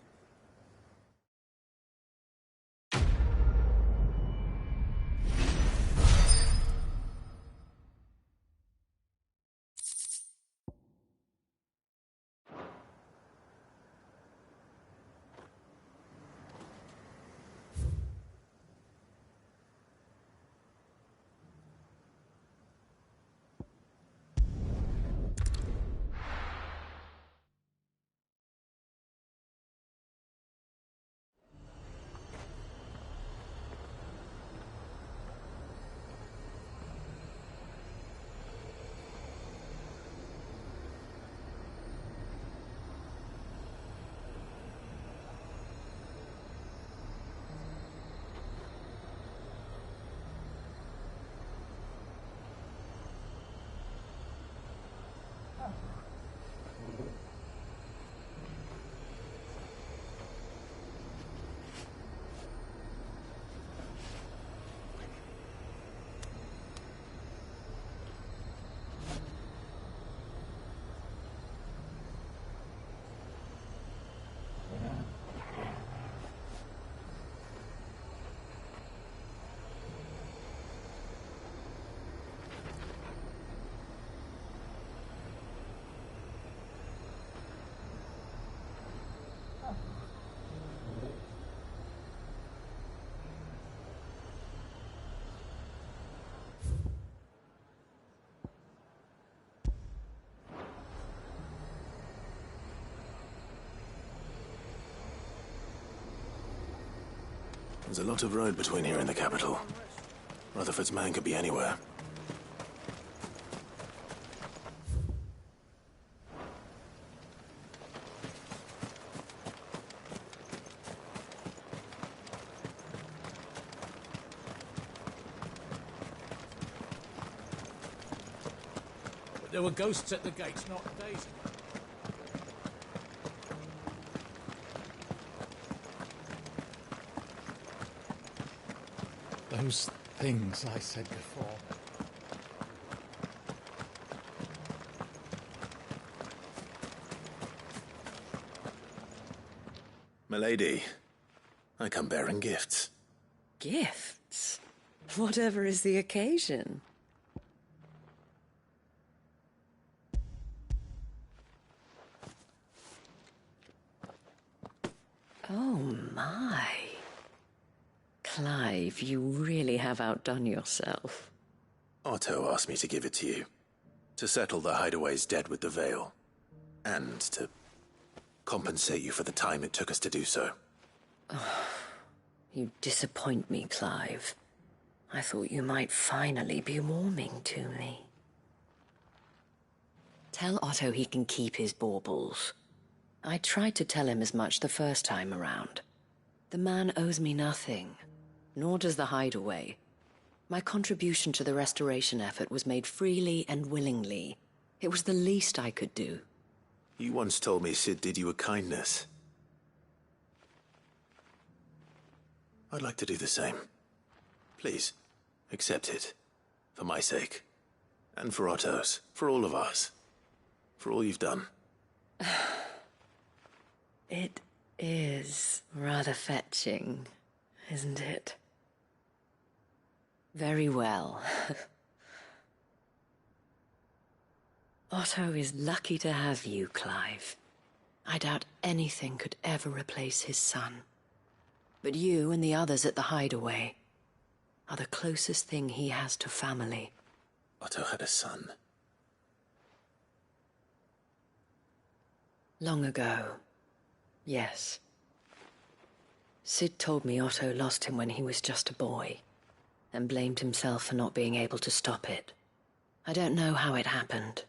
There's a lot of road between here and the capital. Rutherford's man could be anywhere. There were ghosts at the gates not days ago. Those things I said before. Milady, I come bearing gifts. Gifts? Whatever is the occasion? Oh my. Clive, you really have outdone yourself. Otto asked me to give it to you. To settle the Hideaway's debt with the Veil. And to compensate you for the time it took us to do so. Oh, you disappoint me, Clive. I thought you might finally be warming to me. Tell Otto he can keep his baubles. I tried to tell him as much the first time around. The man owes me nothing, nor does the Hideaway. My contribution to the restoration effort was made freely and willingly. It was the least I could do. You once told me Sid did you a kindness. I'd like to do the same. Please, accept it. For my sake. And for Otto's. For all of us. For all you've done. It is rather fetching, isn't it? Very well. Otto is lucky to have you, Clive. I doubt anything could ever replace his son. But you and the others at the Hideaway are the closest thing he has to family. Otto had a son. Long ago, yes. Sid told me Otto lost him when he was just a boy, and blamed himself for not being able to stop it. I don't know how it happened,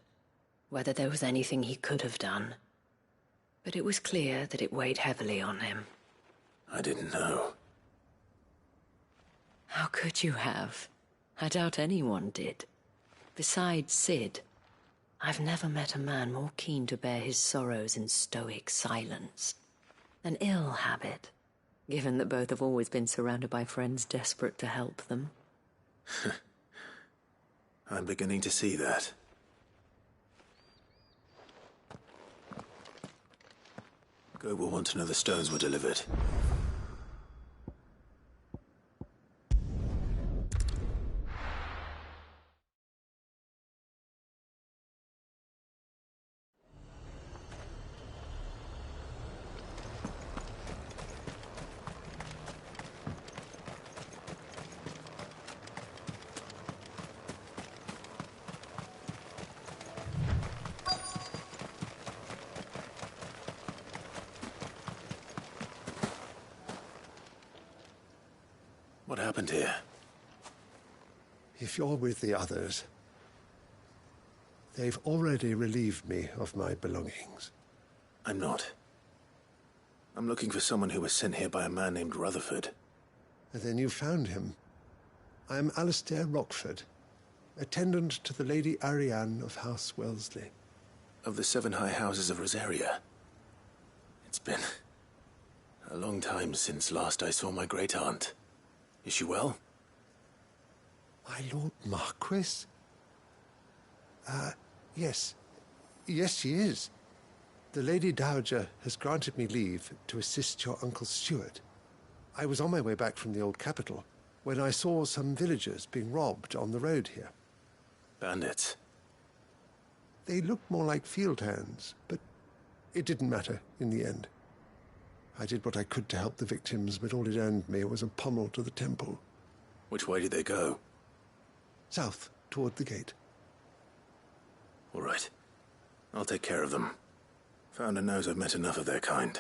whether there was anything he could have done, but it was clear that it weighed heavily on him. I didn't know. How could you have? I doubt anyone did. Besides Sid, I've never met a man more keen to bear his sorrows in stoic silence. An ill habit, given that both have always been surrounded by friends desperate to help them. I'm beginning to see that. Go will want to know the stones were delivered. What happened here? If you're with the others, they've already relieved me of my belongings. I'm not. I'm looking for someone who was sent here by a man named Rutherford. And then you found him. I am Alistair Rockford, attendant to the Lady Ariane of House Wellesley. Of the 7 high houses of Rosaria. It's been a long time since last I saw my great-aunt. Is she well? My Lord Marquis? Yes. Yes, she is. The Lady Dowager has granted me leave to assist your Uncle Stuart. I was on my way back from the old capital when I saw some villagers being robbed on the road here. Bandits? They looked more like field hands, but it didn't matter in the end. I did what I could to help the victims, but all it earned me was a pommel to the temple. Which way did they go? South, toward the gate. All right. I'll take care of them. Founder knows I've met enough of their kind.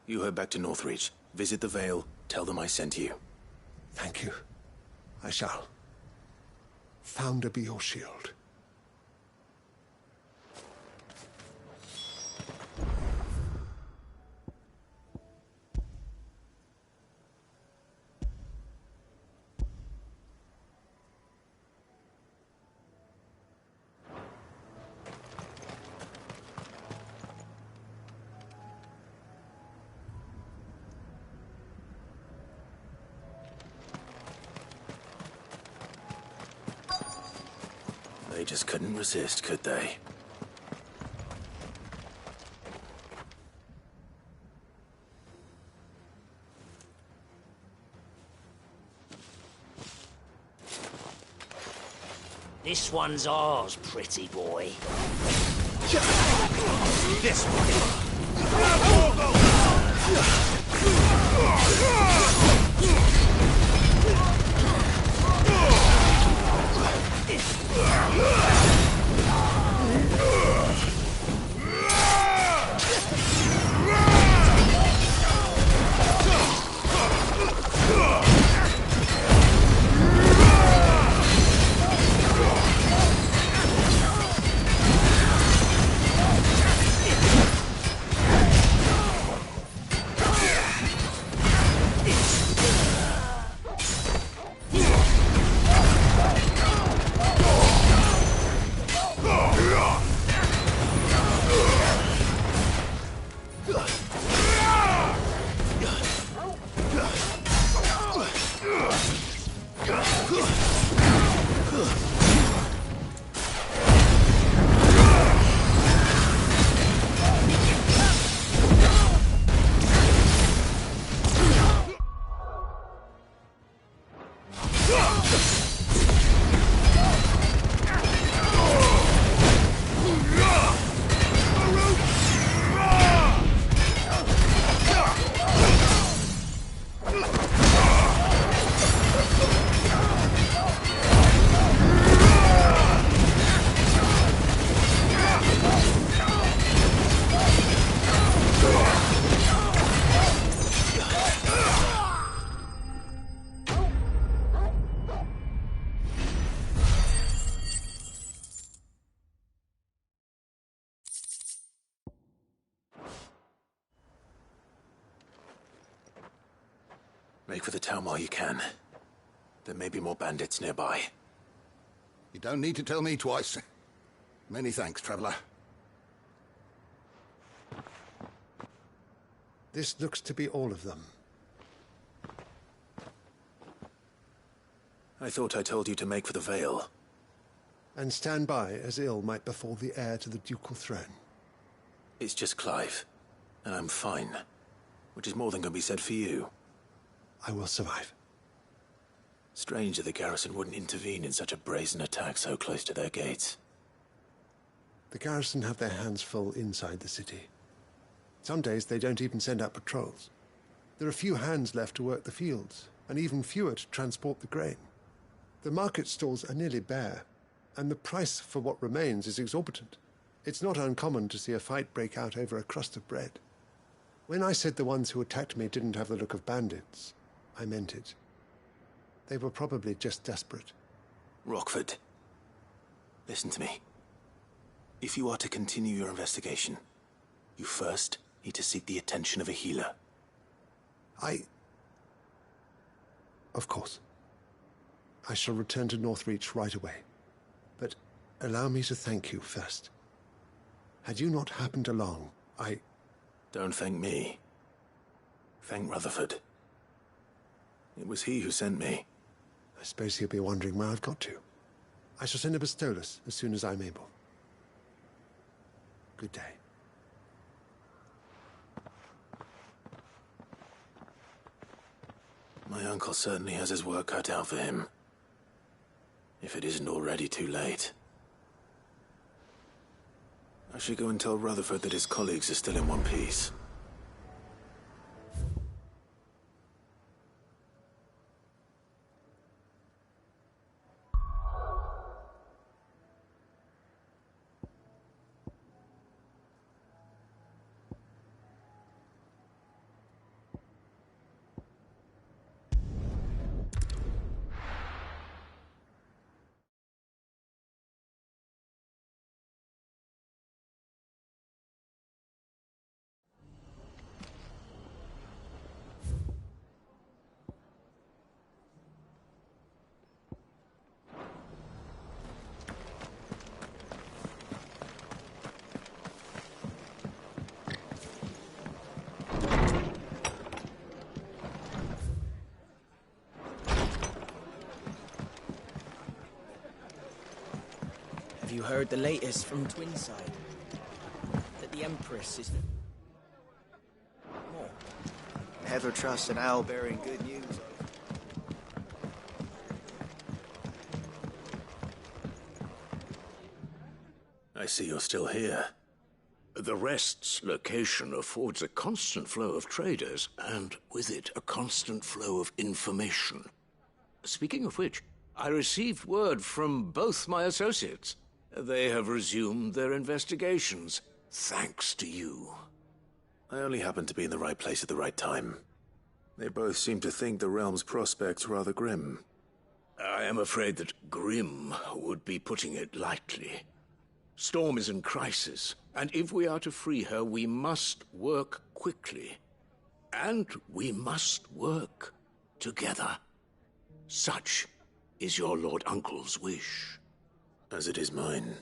You head back to Northreach, visit the Vale, tell them I sent you. Thank you. I shall. Founder be your shield. They just couldn't resist, could they? This one's ours, pretty boy. This one. Make for the town while you can. There may be more bandits nearby. You don't need to tell me twice. Many thanks, traveler. This looks to be all of them. I thought I told you to make for the Vale. And stand by as ill might befall the heir to the ducal throne. It's just Clive, and I'm fine. Which is more than can be said for you. I will survive. Strange that the garrison wouldn't intervene in such a brazen attack so close to their gates. The garrison have their hands full inside the city. Some days they don't even send out patrols. There are few hands left to work the fields, and even fewer to transport the grain. The market stalls are nearly bare, and the price for what remains is exorbitant. It's not uncommon to see a fight break out over a crust of bread. When I said the ones who attacked me didn't have the look of bandits, I meant it. They were probably just desperate. Rockford, listen to me. If you are to continue your investigation, you first need to seek the attention of a healer. Of course. I shall return to Northreach right away. But allow me to thank you first. Had you not happened along, Don't thank me. Thank Rutherford. It was he who sent me. I suppose he'll be wondering where I've got to. I shall send a Bastolus as soon as I'm able. Good day. My uncle certainly has his work cut out for him. If it isn't already too late. I should go and tell Rutherford that his colleagues are still in one piece. Have you heard the latest from Twinside? That the Empress is... More. Never trust an owl bearing good news. I see you're still here. The Rest's location affords a constant flow of traders, and with it, a constant flow of information. Speaking of which, I received word from both my associates. They have resumed their investigations, thanks to you. I only happened to be in the right place at the right time. They both seem to think the realm's prospects rather grim. I am afraid that grim would be putting it lightly. Storm is in crisis, and if we are to free her, we must work quickly. And we must work together. Such is your Lord Uncle's wish. As it is mine.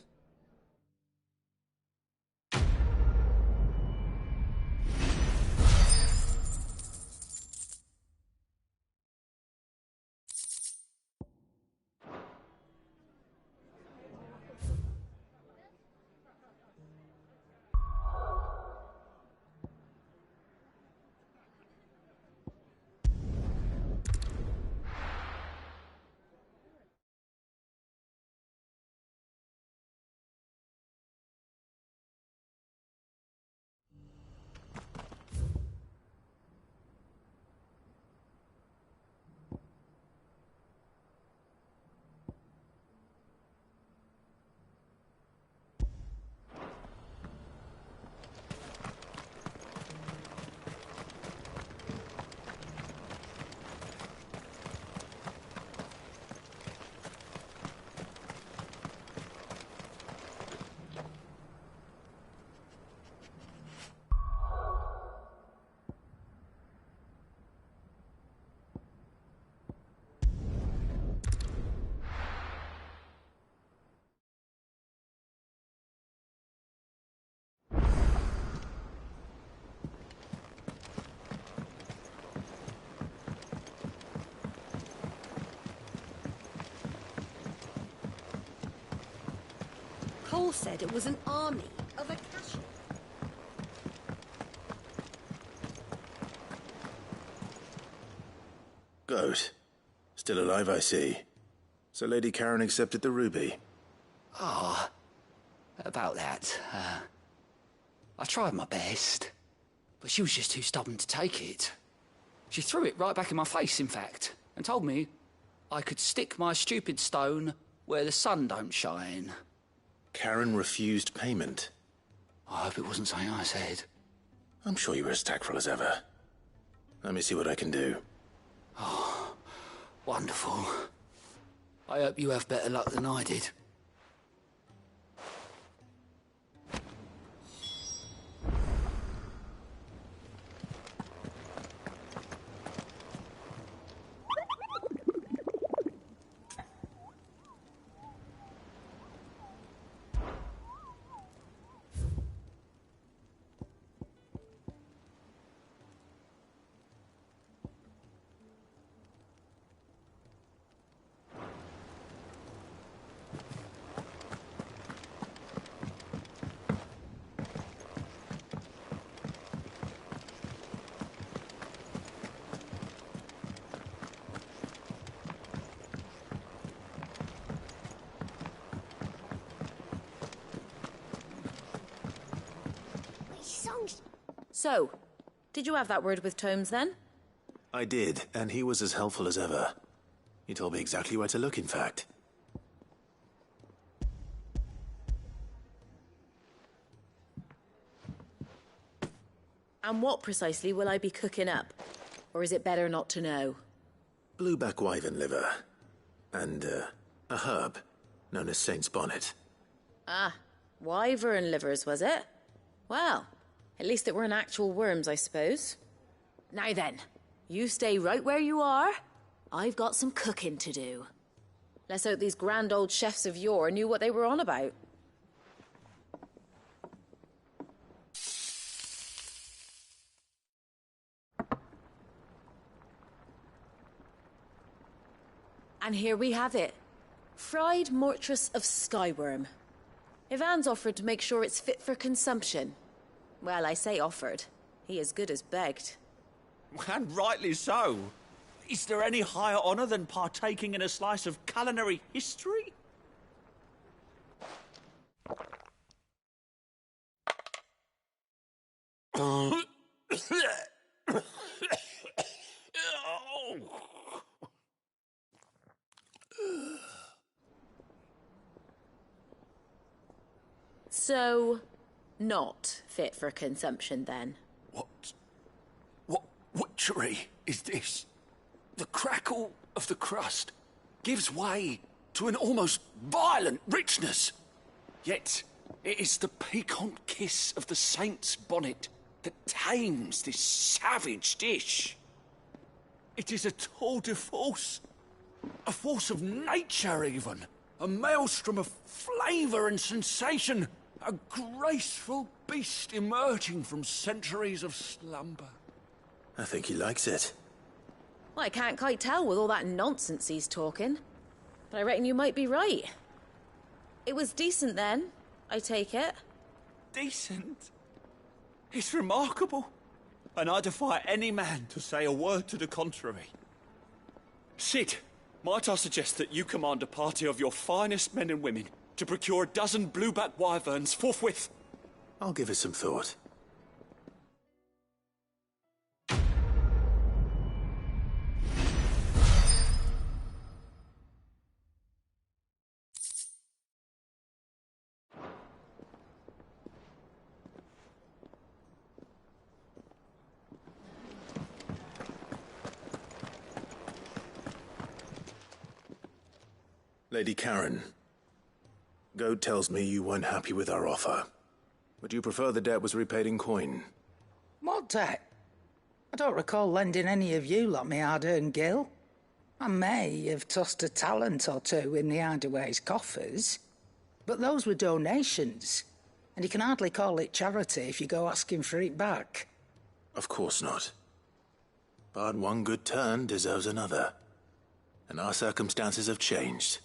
Cole said it was an army of Akasha. Goat. Still alive, I see. So Lady Karen accepted the ruby. Ah, about that. I tried my best, but she was just too stubborn to take it. She threw it right back in my face, in fact, and told me I could stick my stupid stone where the sun don't shine. Karen refused payment. I hope it wasn't something I said. I'm sure you were as tactful as ever. Let me see what I can do. Oh, wonderful. I hope you have better luck than I did. So, did you have that word with Tomes then? I did, and he was as helpful as ever. He told me exactly where to look, in fact. And what precisely will I be cooking up? Or is it better not to know? Blueback wyvern liver. And, a herb known as Saint's Bonnet. Ah, wyvern livers, was it? Well, at least it weren't actual worms, I suppose. Now then, you stay right where you are. I've got some cooking to do. Let's hope these grand old chefs of yore knew what they were on about. And here we have it. Fried mortress of skyworm. Ivan's offered to make sure it's fit for consumption. Well, I say offered. He as good as begged. And rightly so. Is there any higher honour than partaking in a slice of culinary history? So, not fit for consumption then? What witchery is this? The crackle of the crust gives way to an almost violent richness. Yet, it is the piquant kiss of the saint's bonnet that tames this savage dish. It is a tour de force, a force of nature even, a maelstrom of flavour and sensation, a graceful beast emerging from centuries of slumber. I think he likes it. Well, I can't quite tell with all that nonsense he's talking. But I reckon you might be right. It was decent then, I take it. Decent? It's remarkable. And I defy any man to say a word to the contrary. Sid, might I suggest that you command a party of your finest men and women to procure a dozen blueback wyverns forthwith? I'll give it some thought. Lady Karen, Goad tells me you weren't happy with our offer. Would you prefer the debt was repaid in coin? What debt? I don't recall lending any of you lot me hard-earned gil. I may have tossed a talent or two in the Hideaway's coffers, but those were donations, and you can hardly call it charity if you go asking for it back. Of course not. But one good turn deserves another. And our circumstances have changed.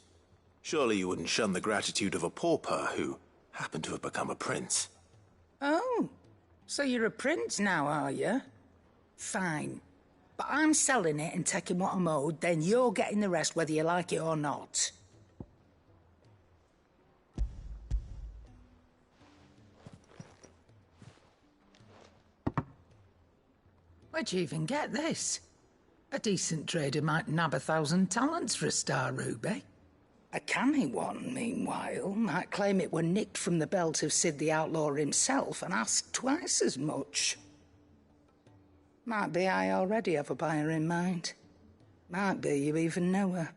Surely you wouldn't shun the gratitude of a pauper who happened to have become a prince. Oh, so you're a prince now, are you? Fine. But I'm selling it and taking what I'm owed, then you're getting the rest whether you like it or not. Where'd you even get this? A decent trader might nab 1,000 talents for a star ruby. A canny one, meanwhile, might claim it were nicked from the belt of Sid the Outlaw himself and ask twice as much. Might be I already have a buyer in mind. Might be you even know her.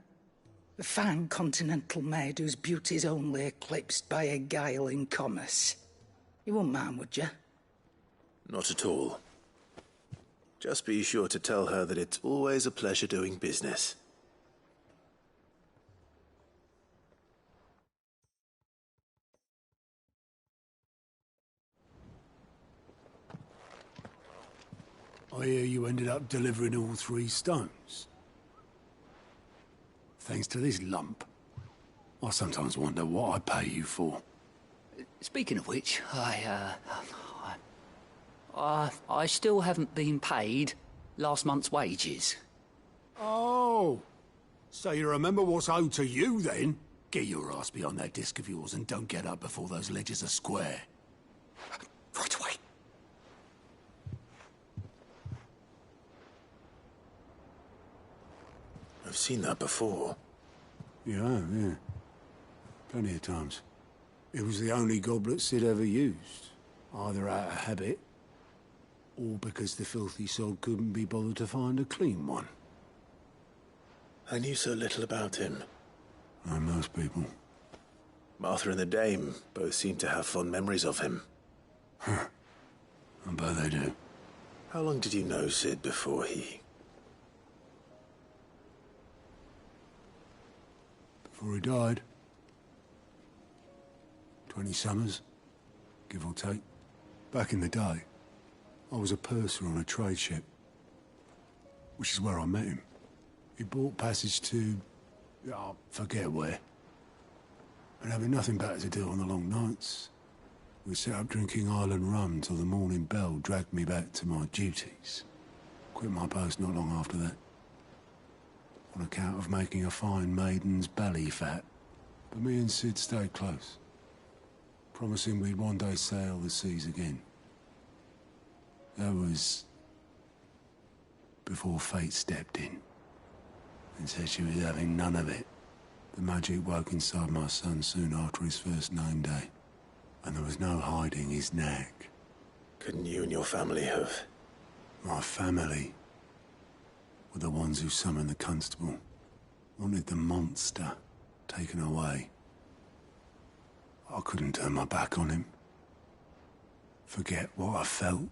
A fine continental maid whose beauty's only eclipsed by a guile in commerce. You wouldn't mind, would you? Not at all. Just be sure to tell her that it's always a pleasure doing business. I hear you ended up delivering all 3 stones. Thanks to this lump. I sometimes wonder what I pay you for. Speaking of which, I still haven't been paid last month's wages. Oh, so you remember what's owed to you then? Get your ass behind that disc of yours and don't get up before those ledgers are square. Right away. I've seen that before. You have, yeah. Plenty of times. It was the only goblet Sid ever used, either out of habit or because the filthy sod couldn't be bothered to find a clean one. I knew so little about him. Like most people. Martha and the Dame both seem to have fond memories of him. I bet they do. How long did you know Sid before he... Before he died. 20 summers, give or take. Back in the day, I was a purser on a trade ship, which is where I met him. He bought passage to... I forget where. And having nothing better to do on the long nights, we set up drinking island rum till the morning bell dragged me back to my duties. Quit my post not long after that. On account of making a fine maiden's belly fat. But me and Sid stayed close, promising we'd one day sail the seas again. That was before fate stepped in and said she was having none of it. The magic woke inside my son soon after his first name day. And there was no hiding his knack. Couldn't you and your family have? My family were the ones who summoned the constable. Wanted the monster taken away. I couldn't turn my back on him. Forget what I felt.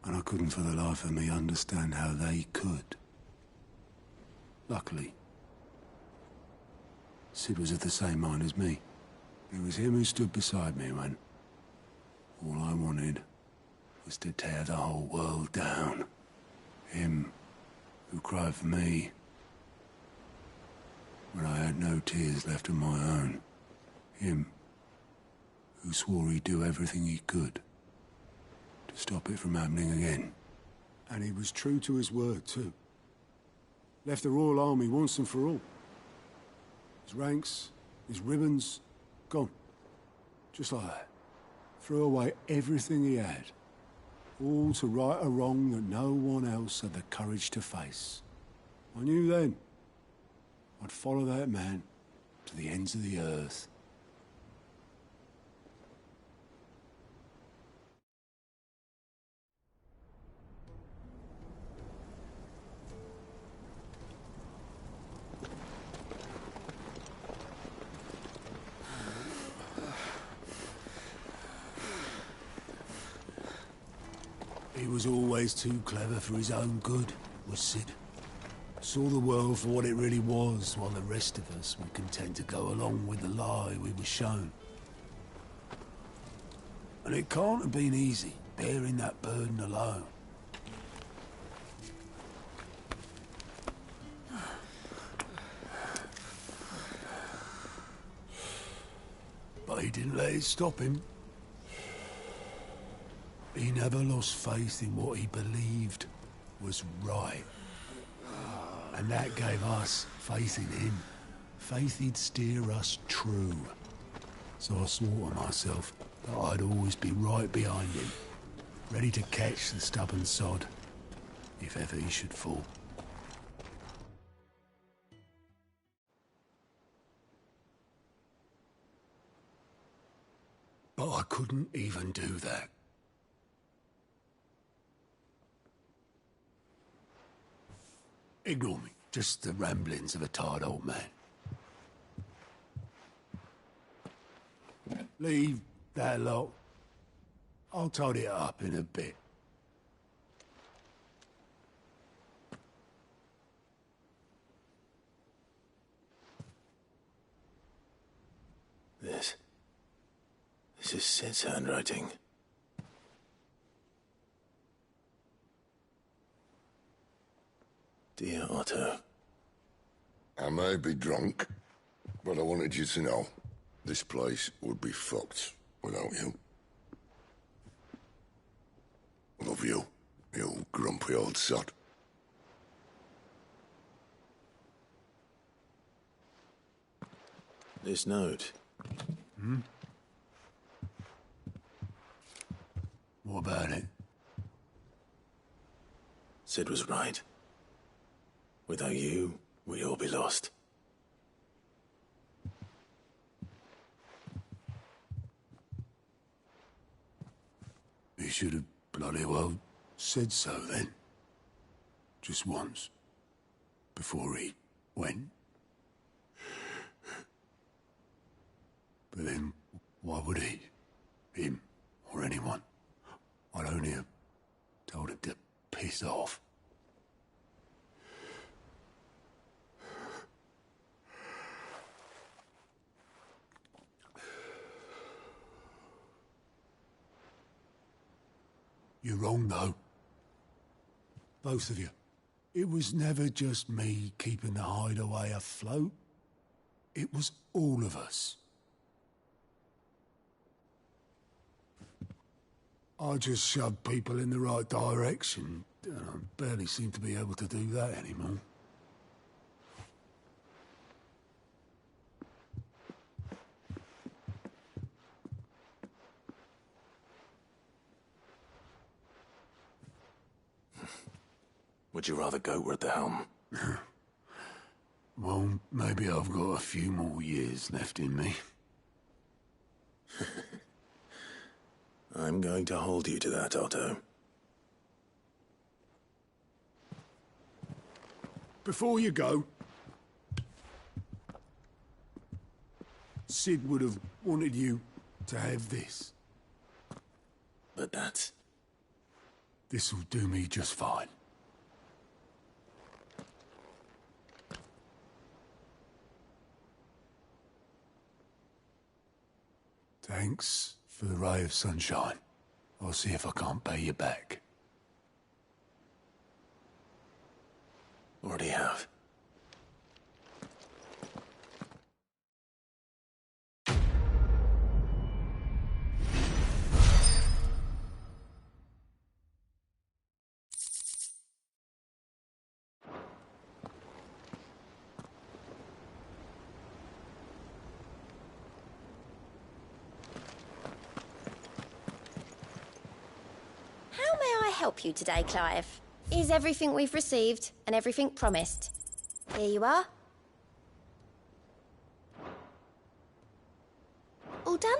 And I couldn't for the life of me understand how they could. Luckily, Sid was of the same mind as me. It was him who stood beside me when all I wanted was to tear the whole world down. Him who cried for me when I had no tears left of my own. Him who swore he'd do everything he could to stop it from happening again. And he was true to his word, too. Left the Royal Army once and for all. His ranks, his ribbons, gone. Just like that. Threw away everything he had. All to right a wrong that no one else had the courage to face. I knew then I'd follow that man to the ends of the earth. He was always too clever for his own good, was Sid. Saw the world for what it really was, while the rest of us were content to go along with the lie we were shown. And it can't have been easy, bearing that burden alone. But he didn't let it stop him. He never lost faith in what he believed was right. And that gave us faith in him. Faith he'd steer us true. So I swore to myself that I'd always be right behind him, ready to catch the stubborn sod, if ever he should fall. But I couldn't even do that. Ignore me. Just the ramblings of a tired old man. Leave that lot. I'll tidy it up in a bit. This is Sid's handwriting. Dear Otto. I may be drunk, but I wanted you to know this place would be fucked without you. Love you, you grumpy old sod. This note. Hmm? What about it? Sid was right. Without you, we'd all be lost. He should have bloody well said so then. Just once. Before he went. But then, why would he? Him, or anyone? I'd only have told him to piss off. You're wrong, though. Both of you. It was never just me keeping the hideaway afloat. It was all of us. I just shoved people in the right direction, and I barely seem to be able to do that anymore. Would you rather go at the helm? Well, maybe I've got a few more years left in me. I'm going to hold you to that, Otto. Before you go, Sid would have wanted you to have this. But that's... This'll do me just fine. Thanks for the ray of sunshine. I'll see if I can't pay you back. Already have. How may I help you today, Clive? Is everything we've received and everything promised? Here you are. All done?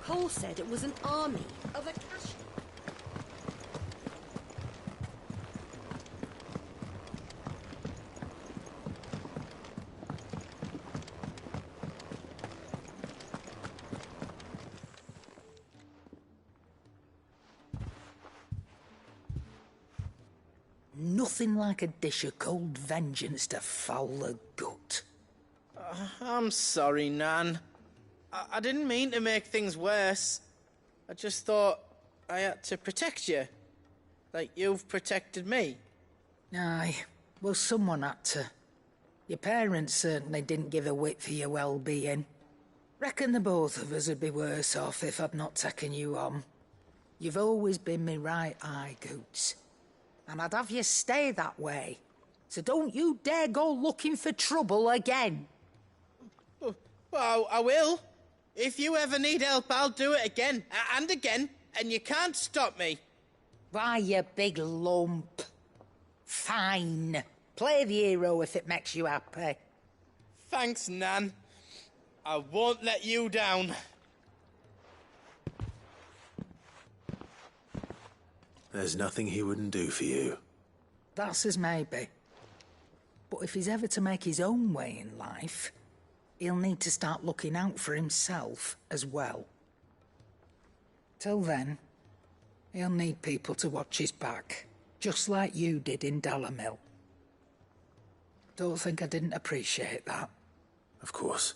Cole said it was an army of Akashians. Nothing like a dish of cold vengeance to foul the gut. I'm sorry, Nan. I didn't mean to make things worse. I just thought I had to protect you. Like you've protected me. Aye, well, someone had to. Your parents certainly didn't give a whit for your well-being. Reckon the both of us would be worse off if I'd not taken you on. You've always been me right eye, Goots. And I'd have you stay that way. So don't you dare go looking for trouble again. Well, I will. If you ever need help, I'll do it again and again, and you can't stop me. Why, you big lump. Fine. Play the hero if it makes you happy. Thanks, Nan. I won't let you down. There's nothing he wouldn't do for you. That's as maybe. But if he's ever to make his own way in life, he'll need to start looking out for himself as well. Till then, he'll need people to watch his back, just like you did in Dalamil. Don't think I didn't appreciate that. Of course.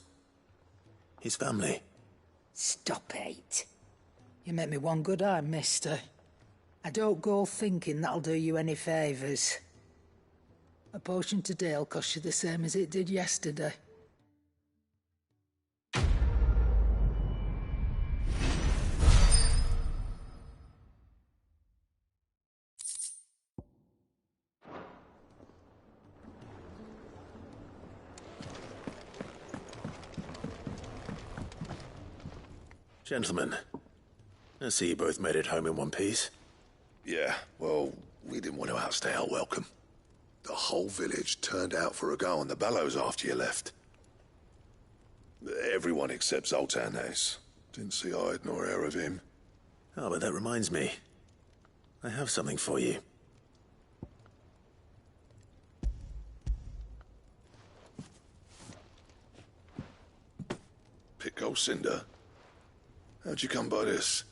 His family. Stop it. You make me one good eye, mister. I don't go thinking that'll do you any favours. A potion today'll cost you the same as it did yesterday. Gentlemen, I see you both made it home in one piece. Yeah, well, we didn't want to outstay our welcome. The whole village turned out for a go on the bellows after you left. Everyone except Zoltanes. Didn't see hide nor hair of him. Oh, but that reminds me. I have something for you. Pico Cinder? How'd you come by this?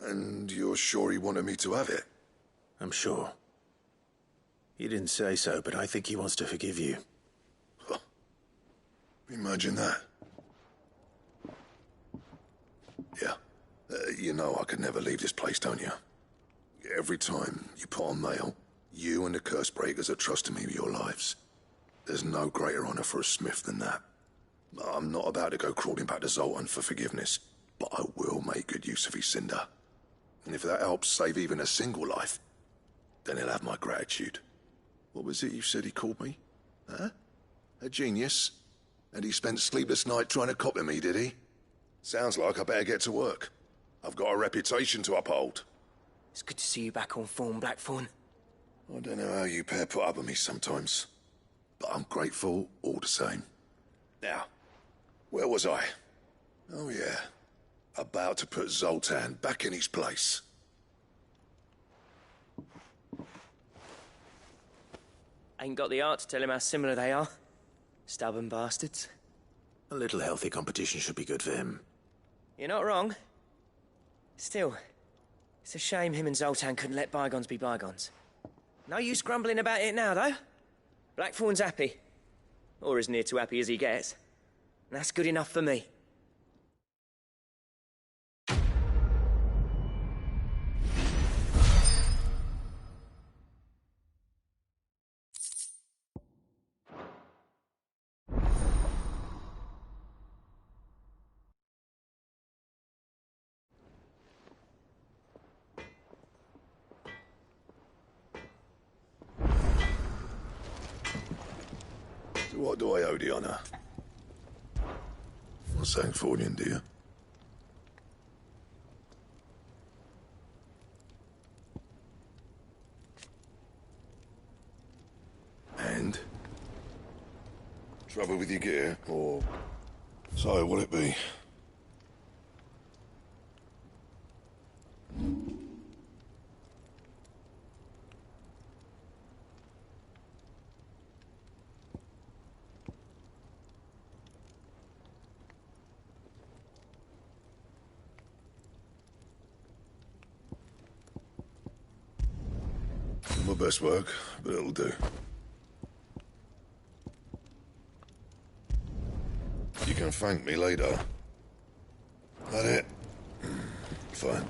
And you're sure he wanted me to have it? I'm sure. He didn't say so, but I think he wants to forgive you. Huh. Imagine that. Yeah. You know I could never leave this place, don't you? Every time you put on mail, You and the Cursebreakers are trusting me with your lives. There's no greater honor for a smith than that. I'm not about to go crawling back to Zoltan for forgiveness, but I will make good use of his cinder. And if that helps save even a single life, then he'll have my gratitude. What was it you said he called me? Huh? A genius? And he spent sleepless night trying to copy me, did he? Sounds like I better get to work. I've got a reputation to uphold. It's good to see you back on form, Blackthorn. I don't know how you pair put up with me sometimes, but I'm grateful all the same. Now, where was I? Oh yeah, about to put Zoltan back in his place. Ain't got the art to tell him how similar they are. Stubborn bastards. A little healthy competition should be good for him. You're not wrong. Still, it's a shame him and Zoltan couldn't let bygones be bygones. No use grumbling about it now, though. Blackthorn's happy. Or as near to happy as he gets. And that's good enough for me. So what do I owe the honor? Not Sancfordian, do you? And? Trouble with your gear, or... So, what'll it be? Not my best work, but it'll do. You can thank me later. That it? Fine.